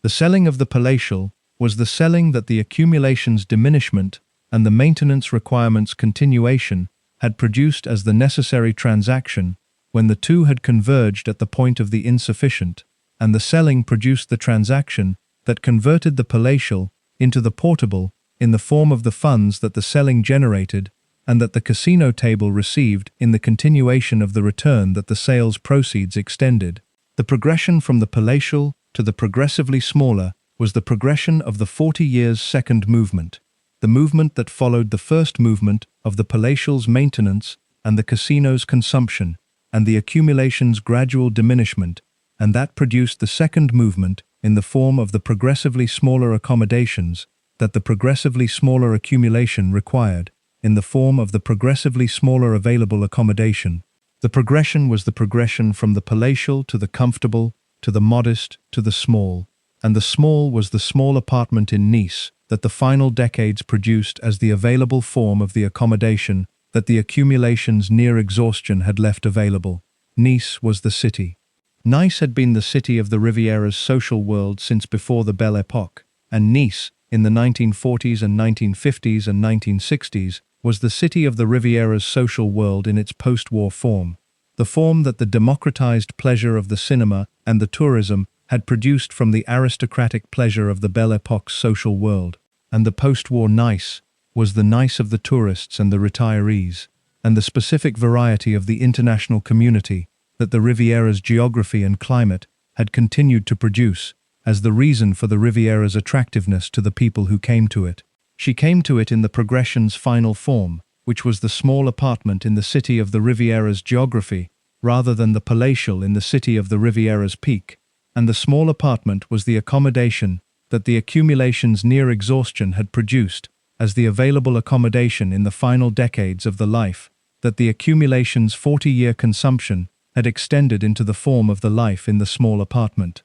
The selling of the palatial was the selling that the accumulation's diminishment and the maintenance requirement's continuation had produced as the necessary transaction when the two had converged at the point of the insufficient, and the selling produced the transaction that converted the palatial into the portable in the form of the funds that the selling generated and that the casino table received in the continuation of the return that the sales proceeds extended. The progression from the palatial to the progressively smaller was the progression of the 40 years' second movement, the movement that followed the first movement of the palatial's maintenance and the casino's consumption, and the accumulation's gradual diminishment, and that produced the second movement in the form of the progressively smaller accommodations that the progressively smaller accumulation required, in the form of the progressively smaller available accommodation. The progression was the progression from the palatial to the comfortable, to the modest, to the small, and the small was the small apartment in Nice that the final decades produced as the available form of the accommodation that the accumulation's near exhaustion had left available. Nice was the city. Nice had been the city of the Riviera's social world since before the Belle Époque, and Nice, in the 1940s and 1950s and 1960s, was the city of the Riviera's social world in its post-war form, the form that the democratized pleasure of the cinema and the tourism had produced from the aristocratic pleasure of the Belle Époque's social world, and the post-war Nice was the Nice of the tourists and the retirees, and the specific variety of the international community that the Riviera's geography and climate had continued to produce as the reason for the Riviera's attractiveness to the people who came to it. She came to it in the progression's final form, which was the small apartment in the city of the Riviera's geography, rather than the palatial in the city of the Riviera's peak, and the small apartment was the accommodation that the accumulation's near exhaustion had produced as the available accommodation in the final decades of the life that the accumulation's 40-year consumption had extended into the form of the life in the small apartment.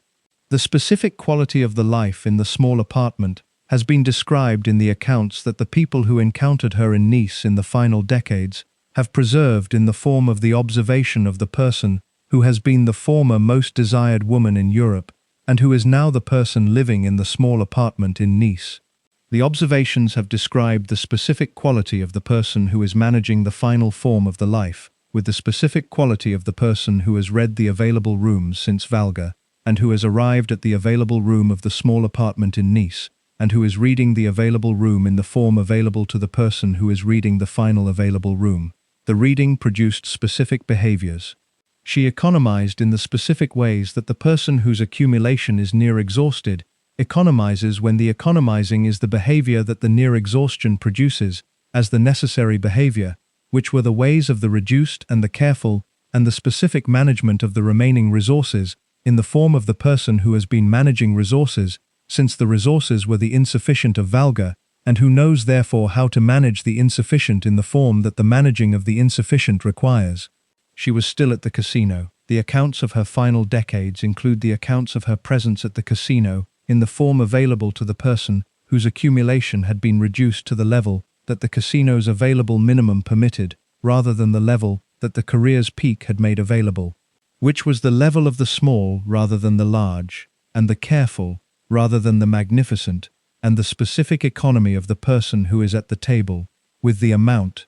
The specific quality of the life in the small apartment has been described in the accounts that the people who encountered her in Nice in the final decades have preserved in the form of the observation of the person who has been the former most desired woman in Europe and who is now the person living in the small apartment in Nice. The observations have described the specific quality of the person who is managing the final form of the life, with the specific quality of the person who has read the available rooms since Valga, and who has arrived at the available room of the small apartment in Nice, and who is reading the available room in the form available to the person who is reading the final available room. The reading produced specific behaviors. She economized in the specific ways that the person whose accumulation is near exhausted economizes when the economizing is the behavior that the near exhaustion produces as the necessary behavior, which were the ways of the reduced and the careful and the specific management of the remaining resources in the form of the person who has been managing resources since the resources were the insufficient of Valga, and who knows therefore how to manage the insufficient in the form that the managing of the insufficient requires. She was still at the casino. The accounts of her final decades include the accounts of her presence at the casino in the form available to the person whose accumulation had been reduced to the level that the casino's available minimum permitted, rather than the level that the career's peak had made available, which was the level of the small rather than the large, and the careful rather than the magnificent, and the specific economy of the person who is at the table, with the amount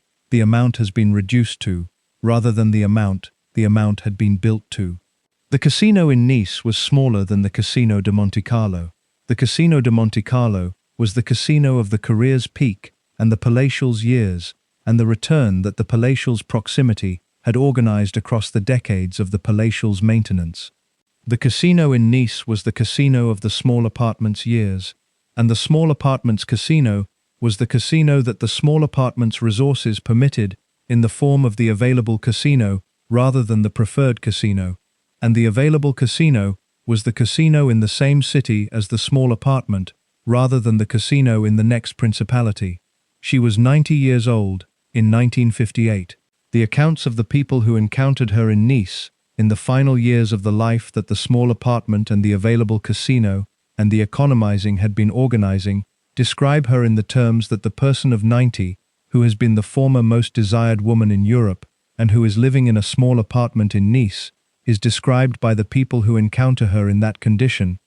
has been reduced to, rather than the amount had been built to. The casino in Nice was smaller than the Casino de Monte Carlo. The Casino de Monte Carlo was the casino of the career's peak and the palatial's years, and the return that the palatial's proximity had organized across the decades of the palatial's maintenance. The casino in Nice was the casino of the small apartment's years, and the small apartment's casino was the casino that the small apartment's resources permitted in the form of the available casino rather than the preferred casino, and the available casino was the casino in the same city as the small apartment rather than the casino in the next principality. She was 90 years old in 1958. The accounts of the people who encountered her in Nice, in the final years of the life that the small apartment and the available casino and the economizing had been organizing, describe her in the terms that the person of 90, who has been the former most desired woman in Europe and who is living in a small apartment in Nice, is described by the people who encounter her in that condition,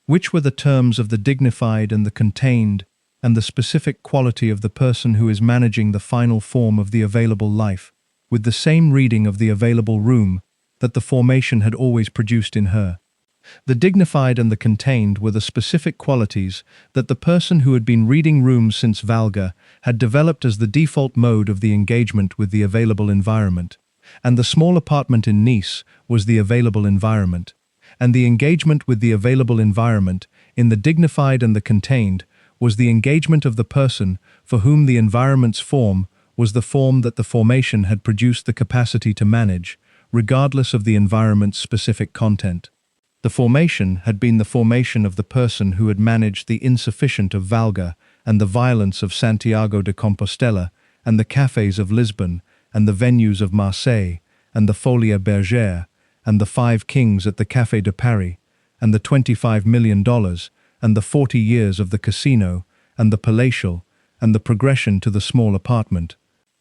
which were the terms of the dignified and the contained and the specific quality of the person who is managing the final form of the available life, with the same reading of the available room that the formation had always produced in her. The dignified and the contained were the specific qualities that the person who had been reading rooms since Valga had developed as the default mode of the engagement with the available environment, and the small apartment in Nice was the available environment, and the engagement with the available environment in the dignified and the contained was the engagement of the person for whom the environment's form was the form that the formation had produced the capacity to manage, regardless of the environment's specific content. The formation had been the formation of the person who had managed the insufficient of Valga and the violence of Santiago de Compostela and the cafes of Lisbon and the venues of Marseille and the Folia Bergère and the 5 kings at the Café de Paris and the $25 million and the 40 years of the casino and the palatial and the progression to the small apartment.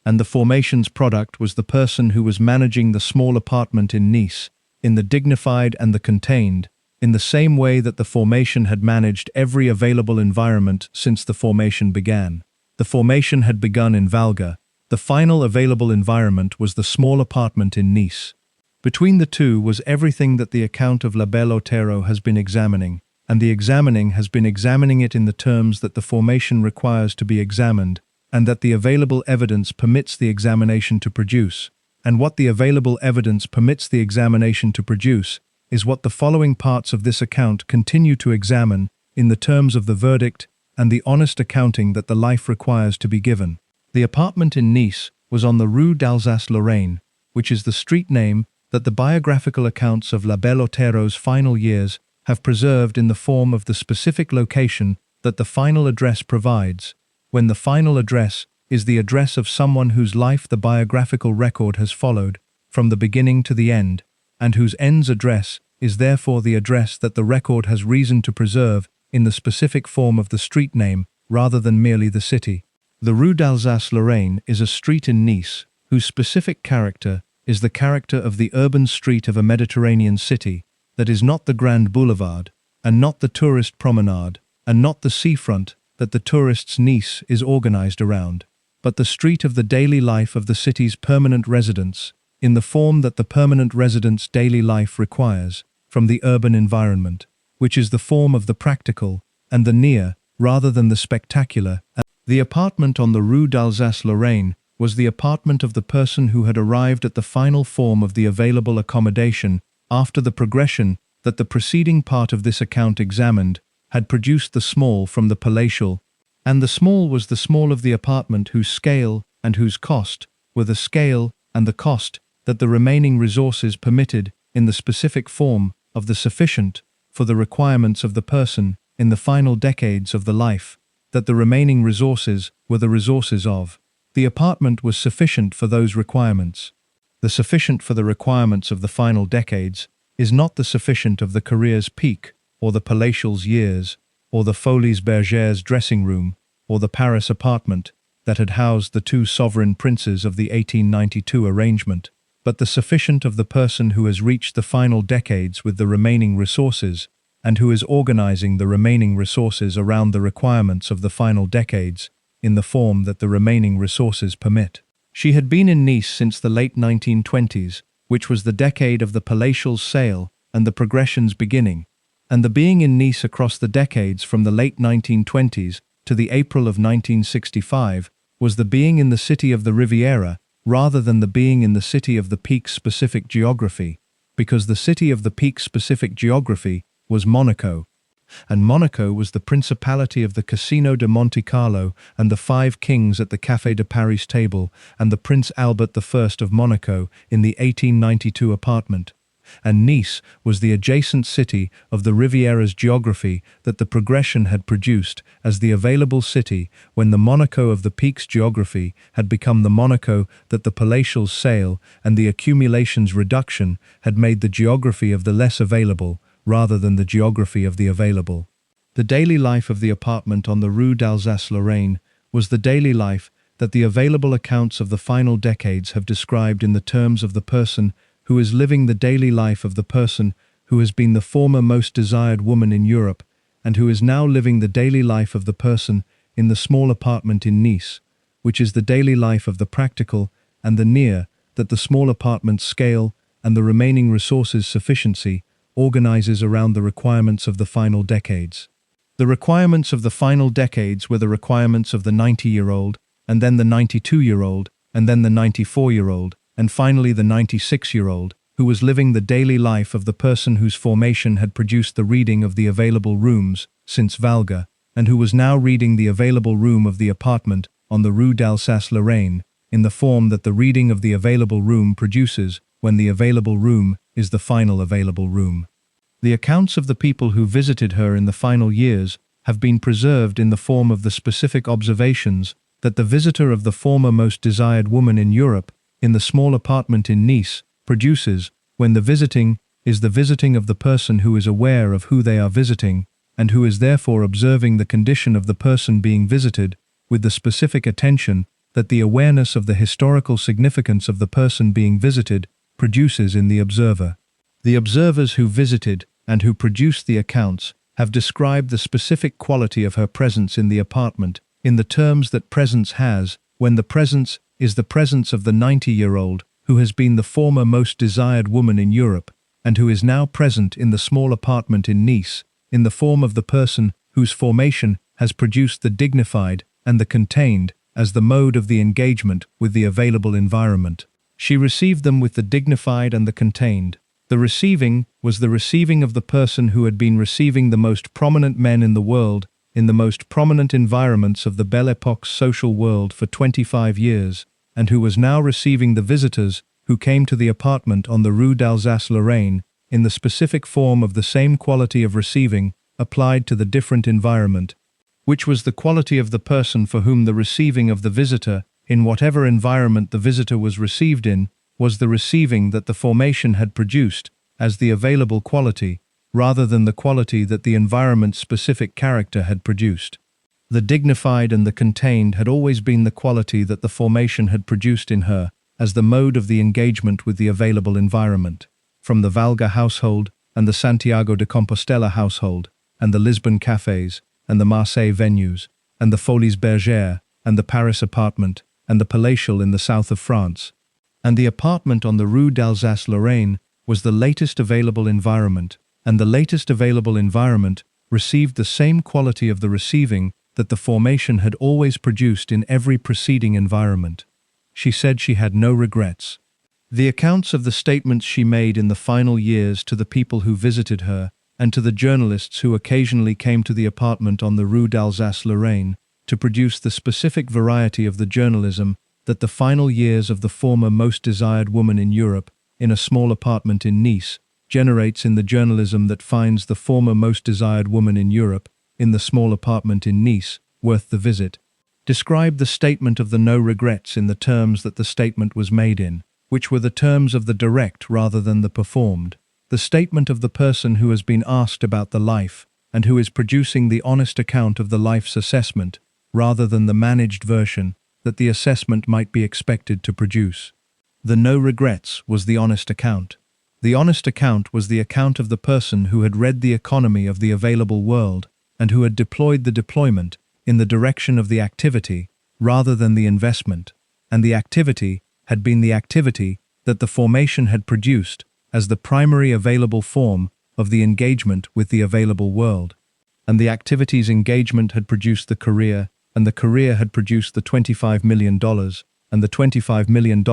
And the formation's product was the person who was managing the small apartment in Nice, in the dignified and the contained, in the same way that the formation had managed every available environment since the formation began. The formation had begun in Valga. The final available environment was the small apartment in Nice. Between the two was everything that the account of La Belle Otero has been examining, and the examining has been examining it in the terms that the formation requires to be examined, and that the available evidence permits the examination to produce. And what the available evidence permits the examination to produce is what the following parts of this account continue to examine in the terms of the verdict and the honest accounting that the life requires to be given. The apartment in Nice was on the Rue d'Alsace-Lorraine, which is the street name that the biographical accounts of La Belle Otero's final years have preserved in the form of the specific location that the final address provides, when the final address is the address of someone whose life the biographical record has followed from the beginning to the end, and whose end's address is therefore the address that the record has reason to preserve in the specific form of the street name rather than merely the city. The Rue d'Alsace-Lorraine is a street in Nice whose specific character is the character of the urban street of a Mediterranean city that is not the Grand Boulevard, and not the tourist promenade, and not the seafront that the tourist's Nice is organized around, but the street of the daily life of the city's permanent residents, in the form that the permanent resident's daily life requires from the urban environment, which is the form of the practical and the near rather than the spectacular. The apartment on the Rue d'Alsace-Lorraine was the apartment of the person who had arrived at the final form of the available accommodation after the progression that the preceding part of this account examined had produced the small from the palatial, and the small was the small of the apartment whose scale and whose cost were the scale and the cost that the remaining resources permitted in the specific form of the sufficient for the requirements of the person in the final decades of the life, that the remaining resources were the resources of. The apartment was sufficient for those requirements. The sufficient for the requirements of the final decades is not the sufficient of the career's peak, or the palatial's years, or the Folies Bergère's dressing room, or the Paris apartment that had housed the 2 sovereign princes of the 1892 arrangement, but the sufficient of the person who has reached the final decades with the remaining resources, and who is organizing the remaining resources around the requirements of the final decades, in the form that the remaining resources permit. She had been in Nice since the late 1920s, which was the decade of the palatial's sale and the progression's beginning, and the being in Nice across the decades from the late 1920s to the April of 1965 was the being in the city of the Riviera rather than the being in the city of the peak-specific geography, because the city of the peak-specific geography was Monaco, and Monaco was the principality of the Casino de Monte Carlo and the 5 kings at the Café de Paris table and the Prince Albert I of Monaco in the 1892 apartment, and Nice was the adjacent city of the Riviera's geography that the progression had produced as the available city when the Monaco of the Peak's geography had become the Monaco that the palatial's sale and the accumulation's reduction had made the geography of the less available rather than the geography of the available. The daily life of the apartment on the Rue d'Alsace-Lorraine was the daily life that the available accounts of the final decades have described in the terms of the person who is living the daily life of the person who has been the former most desired woman in Europe and who is now living the daily life of the person in the small apartment in Nice, which is the daily life of the practical and the near that the small apartment's scale and the remaining resources sufficiency organizes around the requirements of the final decades. The requirements of the final decades were the requirements of the 90-year-old, and then the 92-year-old, and then the 94-year-old, and finally the 96-year-old, who was living the daily life of the person whose formation had produced the reading of the available rooms since Valga, and who was now reading the available room of the apartment on the Rue d'Alsace-Lorraine in the form that the reading of the available room produces when the available room is the final available room. The accounts of the people who visited her in the final years have been preserved in the form of the specific observations that the visitor of the former most desired woman in Europe in the small apartment in Nice produces when the visiting is the visiting of the person who is aware of who they are visiting and who is therefore observing the condition of the person being visited with the specific attention that the awareness of the historical significance of the person being visited produces in the observer. The observers who visited and who produced the accounts have described the specific quality of her presence in the apartment in the terms that presence has when the presence is the presence of the 90-year-old who has been the former most desired woman in Europe and who is now present in the small apartment in Nice in the form of the person whose formation has produced the dignified and the contained as the mode of the engagement with the available environment. She received them with the dignified and the contained. The receiving was the receiving of the person who had been receiving the most prominent men in the world in the most prominent environments of the Belle Époque's social world for 25 years, and who was now receiving the visitors who came to the apartment on the Rue d'Alsace-Lorraine in the specific form of the same quality of receiving applied to the different environment, which was the quality of the person for whom the receiving of the visitor, in whatever environment the visitor was received in, was the receiving that the formation had produced as the available quality, rather than the quality that the environment's specific character had produced. The dignified and the contained had always been the quality that the formation had produced in her as the mode of the engagement with the available environment. From the Valga household and the Santiago de Compostela household and the Lisbon cafes and the Marseille venues and the Folies Bergère and the Paris apartment and the palatial in the south of France. And the apartment on the Rue d'Alsace-Lorraine was the latest available environment, and the latest available environment received the same quality of the receiving that the formation had always produced in every preceding environment. She said she had no regrets. The accounts of the statements she made in the final years to the people who visited her and to the journalists who occasionally came to the apartment on the Rue d'Alsace-Lorraine to produce the specific variety of the journalism that the final years of the former most desired woman in Europe in a small apartment in Nice generates in the journalism that finds the former most desired woman in Europe in the small apartment in Nice worth the visit. Describe the statement of the no regrets in the terms that the statement was made in, which were the terms of the direct rather than the performed. The statement of the person who has been asked about the life and who is producing the honest account of the life's assessment rather than the managed version that the assessment might be expected to produce. The no regrets was the honest account. The honest account was the account of the person who had read the economy of the available world and who had deployed the deployment in the direction of the activity rather than the investment, and the activity had been the activity that the formation had produced as the primary available form of the engagement with the available world. And the activity's engagement had produced the career, and the career had produced the $25 million, and the $25 million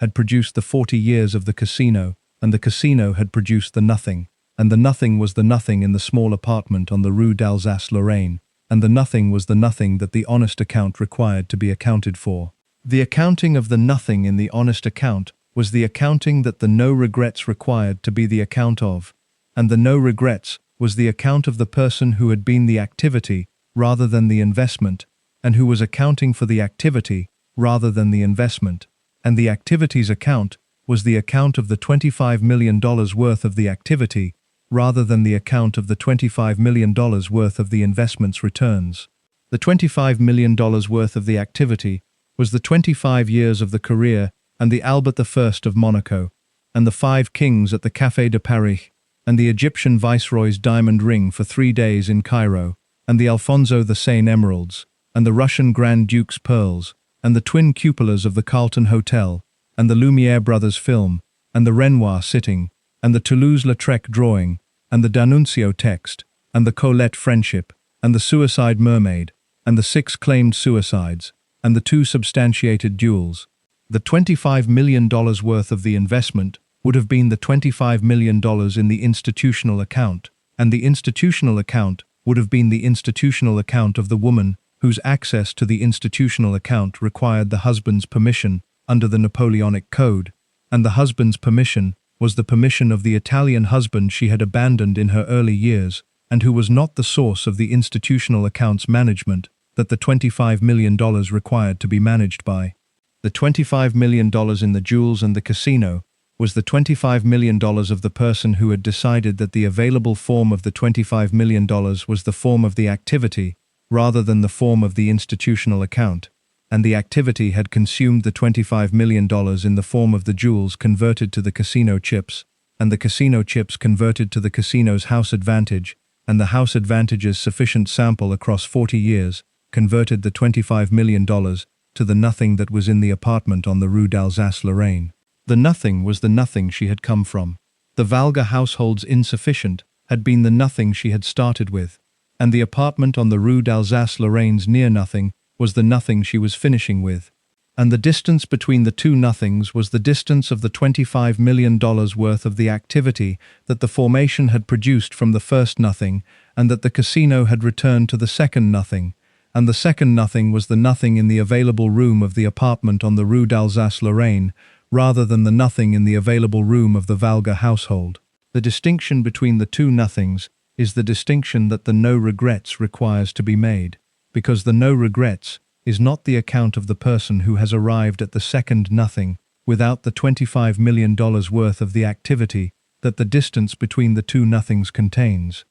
had produced the 40 years of the casino, and the casino had produced the nothing, and the nothing was the nothing in the small apartment on the Rue d'Alsace-Lorraine, and the nothing was the nothing that the honest account required to be accounted for. The accounting of the nothing in the honest account was the accounting that the no regrets required to be the account of, and the no regrets was the account of the person who had been the activity rather than the investment, and who was accounting for the activity rather than the investment, and the activity's account was the account of the $25 million worth of the activity rather than the account of the $25 million worth of the investment's returns. The $25 million worth of the activity was the 25 years of the career and the Albert I of Monaco, and the 5 kings at the Café de Paris, and the Egyptian viceroy's diamond ring for 3 days in Cairo, and the Alfonso the Seine emeralds, and the Russian Grand Duke's pearls, and the twin cupolas of the Carlton Hotel, and the Lumiere brothers film, and the Renoir sitting, and the Toulouse-Lautrec drawing, and the D'Annunzio text, and the Colette friendship, and the Suicide Mermaid, and the 6 claimed suicides, and the 2 substantiated duels. The $25 million worth of the investment would have been the $25 million in the institutional account, and the institutional account would have been the institutional account of the woman whose access to the institutional account required the husband's permission under the Napoleonic Code, and the husband's permission was the permission of the Italian husband she had abandoned in her early years, and who was not the source of the institutional account's management that the $25 million required to be managed by. The $25 million in the jewels and the casino was the $25 million of the person who had decided that the available form of the $25 million was the form of the activity rather than the form of the institutional account, and the activity had consumed the $25 million in the form of the jewels converted to the casino chips, and the casino chips converted to the casino's house advantage, and the house advantage's sufficient sample across 40 years converted the $25 million to the nothing that was in the apartment on the Rue d'Alsace-Lorraine. The nothing was the nothing she had come from. The Valga household's insufficient had been the nothing she had started with, and the apartment on the Rue d'Alsace-Lorraine's near nothing was the nothing she was finishing with. And the distance between the two nothings was the distance of the $25 million worth of the activity that the formation had produced from the first nothing, and that the casino had returned to the second nothing, and the second nothing was the nothing in the available room of the apartment on the Rue d'Alsace-Lorraine, rather than the nothing in the available room of the Valga household. The distinction between the two nothings is the distinction that the no regrets requires to be made, because the no regrets is not the account of the person who has arrived at the second nothing without the $25 million worth of the activity that the distance between the two nothings contains,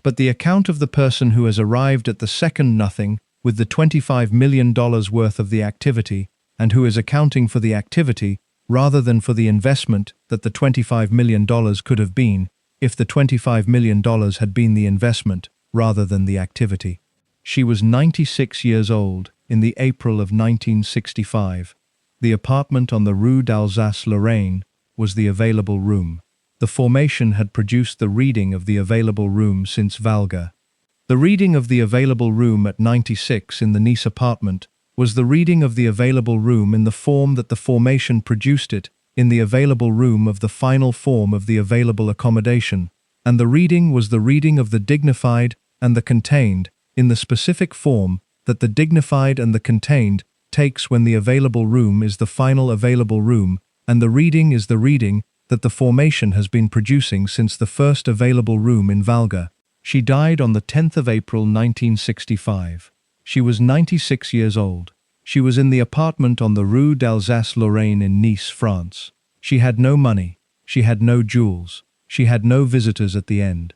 but the account of the person who has arrived at the second nothing with the $25 million worth of the activity, and who is accounting for the activity rather than for the investment that the $25 million could have been if the $25 million had been the investment rather than the activity. She was 96 years old in the April of 1965. The apartment on the Rue d'Alsace-Lorraine was the available room. The formation had produced the reading of the available room since Valga. The reading of the available room at 96 in the Nice apartment was the reading of the available room in the form that the formation produced it in the available room of the final form of the available accommodation, and the reading was the reading of the dignified and the contained in the specific form that the dignified and the contained takes when the available room is the final available room, and the reading is the reading that the formation has been producing since the first available room in Valga. She died on the 10th of April 1965. She was 96 years old. She was in the apartment on the Rue d'Alsace-Lorraine in Nice, France. She had no money. She had no jewels. She had no visitors at the end.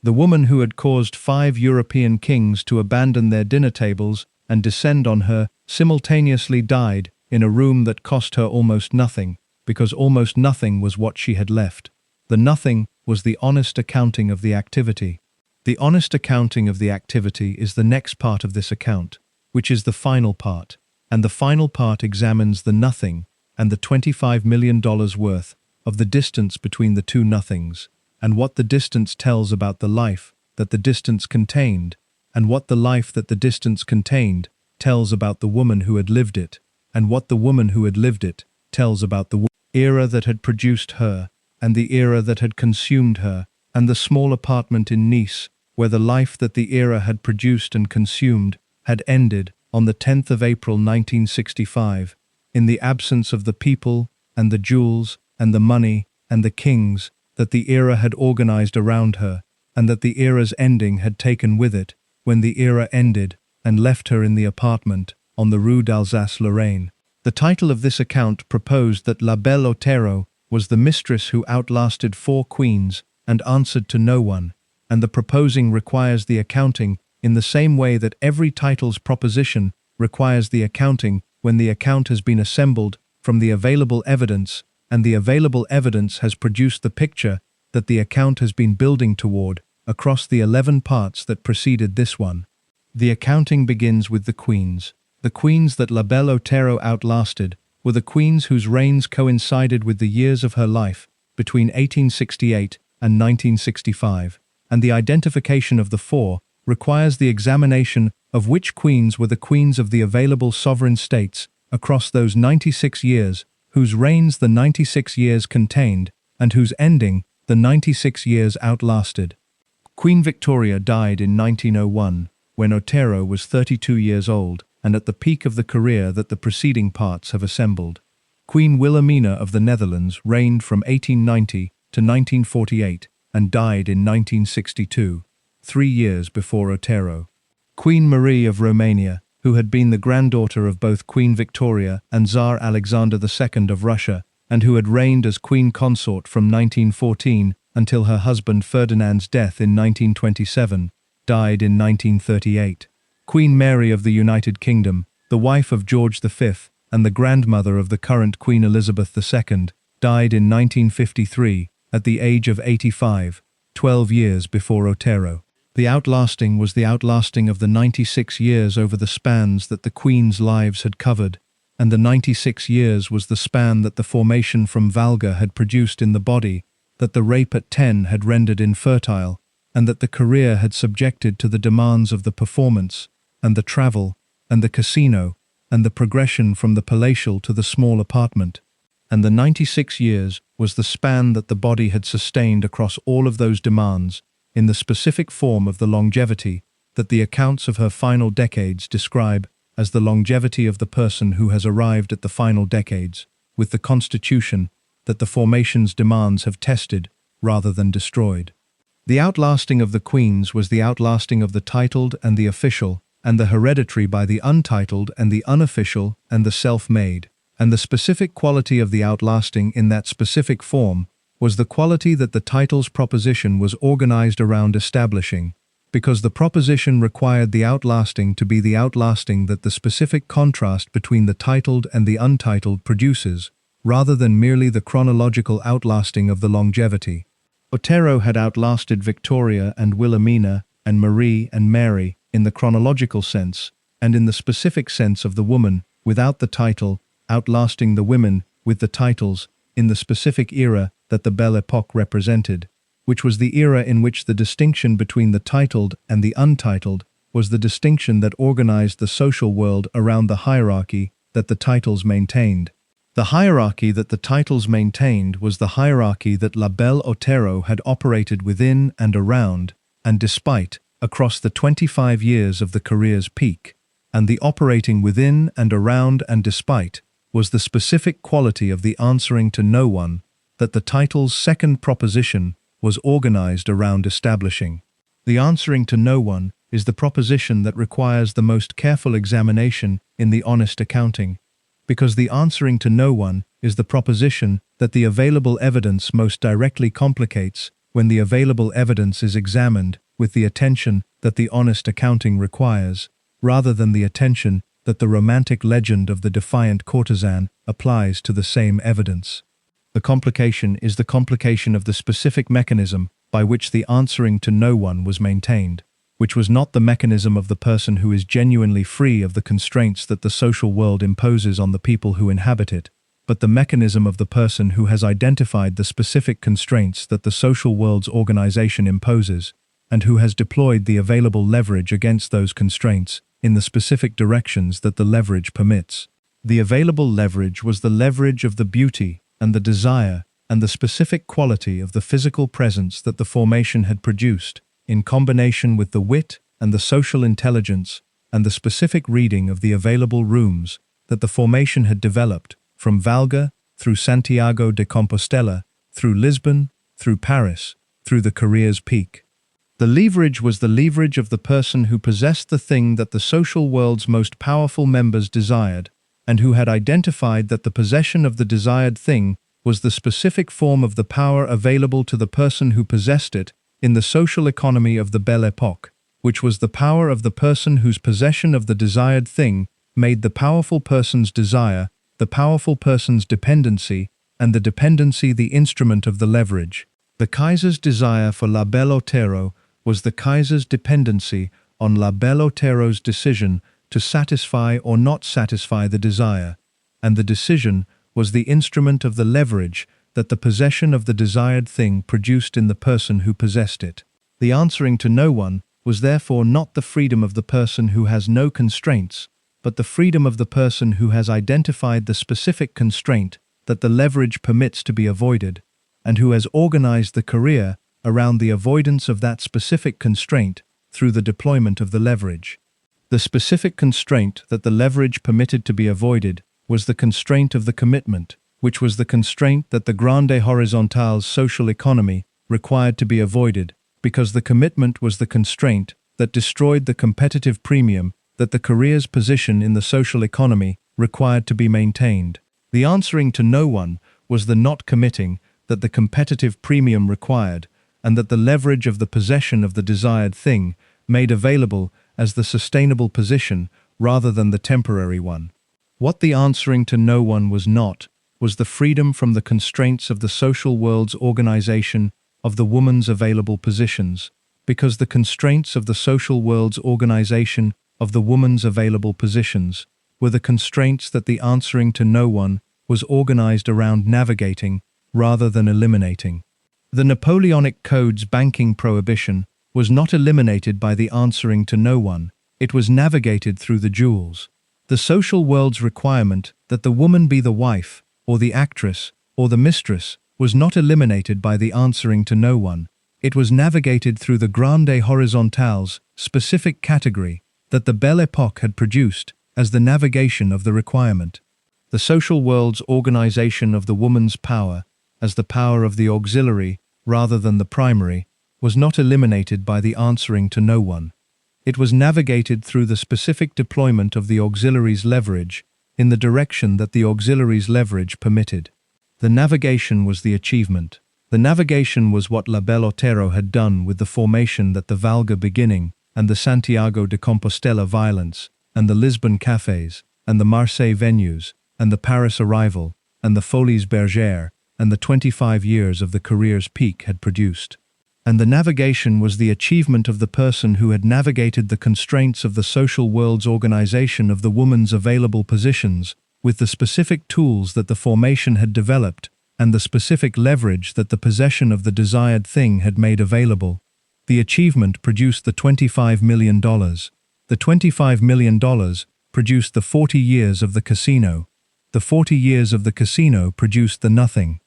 The woman who had caused 5 European kings to abandon their dinner tables and descend on her simultaneously died in a room that cost her almost nothing, because almost nothing was what she had left. The nothing was the honest accounting of the activity. The honest accounting of the activity is the next part of this account, which is the final part, and the final part examines the nothing and the $25 million worth of the distance between the two nothings, and what the distance tells about the life that the distance contained, and what the life that the distance contained tells about the woman who had lived it, and what the woman who had lived it tells about the era that had produced her, and the era that had consumed her, and the small apartment in Nice, where the life that the era had produced and consumed had ended on the 10th of April 1965, in the absence of the people, and the jewels, and the money, and the kings, that the era had organized around her, and that the era's ending had taken with it, when the era ended, and left her in the apartment, on the Rue d'Alsace-Lorraine. The title of this account proposed that La Belle Otero was the mistress who outlasted 4 queens, and answered to no one, and the proposing requires the accounting in the same way that every title's proposition requires the accounting when the account has been assembled from the available evidence, and the available evidence has produced the picture that the account has been building toward across the 11 parts that preceded this one. The accounting begins with the queens. The queens that La Belle Otero outlasted were the queens whose reigns coincided with the years of her life between 1868 and 1965, and the identification of the 4 requires the examination of which queens were the queens of the available sovereign states across those 96 years, whose reigns the 96 years contained, and whose ending the 96 years outlasted. Queen Victoria died in 1901, when Otero was 32 years old, and at the peak of the career that the preceding parts have assembled. Queen Wilhelmina of the Netherlands reigned from 1890 to 1948, and died in 1962, 3 years before Otero. Queen Marie of Romania, who had been the granddaughter of both Queen Victoria and Tsar Alexander II of Russia, and who had reigned as queen consort from 1914 until her husband Ferdinand's death in 1927, died in 1938. Queen Mary of the United Kingdom, the wife of George V and the grandmother of the current Queen Elizabeth II, died in 1953 at the age of 85, 12 years before Otero. The outlasting was the outlasting of the 96 years over the spans that the Queen's lives had covered, and the 96 years was the span that the formation from Valga had produced in the body, that the rape at 10 had rendered infertile, and that the career had subjected to the demands of the performance, and the travel, and the casino, and the progression from the palatial to the small apartment. And the 96 years was the span that the body had sustained across all of those demands, in the specific form of the longevity that the accounts of her final decades describe as the longevity of the person who has arrived at the final decades, with the constitution that the formation's demands have tested rather than destroyed. The outlasting of the queens was the outlasting of the titled and the official, and the hereditary by the untitled and the unofficial and the self-made, and the specific quality of the outlasting in that specific form was the quality that the title's proposition was organized around establishing, because the proposition required the outlasting to be the outlasting that the specific contrast between the titled and the untitled produces, rather than merely the chronological outlasting of the longevity. Otero had outlasted Victoria and Wilhelmina and Marie and Mary in the chronological sense, and in the specific sense of the woman without the title, outlasting the women with the titles in the specific era that the Belle Époque represented, which was the era in which the distinction between the titled and the untitled was the distinction that organized the social world around the hierarchy that the titles maintained. The hierarchy that the titles maintained was the hierarchy that La Belle Otero had operated within and around, and despite, across the 25 years of the career's peak, and the operating within and around and despite was the specific quality of the answering to no one that the title's second proposition was organized around establishing. The answering to no one is the proposition that requires the most careful examination in the honest accounting, because the answering to no one is the proposition that the available evidence most directly complicates when the available evidence is examined with the attention that the honest accounting requires, rather than the attention that the romantic legend of the defiant courtesan applies to the same evidence. The complication is the complication of the specific mechanism by which the answering to no one was maintained, which was not the mechanism of the person who is genuinely free of the constraints that the social world imposes on the people who inhabit it, but the mechanism of the person who has identified the specific constraints that the social world's organization imposes, and who has deployed the available leverage against those constraints in the specific directions that the leverage permits. The available leverage was the leverage of the beauty and the desire and the specific quality of the physical presence that the formation had produced, in combination with the wit and the social intelligence and the specific reading of the available rooms that the formation had developed from Valga through Santiago de Compostela, through Lisbon, through Paris, through the career's peak. The leverage was the leverage of the person who possessed the thing that the social world's most powerful members desired, and who had identified that the possession of the desired thing was the specific form of the power available to the person who possessed it in the social economy of the Belle Époque, which was the power of the person whose possession of the desired thing made the powerful person's desire, the powerful person's dependency, and the dependency the instrument of the leverage. The Kaiser's desire for La Belle Otero was the Kaiser's dependency on La Belle Otero's decision to satisfy or not satisfy the desire, and the decision was the instrument of the leverage that the possession of the desired thing produced in the person who possessed it. The answering to no one was therefore not the freedom of the person who has no constraints, but the freedom of the person who has identified the specific constraint that the leverage permits to be avoided, and who has organized the career around the avoidance of that specific constraint through the deployment of the leverage. The specific constraint that the leverage permitted to be avoided was the constraint of the commitment, which was the constraint that the grande horizontale's social economy required to be avoided, because the commitment was the constraint that destroyed the competitive premium that the career's position in the social economy required to be maintained. The answering to no one was the not committing that the competitive premium required, and that the leverage of the possession of the desired thing made available as the sustainable position rather than the temporary one. What the answering to no one was not was the freedom from the constraints of the social world's organization of the woman's available positions, because the constraints of the social world's organization of the woman's available positions were the constraints that the answering to no one was organized around navigating rather than eliminating. The Napoleonic Code's banking prohibition was not eliminated by the answering to no one, it was navigated through the jewels. The social world's requirement that the woman be the wife, or the actress, or the mistress, was not eliminated by the answering to no one. It was navigated through the grande horizontale's specific category that the Belle Époque had produced as the navigation of the requirement. The social world's organization of the woman's power as the power of the auxiliary rather than the primary was not eliminated by the answering to no one. It was navigated through the specific deployment of the auxiliary's leverage in the direction that the auxiliary's leverage permitted. The navigation was the achievement. The navigation was what La Belle Otero had done with the formation that the Valga beginning and the Santiago de Compostela violence and the Lisbon cafés and the Marseille venues and the Paris arrival and the Folies Bergère and the 25 years of the career's peak had produced. And the navigation was the achievement of the person who had navigated the constraints of the social world's organization of the woman's available positions with the specific tools that the formation had developed and the specific leverage that the possession of the desired thing had made available. The achievement produced the $25 million. The $25 million produced the 40 years of the casino. The 40 years of the casino produced the nothing.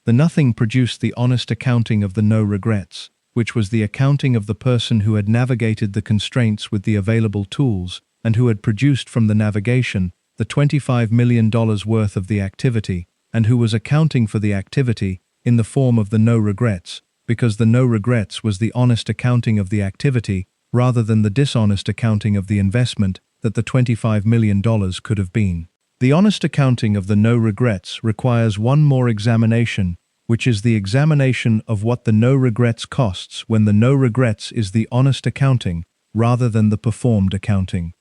The nothing produced the honest accounting of the no regrets, which was the accounting of the person who had navigated the constraints with the available tools and who had produced from the navigation the $25 million worth of the activity, and who was accounting for the activity in the form of the no regrets, because the no regrets was the honest accounting of the activity rather than the dishonest accounting of the investment that the $25 million could have been. The honest accounting of the no regrets requires one more examination, which is the examination of what the no regrets costs when the no regrets is the honest accounting rather than the performed accounting.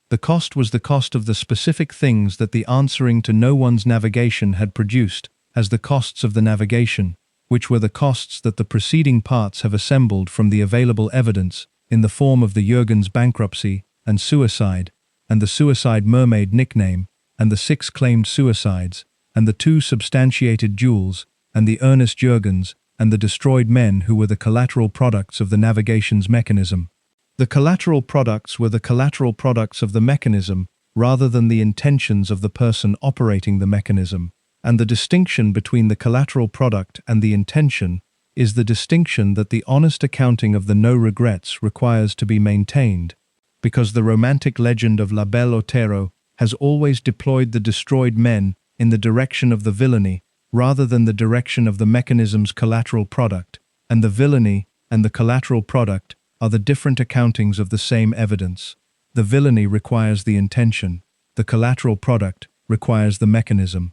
The cost was the cost of the specific things that the answering to no one's navigation had produced as the costs of the navigation, which were the costs that the preceding parts have assembled from the available evidence in the form of the Jurgens bankruptcy and suicide, and the suicide mermaid nickname, and the 6 claimed suicides, and the 2 substantiated duels, and the earnest Jurgens, and the destroyed men who were the collateral products of the navigation's mechanism. The collateral products were the collateral products of the mechanism rather than the intentions of the person operating the mechanism, and the distinction between the collateral product and the intention is the distinction that the honest accounting of the no regrets requires to be maintained, because the romantic legend of La Belle Otero has always deployed the destroyed men in the direction of the villainy, rather than the direction of the mechanism's collateral product, and the villainy and the collateral product are the different accountings of the same evidence. The villainy requires the intention, the collateral product requires the mechanism.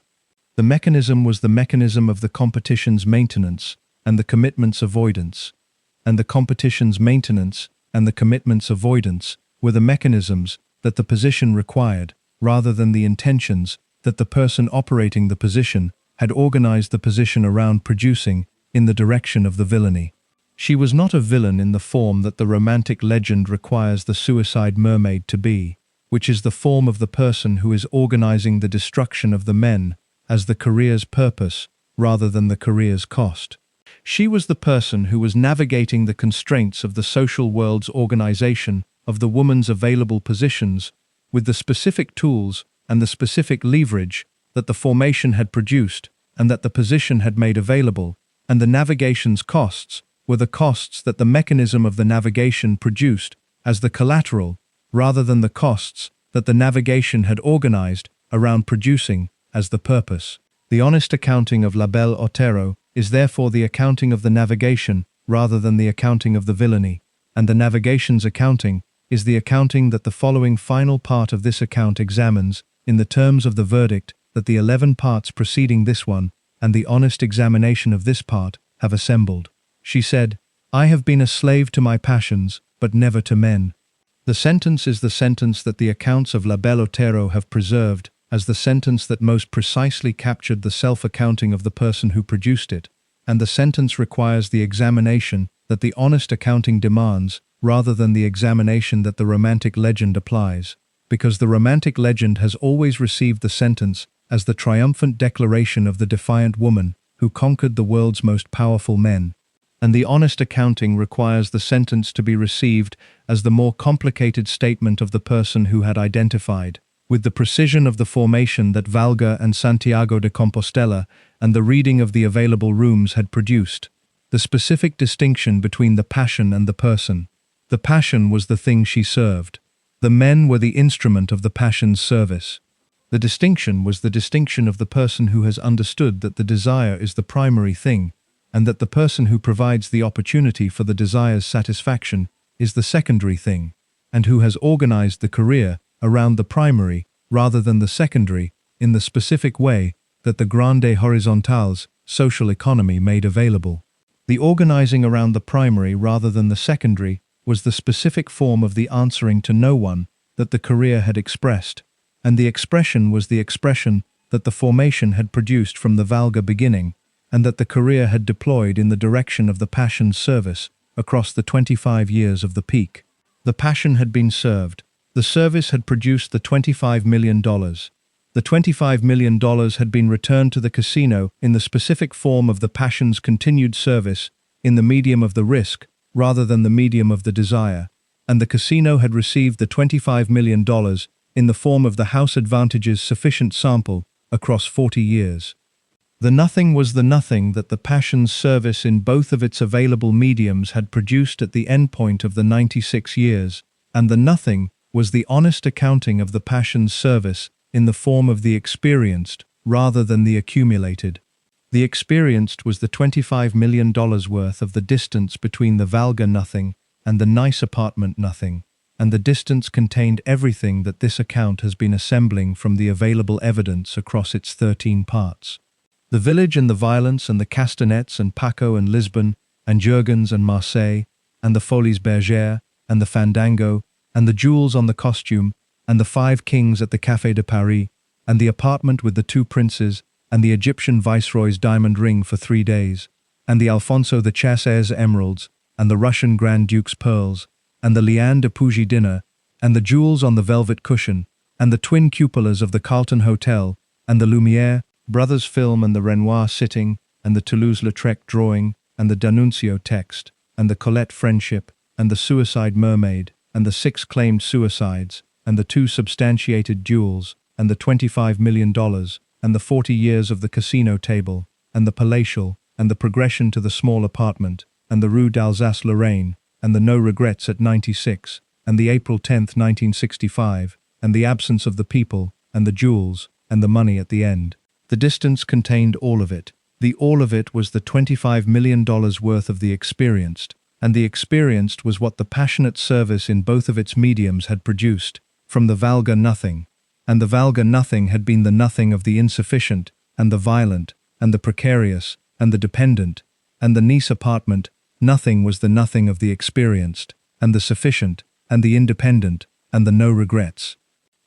The mechanism was the mechanism of the competition's maintenance and the commitment's avoidance, and the competition's maintenance and the commitment's avoidance were the mechanisms that the position required, rather than the intentions that the person operating the position had organized the position around producing in the direction of the villainy. She was not a villain in the form that the romantic legend requires the suicide mermaid to be, which is the form of the person who is organizing the destruction of the men as the career's purpose rather than the career's cost. She was the person who was navigating the constraints of the social world's organization of the woman's available positions with the specific tools and the specific leverage that the formation had produced and that the position had made available, and the navigation's costs were the costs that the mechanism of the navigation produced as the collateral, rather than the costs that the navigation had organized around producing as the purpose. The honest accounting of La Belle Otero is therefore the accounting of the navigation rather than the accounting of the villainy, and the navigation's accounting is the accounting that the following final part of this account examines in the terms of the verdict that the 11 parts preceding this one and the honest examination of this part have assembled. She said, "I have been a slave to my passions, but never to men." The sentence is the sentence that the accounts of La Belle Otero have preserved as the sentence that most precisely captured the self-accounting of the person who produced it, and the sentence requires the examination that the honest accounting demands rather than the examination that the romantic legend applies, because the romantic legend has always received the sentence as the triumphant declaration of the defiant woman who conquered the world's most powerful men, and the honest accounting requires the sentence to be received as the more complicated statement of the person who had identified, with the precision of the formation that Valga and Santiago de Compostela and the reading of the available rooms had produced, the specific distinction between the passion and the person. The passion was the thing she served. The men were the instrument of the passion's service. The distinction was the distinction of the person who has understood that the desire is the primary thing, and that the person who provides the opportunity for the desire's satisfaction is the secondary thing, and who has organized the career around the primary rather than the secondary in the specific way that the grande horizontale's social economy made available. The organizing around the primary rather than the secondary was the specific form of the answering to no one that the career had expressed, and the expression was the expression that the formation had produced from the Valga beginning, and that the career had deployed in the direction of the passion's service across the 25 years of the peak. The passion had been served. The service had produced the $25 million. The $25 million had been returned to the casino in the specific form of the passion's continued service in the medium of the risk rather than the medium of the desire, and the casino had received the $25 million in the form of the house advantage's sufficient sample across 40 years. The nothing was the nothing that the passion's service in both of its available mediums had produced at the endpoint of the 96 years, and the nothing was the honest accounting of the passion's service in the form of the experienced rather than the accumulated. The experienced was the $25 million worth of the distance between the Valga nothing and the nice apartment nothing, and the distance contained everything that this account has been assembling from the available evidence across its 13 parts. The village and the violence and the castanets and Paco and Lisbon and Jurgens and Marseille and the Folies Bergère and the fandango and the jewels on the costume and the 5 kings at the Café de Paris and the apartment with the 2 princes and the Egyptian viceroy's diamond ring for 3 days and the Alfonso the Chasse's emeralds and the Russian Grand Duke's pearls and the Liane de Pougy dinner and the jewels on the velvet cushion and the twin cupolas of the Carlton Hotel and the Lumière brothers film and the Renoir sitting and the Toulouse-Lautrec drawing and the D'Annunzio text and the Colette friendship and the suicide mermaid and the 6 claimed suicides and the 2 substantiated duels and the $25 million and the 40 years of the casino table and the palatial and the progression to the small apartment and the Rue d'Alsace-Lorraine and the no regrets at 96 and the April 10th, 1965 and the absence of the people and the jewels and the money at the end. The distance contained all of it. The all of it was the $25 million worth of the experienced, and the experienced was what the passionate service in both of its mediums had produced, from the vulgar nothing. And the vulgar nothing had been the nothing of the insufficient, and the violent, and the precarious, and the dependent, and the nice apartment. Nothing was the nothing of the experienced, and the sufficient, and the independent, and the no regrets.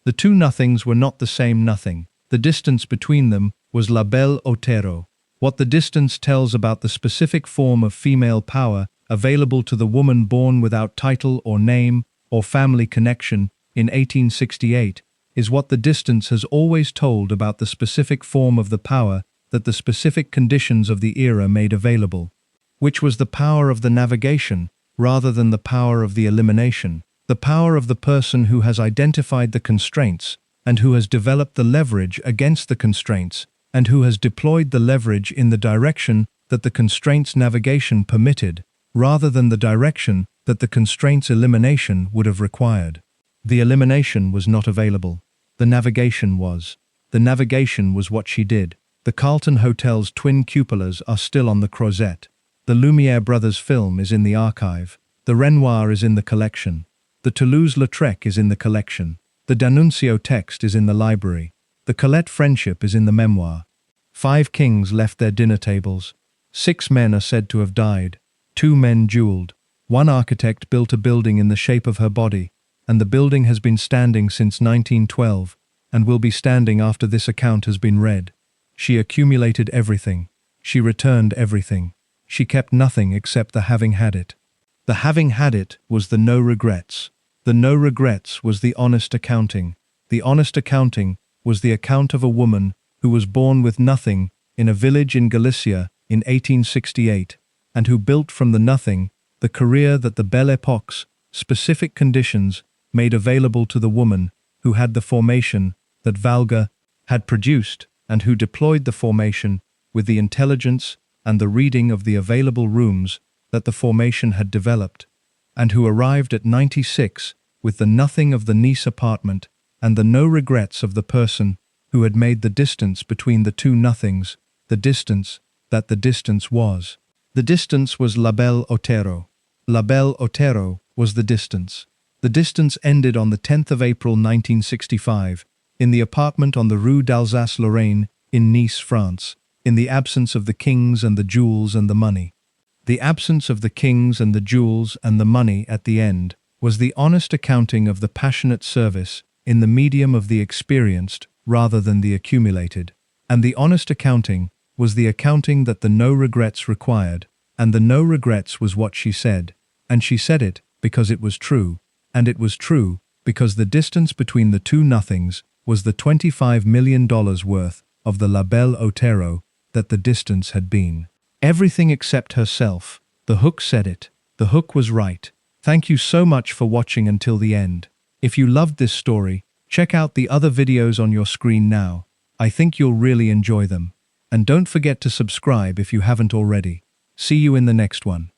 The two nothings were not the same nothing. The distance between them was la Belle Otero. What the distance tells about the specific form of female power available to the woman born without title or name or family connection in 1868 is what the distance has always told about the specific form of the power that the specific conditions of the era made available, which was the power of the navigation rather than the power of the elimination, the power of the person who has identified the constraints and who has developed the leverage against the constraints and who has deployed the leverage in the direction that the constraints navigation permitted, rather than the direction that the constraints elimination would have required. The elimination was not available. The navigation was. The navigation was what she did. The Carlton Hotel's twin cupolas are still on the Crozet. The Lumiere brothers' film is in the archive. The Renoir is in the collection. The Toulouse-Lautrec is in the collection. The D'Annunzio text is in the library. The Colette friendship is in the memoir. 5 kings left their dinner tables. 6 men are said to have died. 2 men duelled. 1 architect built a building in the shape of her body, and the building has been standing since 1912, and will be standing after this account has been read. She accumulated everything. She returned everything. She kept nothing except the having had it. The having had it was the no regrets. The no regrets was the honest accounting. The honest accounting was the account of a woman who was born with nothing in a village in Galicia in 1868, and who built from the nothing the career that the Belle Époque's specific conditions made available to the woman who had the formation that Valga had produced, and who deployed the formation with the intelligence and the reading of the available rooms that the formation had developed, and who arrived at 96 with the nothing of the Nice apartment and the no regrets of the person who had made the distance between the two nothings, the distance that the distance was. The distance was la Belle Otero. La Belle Otero was the distance. The distance ended on the 10th of April 1965, in the apartment on the Rue d'Alsace-Lorraine in Nice, France, in the absence of the kings and the jewels and the money. The absence of the kings and the jewels and the money at the end was the honest accounting of the passionate service in the medium of the experienced rather than the accumulated, and the honest accounting was the accounting that the no regrets required, and the no regrets was what she said, and she said it because it was true, and it was true because the distance between the two nothings was the $25 million worth of the La Belle Otero that the distance had been. Everything except herself. The hook said it. The hook was right. Thank you so much for watching until the end. If you loved this story, check out the other videos on your screen now. I think you'll really enjoy them. And don't forget to subscribe if you haven't already. See you in the next one.